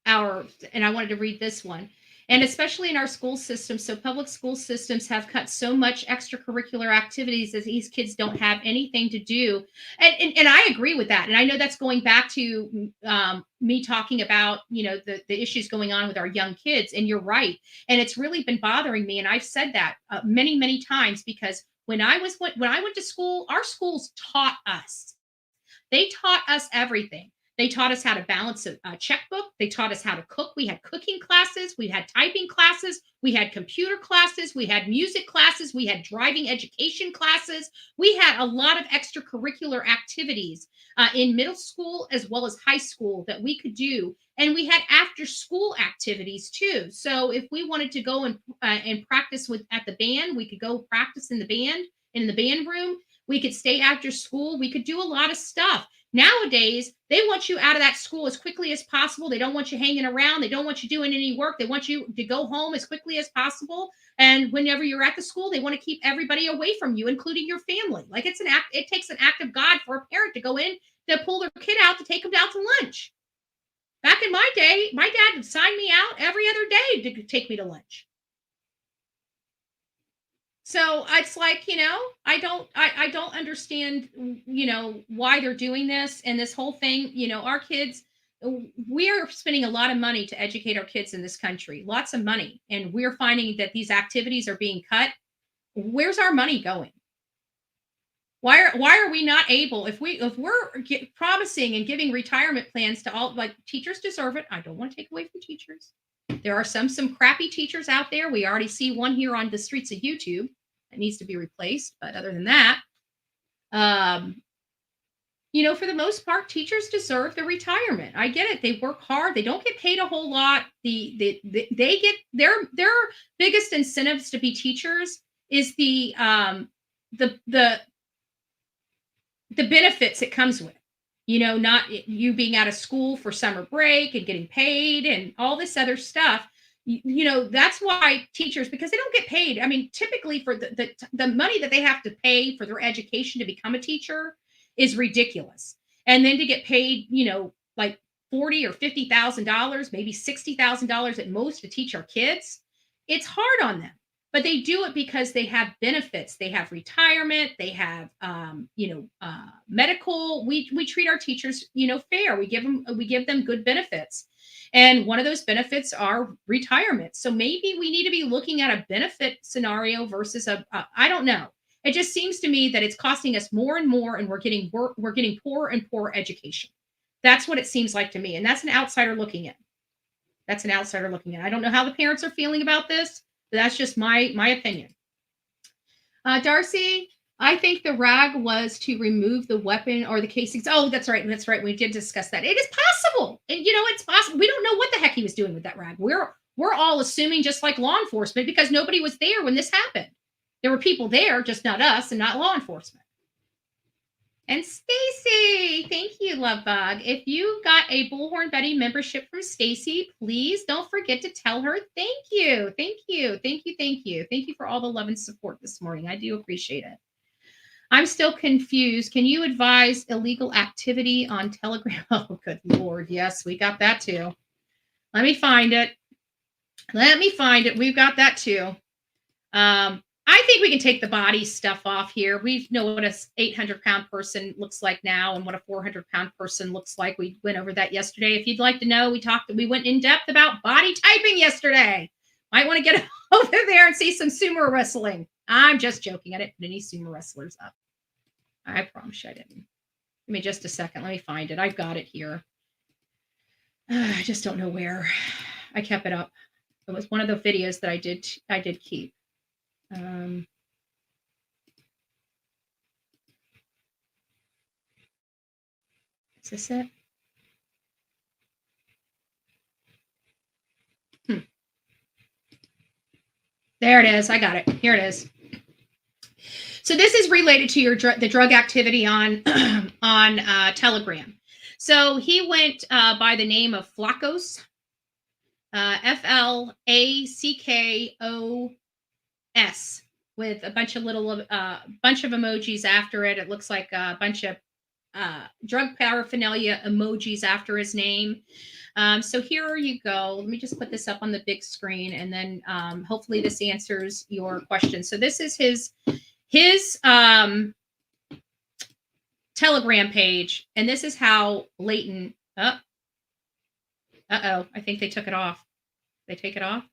I wanted to read this one. And especially in our school system. So public school systems have cut so much extracurricular activities that these kids don't have anything to do. And I agree with that. And I know that's going back to me talking about, the issues going on with our young kids. And you're right. And it's really been bothering me. And I've said that many, many times because when I went to school, our schools taught us. They taught us everything. They taught us how to balance a checkbook. They taught us how to cook. We had cooking classes. We had typing classes. We had computer classes. We had music classes. We had driving education classes. We had a lot of extracurricular activities in middle school as well as high school that we could do. And we had after school activities too. So if we wanted to go and practice at the band, we could go practice in the band room. We could stay after school. We could do a lot of stuff. Nowadays, they want you out of that school as quickly as possible. They don't want you hanging around. They don't want you doing any work. They want you to go home as quickly as possible. And whenever you're at the school, they want to keep everybody away from you, including your family. Like it takes an act of God for a parent to go in to pull their kid out to take them out to lunch. Back in my day, my dad would sign me out every other day to take me to lunch. So it's like, I don't understand, why they're doing this and this whole thing, our kids, we are spending a lot of money to educate our kids in this country, lots of money. And we're finding that these activities are being cut. Where's our money going? Why are we not able, if we're promising and giving retirement plans to all, like teachers deserve it. I don't want to take away from teachers. There are some crappy teachers out there. We already see one here on the streets of YouTube that needs to be replaced. But other than that, for the most part, teachers deserve the retirement. I get it. They work hard. They don't get paid a whole lot. They get their biggest incentives to be teachers is the benefits it comes with. Not you being out of school for summer break and getting paid and all this other stuff. That's why teachers, because they don't get paid. I mean, typically for the money that they have to pay for their education to become a teacher is ridiculous. And then to get paid, like $40,000 or $50,000, maybe $60,000 at most to teach our kids, it's hard on them. But they do it because they have benefits. They have retirement. They have, medical. We treat our teachers, fair. We give them good benefits, and one of those benefits are retirement. So maybe we need to be looking at a benefit scenario versus I don't know. It just seems to me that it's costing us more and more, and we're getting poorer and poorer education. That's what it seems like to me, and that's an outsider looking in. I don't know how the parents are feeling about this. That's just my opinion. Darcy, I think the rag was to remove the weapon or the casings. Oh, that's right. We did discuss that. It is possible. And it's possible. We don't know what the heck he was doing with that rag. We're all assuming, just like law enforcement, because nobody was there when this happened. There were people there, just not us and not law enforcement. And Stacy, thank you, Love Bug. If you got a Bullhorn Betty membership from Stacy, please don't forget to tell her thank you. Thank you for all the love and support this morning. I do appreciate it. I'm still confused. Can you advise illegal activity on Telegram? Oh, good Lord. Yes, we got that too. Let me find it. We've got that too. I think we can take the body stuff off here. We know what a 800-pound person looks like now and what a 400-pound person looks like. We went over that yesterday. If you'd like to know, we went in depth about body typing yesterday. Might want to get over there and see some sumo wrestling. I'm just joking. I didn't put any sumo wrestlers up. I promise you I didn't. Give me just a second. Let me find it. I've got it here. I just don't know where. I kept it up. It was one of the videos that I did keep. Is this it? There it is. I got it. Here it is. So this is related to the drug activity on Telegram. So he went by the name of Flaccos, Flackos, with a bunch of emojis after it. It looks like a bunch of drug paraphernalia emojis after his name. So here you go. Let me just put this up on the big screen, and then hopefully this answers your question. So this is his Telegram page, and this is how blatant. Uh-oh, I think they took it off. They take it off?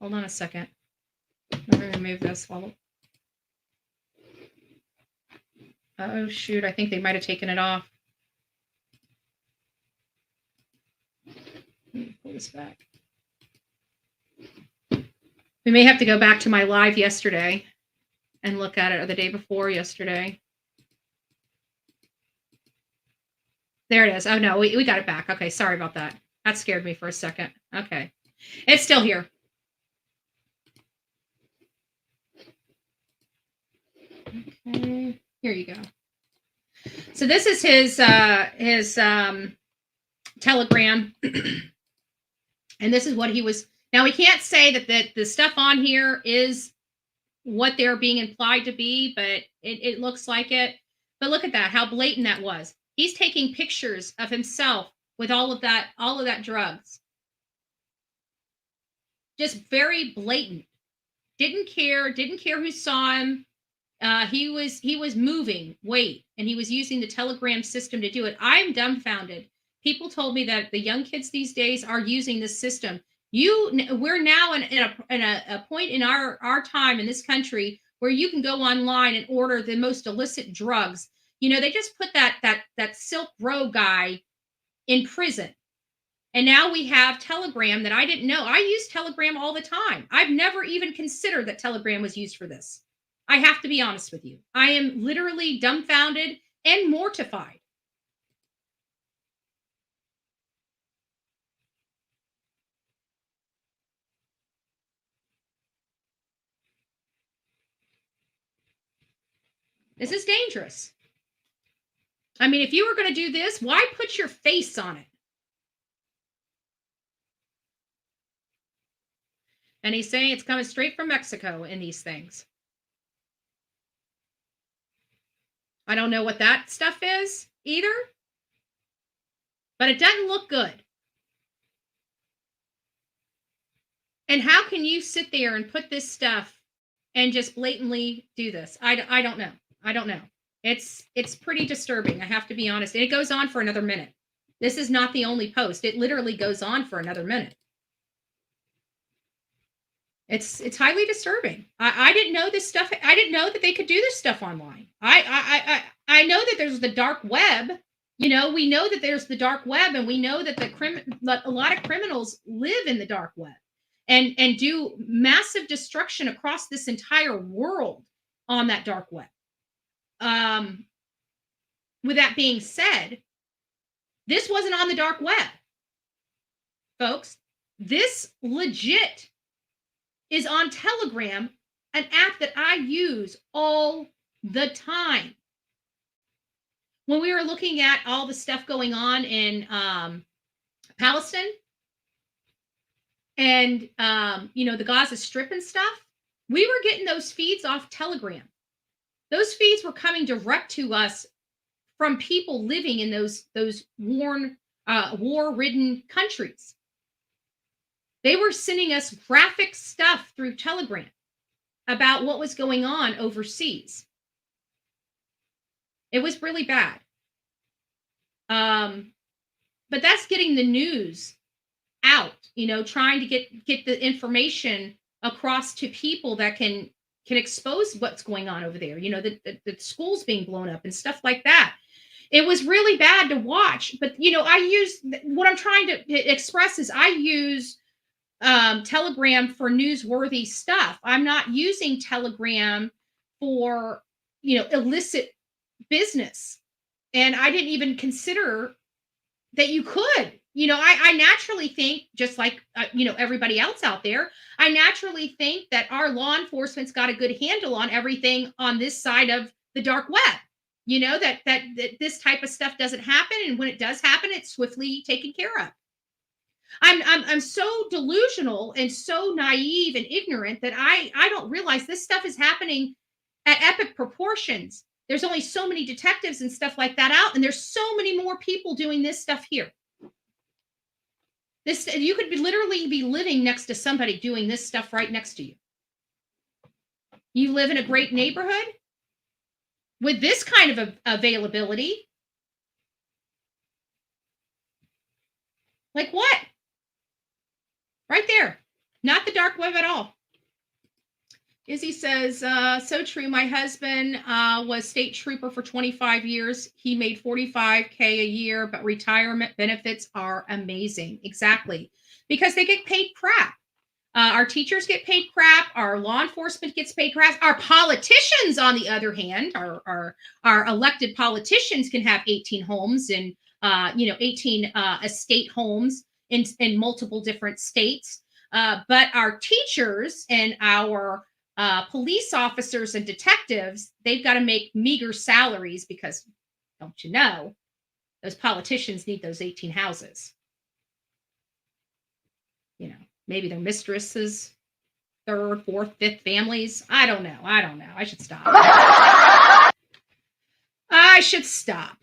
Hold on a second. Let me remove this. Oh, shoot. I think they might have taken it off. Let me pull this back. We may have to go back to my live yesterday and look at it, or the day before yesterday. There it is. Oh, no, we got it back. Okay, sorry about that. That scared me for a second. Okay. It's still here. Okay, here you go. So this is his Telegram, and this is what he was. Now we can't say that the stuff on here is what they're being implied to be, but it looks like it. But look at that, how blatant that was. He's taking pictures of himself with all of that drugs. Just very blatant. Didn't care who saw him. He was moving weight, and he was using the Telegram system to do it. I'm dumbfounded. People told me that the young kids these days are using this system. We're now in a point in our time in this country where you can go online and order the most illicit drugs. They just put that Silk Road guy in prison. And now we have Telegram that I didn't know. I use Telegram all the time. I've never even considered that Telegram was used for this. I have to be honest with you. I am literally dumbfounded and mortified This is dangerous. I mean, if you were going to do this, why put your face on it? And he's saying it's coming straight from Mexico in these things. I don't know what that stuff is either, but it doesn't look good. And how can you sit there and put this stuff and just blatantly do this? I don't know. I don't know. It's pretty disturbing. I have to be honest. And it goes on for another minute. This is not the only post. It literally goes on for another minute. It's highly disturbing. I didn't know this stuff. I didn't know that they could do this stuff online. I know that there's the dark web. You know, we know that there's the dark web, and we know that a lot of criminals live in the dark web and do massive destruction across this entire world on that dark web. With that being said, this wasn't on the dark web, folks. This legit is on Telegram, an app that I use all the time. When we were looking at all the stuff going on in Palestine and, the Gaza Strip and stuff, we were getting those feeds off Telegram. Those feeds were coming direct to us from people living in those war-ridden countries. They were sending us graphic stuff through Telegram about what was going on overseas. It was really bad. But that's getting the news out, trying to get the information across to people that can expose what's going on over there. The schools being blown up and stuff like that. It was really bad to watch. But, what I'm trying to express is I use Telegram for newsworthy stuff. I'm not using Telegram for, illicit business. And I didn't even consider that you could. I naturally think, just like, everybody else out there, I naturally think that our law enforcement's got a good handle on everything on this side of the dark web. That this type of stuff doesn't happen. And when it does happen, it's swiftly taken care of. I'm so delusional and so naive and ignorant that I don't realize this stuff is happening at epic proportions. There's only so many detectives and stuff like that out, and there's so many more people doing this stuff here. You could literally be living next to somebody doing this stuff right next to you. You live in a great neighborhood with this kind of availability. Like what? Right there. Not the dark web at all. Izzy says, so true. My husband was state trooper for 25 years. He made $45K a year, but retirement benefits are amazing. Exactly. Because they get paid crap. Our teachers get paid crap. Our law enforcement gets paid crap. Our politicians, on the other hand, our elected politicians can have 18 homes and, 18 estate homes in multiple different states. But our teachers and our police officers and detectives, they've got to make meager salaries because, don't you know, those politicians need those 18 houses. Maybe their mistresses, third, fourth, fifth families. I don't know. I should stop. I should stop.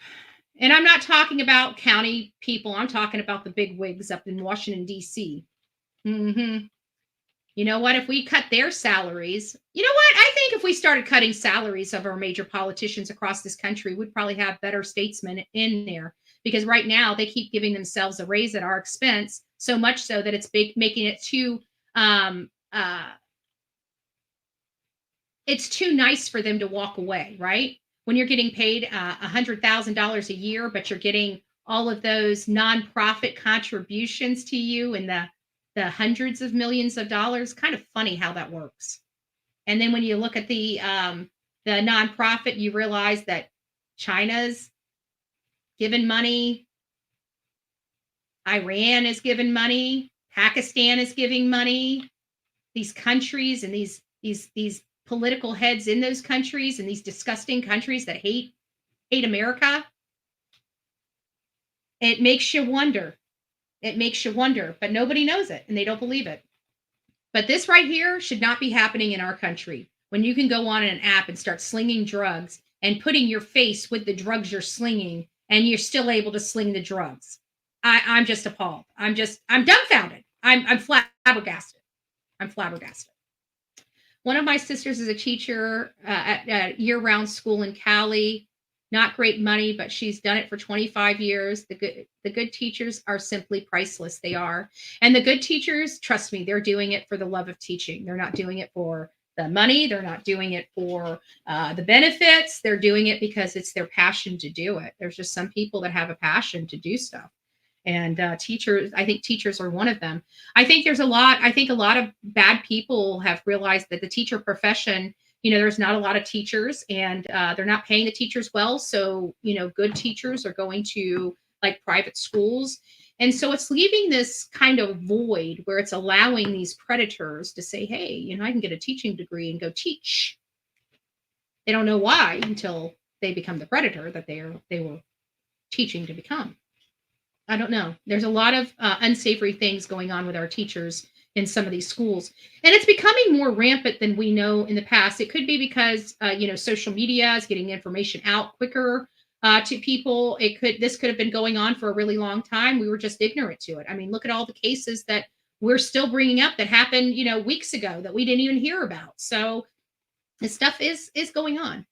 And I'm not talking about county people. I'm talking about the big wigs up in Washington, D.C. Mm-hmm. You know what? If we cut their salaries, I think if we started cutting salaries of our major politicians across this country, we'd probably have better statesmen in there. Because right now they keep giving themselves a raise at our expense, so much so that it's making it too it's too nice for them to walk away, right? When you're getting paid $100,000 a year, but you're getting all of those nonprofit contributions to you in the hundreds of millions of dollars, kind of funny how that works. And then when you look at the nonprofit, you realize that China's given money, Iran is giving money, Pakistan is giving money. These countries and these political heads in those countries, and these disgusting countries that hate America, it makes you wonder. It makes you wonder, but nobody knows it and they don't believe it. But this right here should not be happening in our country, when you can go on an app and start slinging drugs and putting your face with the drugs you're slinging, and you're still able to sling the drugs. I'm just appalled. I'm dumbfounded. I'm flabbergasted. I'm flabbergasted. One of my sisters is a teacher at a year-round school in Cali. Not great money, but she's done it for 25 years. The good teachers are simply priceless. They are. And the good teachers, trust me, they're doing it for the love of teaching. They're not doing it for the money. They're not doing it for the benefits. They're doing it because it's their passion to do it. There's just some people that have a passion to do stuff. And teachers, I think teachers are one of them. I think a lot of bad people have realized that the teacher profession, there's not a lot of teachers, and they're not paying the teachers well. So, good teachers are going to like private schools. And so it's leaving this kind of void where it's allowing these predators to say, hey, I can get a teaching degree and go teach. They don't know why until they become the predator that they were teaching to become. I don't know. There's a lot of unsavory things going on with our teachers in some of these schools, and it's becoming more rampant than we know in the past. It could be because social media is getting information out quicker to people. This could have been going on for a really long time. We were just ignorant to it. I mean, look at all the cases that we're still bringing up that happened, weeks ago that we didn't even hear about. So this stuff is going on.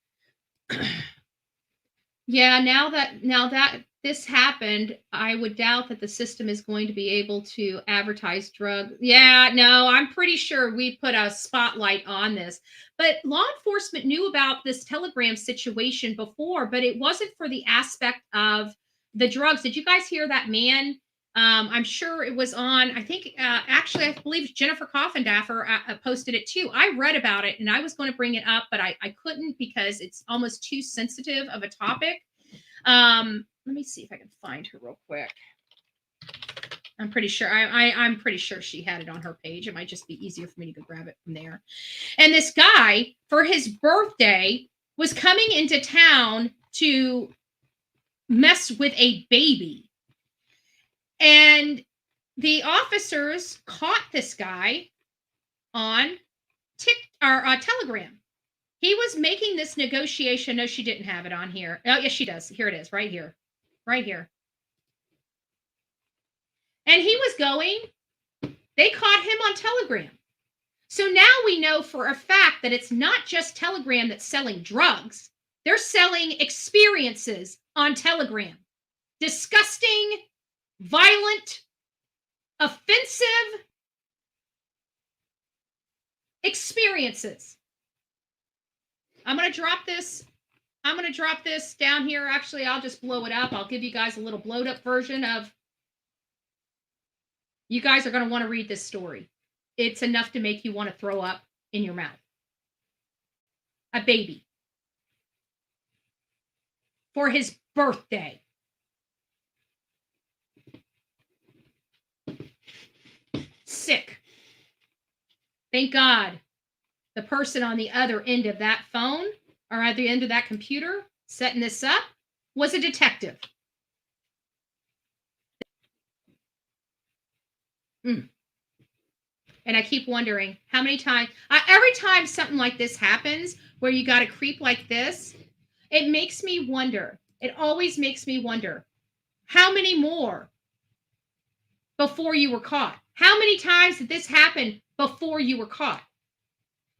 Yeah, now that this happened, I would doubt that the system is going to be able to advertise drugs. Yeah, no, I'm pretty sure we put a spotlight on this. But law enforcement knew about this Telegram situation before, but it wasn't for the aspect of the drugs. Did you guys hear that man? I'm sure it was on, I think, actually, I believe Jennifer Coffindaffer posted it too. I read about it and I was going to bring it up, but I couldn't because it's almost too sensitive of a topic. Let me see if I can find her real quick. I'm pretty sure I'm pretty sure she had it on her page. It might just be easier for me to go grab it from there. And this guy, for his birthday, was coming into town to mess with a baby. And the officers caught this guy on Telegram. He was making this negotiation. No, she didn't have it on here. Oh, yes, she does. Here it is, right here. Right here. And he was going, they caught him on Telegram. So now we know for a fact that it's not just Telegram that's selling drugs. They're selling experiences on Telegram. Disgusting, violent, offensive experiences. I'm going to drop this down here. Actually, I'll just blow it up. I'll give you guys a little blowed up version of. You guys are going to want to read this story. It's enough to make you want to throw up in your mouth. A baby. For his birthday. Sick. Thank God the person on the other end of that phone or at the end of that computer setting this up was a detective. And I keep wondering how many times, every time something like this happens where you got a creep like this, it makes me wonder. It always makes me wonder, how many more before you were caught? How many times did this happen before you were caught?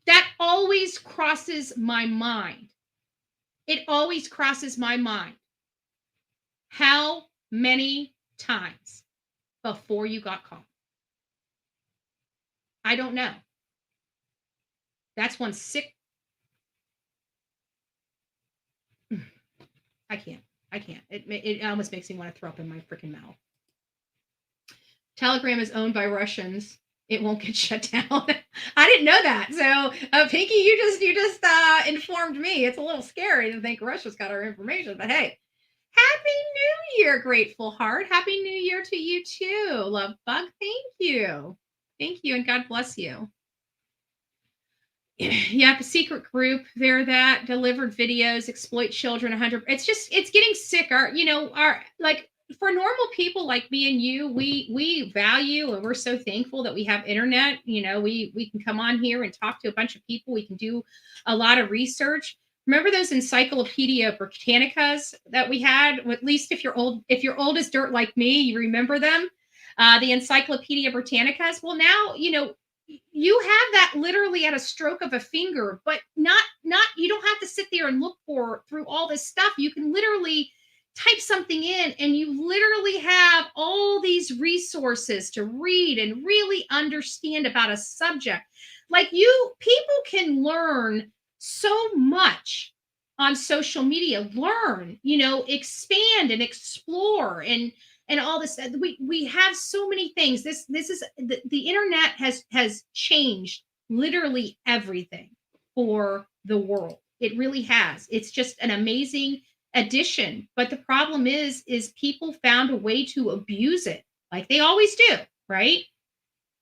That always crosses my mind. It always crosses my mind. How many times before you got caught? I don't know. That's one sick. I can't. It almost makes me want to throw up in my freaking mouth. Telegram is owned by Russians. It won't get shut down. I didn't know that. So, Pinky, you just informed me. It's a little scary to think Russia's got our information, but hey, Happy New Year, Grateful Heart. Happy New Year to you too, Love Bug. Thank you. Thank you, and God bless you. you have a secret group there that delivered videos, exploit children 100. It's getting sick. Our like for normal people like me and you, we value and we're so thankful that we have internet. We can come on here and talk to a bunch of people. We can do a lot of research. Remember those Encyclopedia Britannicas that we had? At least if you're old as dirt like me, you remember them. The Encyclopedia Britannicas. Well, now, you have that literally at a stroke of a finger, but not you don't have to sit there and look through all this stuff. You can literally type something in and you literally have all these resources to read and really understand about a subject. Like people can learn so much on social media, expand and explore and all this. We have so many things. This is the internet has changed literally everything for the world. It really has. It's just an amazing addition. But the problem is people found a way to abuse it, like they always do, right?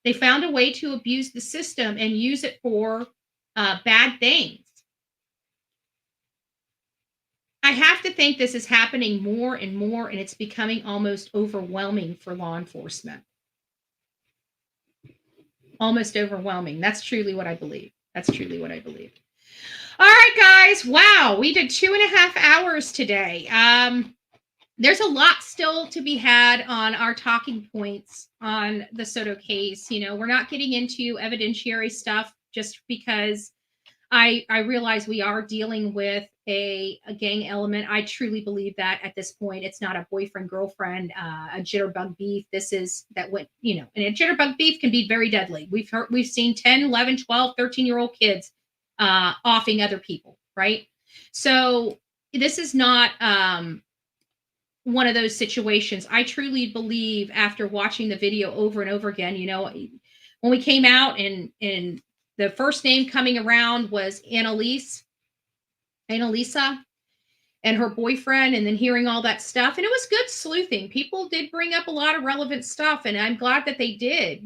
They found a way to abuse the system and use it for bad things. I have to think this is happening more and more, and it's becoming almost overwhelming for law enforcement. Almost overwhelming. That's truly what I believe. All right, guys. Wow. We did 2.5 hours today. There's a lot still to be had on our talking points on the Soto case. We're not getting into evidentiary stuff just because I realize we are dealing with a gang element. I truly believe that at this point, it's not a boyfriend, girlfriend, a jitterbug beef. This is that went, and a jitterbug beef can be very deadly. We've seen 10, 11, 12, 13-year-old kids offing other people, right? So this is not one of those situations. I truly believe after watching the video over and over again, when we came out and the first name coming around was Annalisa, and her boyfriend, and then hearing all that stuff. And it was good sleuthing. People did bring up a lot of relevant stuff, and I'm glad that they did,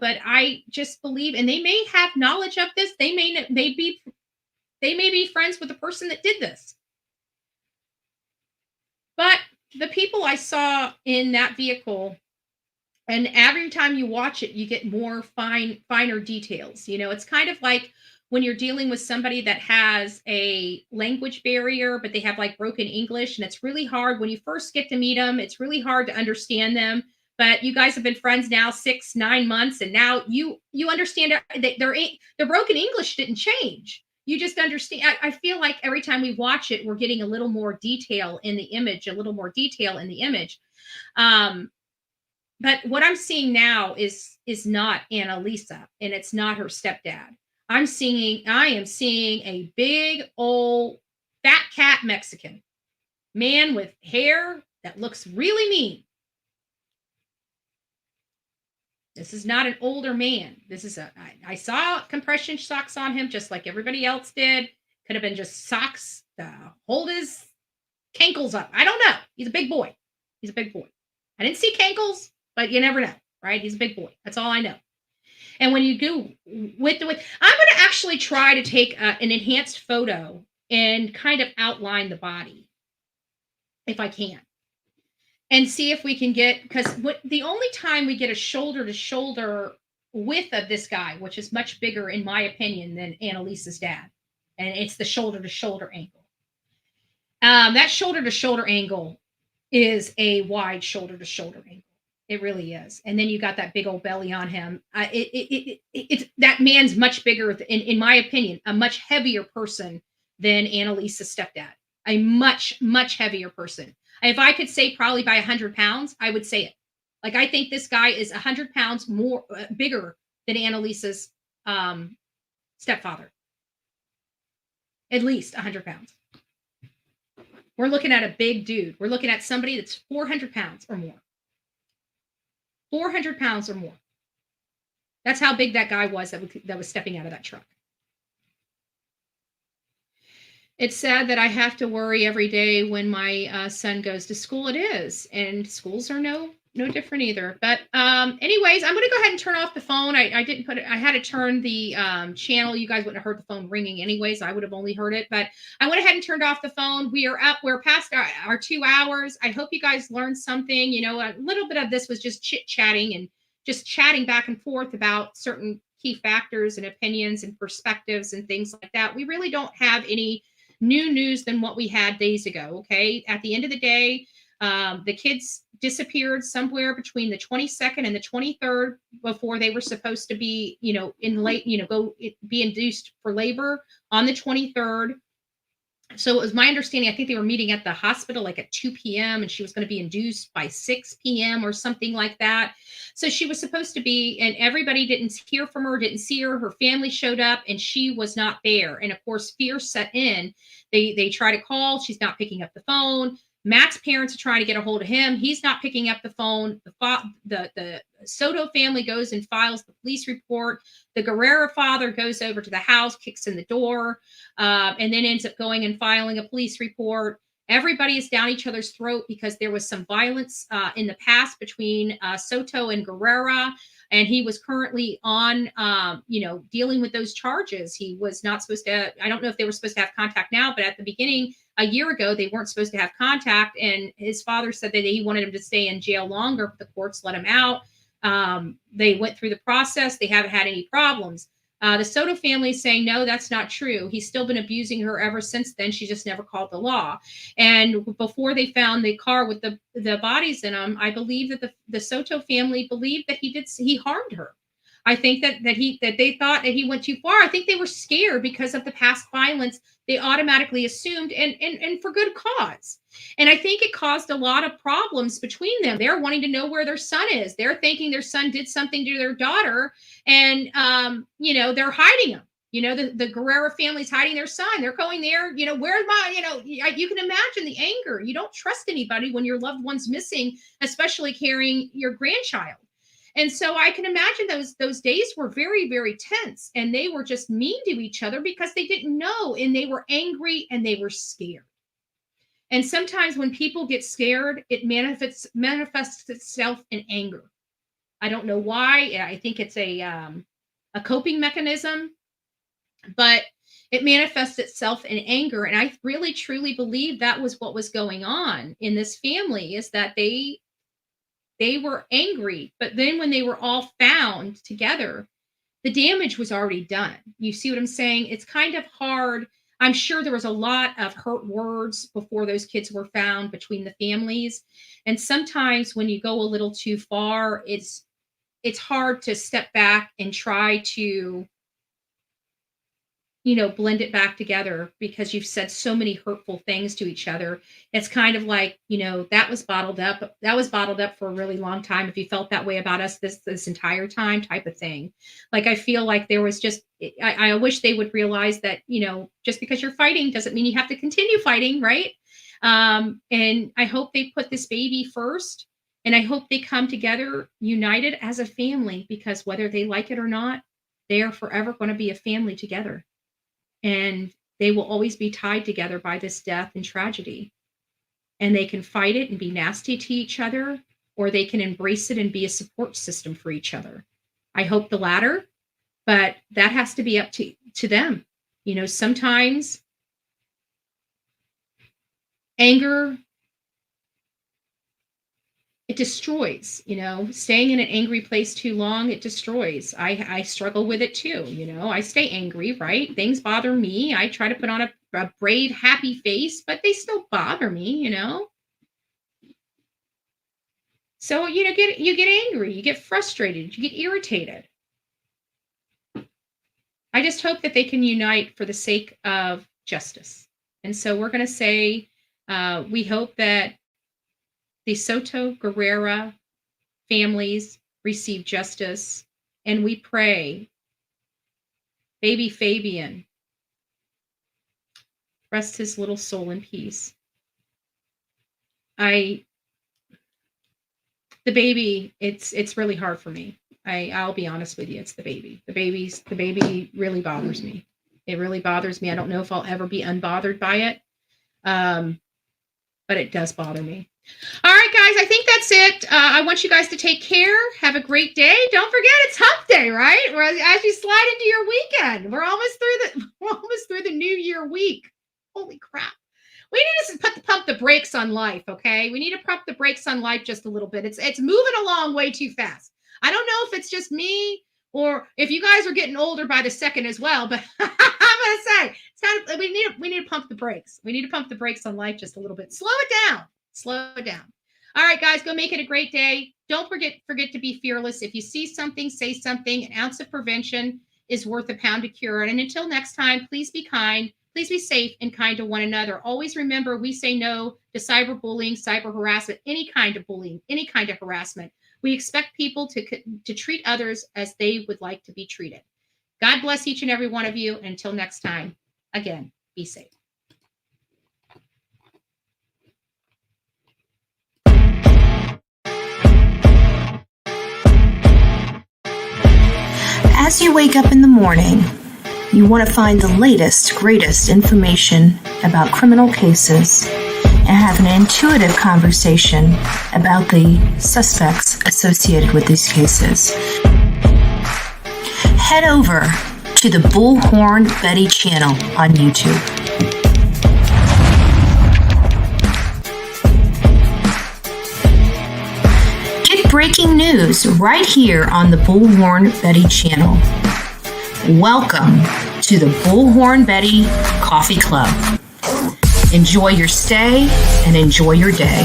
but I just believe, and they may have knowledge of this. They may be friends with the person that did this. But the people I saw in that vehicle, and every time you watch it, you get more finer details. It's kind of like when you're dealing with somebody that has a language barrier, but they have like broken English, and it's really hard when you first get to meet them. It's really hard to understand them. But you guys have been friends now 6-9 months, and now you understand that their broken English didn't change. You just understand. I feel like every time we watch it, we're getting a little more detail in the image, But what I'm seeing now is not Annalisa, and it's not her stepdad. I am seeing a big old fat cat Mexican man with hair that looks really mean. This is not an older man. I saw compression socks on him just like everybody else did. Could have been just socks to hold his cankles up. I don't know. He's a big boy. I didn't see cankles, but you never know, right? He's a big boy. That's all I know. And when you go I'm going to actually try to take an enhanced photo and kind of outline the body, if I can, and see if we can get, because the only time we get a shoulder to shoulder width of this guy, which is much bigger in my opinion than Annalisa's dad, and it's the shoulder to shoulder angle. That shoulder to shoulder angle is a wide shoulder to shoulder angle. It really is. And then you got that big old belly on him. It's that man's much bigger, in my opinion, a much heavier person than Annalisa's stepdad. A much, much heavier person. If I could say probably by 100 pounds, I would say it. Like, I think this guy is 100 pounds more bigger than Annalisa's stepfather. At least 100 pounds. We're looking at a big dude. We're looking at somebody that's 400 pounds or more. 400 pounds or more. That's how big that guy was that was stepping out of that truck. It's sad that I have to worry every day when my son goes to school. It is. And schools are no no different either. But anyways, I'm gonna go ahead and turn off the phone. I didn't put it. I had to turn the channel. You guys wouldn't have heard the phone ringing anyways. I would have only heard it. But I went ahead and turned off the phone. We are up. We're past our 2 hours. I hope you guys learned something. You know, a little bit of this was just chit chatting and just chatting back and forth about certain key factors and opinions and perspectives and things like that. We really don't have any new news than what we had days ago. Okay. At the end of the day, the kids disappeared somewhere between the 22nd and the 23rd before they were supposed to be, you know, in late, you know, be induced for labor on the 23rd. So it was my understanding, I think they were meeting at the hospital like at 2 p.m. and she was going to be induced by 6 p.m. or something like that. So she was supposed to be, and everybody didn't hear from her, didn't see her. Her family showed up and she was not there. And of course, fear set in. They try to call. She's not picking up the phone. Matt's parents are trying to get a hold of him. He's not picking up the phone. The Soto family goes and files the police report. The Guerrera father goes over to the house, kicks in the door, and then ends up going and filing a police report. Everybody is down each other's throat because there was some violence in the past between Soto and Guerrera. And he was currently on, dealing with those charges. He was not supposed to, I don't know if they were supposed to have contact now, but at the beginning, a year ago, they weren't supposed to have contact. And his father said that he wanted him to stay in jail longer, but the courts let him out. They went through the process. They haven't had any problems. The Soto family is saying, no, that's not true. He's still been abusing her ever since then. She just never called the law. And before they found the car with the bodies in them, I believe that the Soto family believed that he harmed her. I think that they thought that he went too far. I think they were scared because of the past violence. They automatically assumed, and for good cause. And I think it caused a lot of problems between them. They're wanting to know where their son is. They're thinking their son did something to their daughter, and they're hiding him. You know, the Guerrera family's hiding their son. They're going there. You know, where's my? You can imagine the anger. You don't trust anybody when your loved one's missing, especially carrying your grandchild. And so I can imagine those days were very, very tense, and they were just mean to each other because they didn't know, and they were angry and they were scared. And sometimes when people get scared, it manifests itself in anger. I don't know why. I think it's a coping mechanism, but it manifests itself in anger. And I really, truly believe that was what was going on in this family, is that they were angry, but then when they were all found together, the damage was already done. You see what I'm saying? It's kind of hard. I'm sure there was a lot of hurt words before those kids were found between the families. And sometimes when you go a little too far, it's hard to step back and try to, blend it back together because you've said so many hurtful things to each other. It's kind of like, that was bottled up. That was bottled up for a really long time. If you felt that way about us this entire time, type of thing. Like, I feel like there was just, I wish they would realize that, just because you're fighting doesn't mean you have to continue fighting. Right. And I hope they put this baby first, and I hope they come together united as a family, because whether they like it or not, they are forever going to be a family together. And they will always be tied together by this death and tragedy. And they can fight it and be nasty to each other, or they can embrace it and be a support system for each other. I hope the latter, but that has to be up to them. Sometimes anger, it destroys. Staying in an angry place too long, it destroys. I struggle with it too. I stay angry, right? Things bother me. I try to put on a brave, happy face, but they still bother me. So you get angry, you get frustrated, you get irritated. I just hope that they can unite for the sake of justice. And so we're going to say, we hope that the Soto Guerrera families receive justice, and we pray baby Fabian rest his little soul in peace. The baby, it's really hard for me. I'll be honest with you, it's the baby. The baby really bothers me. It really bothers me. I don't know if I'll ever be unbothered by it, but it does bother me. All right, guys, I think that's it. I want you guys to take care. Have a great day. Don't forget it's Hump Day, right? As you slide into your weekend, we're almost through the New Year week. Holy crap! We need to pump the brakes on life. Okay, we need to pump the brakes on life just a little bit. It's moving along way too fast. I don't know if it's just me or if you guys are getting older by the second as well. But I'm gonna say it's kind of we need to pump the brakes. We need to pump the brakes on life just a little bit. Slow it down. Slow it down. All right, guys, go make it a great day. Don't forget to be fearless. If you see something, say something. An ounce of prevention is worth a pound of cure. And until next time, please be kind. Please be safe and kind to one another. Always remember, we say no to cyberbullying, cyber harassment, any kind of bullying, any kind of harassment. We expect people to treat others as they would like to be treated. God bless each and every one of you. Until next time, again, be safe. As you wake up in the morning, you want to find the latest, greatest information about criminal cases and have an intuitive conversation about the suspects associated with these cases. Head over to the Bullhorn Betty channel on YouTube. Get breaking news right here on the Bullhorn Betty channel. Welcome to the Bullhorn Betty Coffee Club. Enjoy your stay and enjoy your day.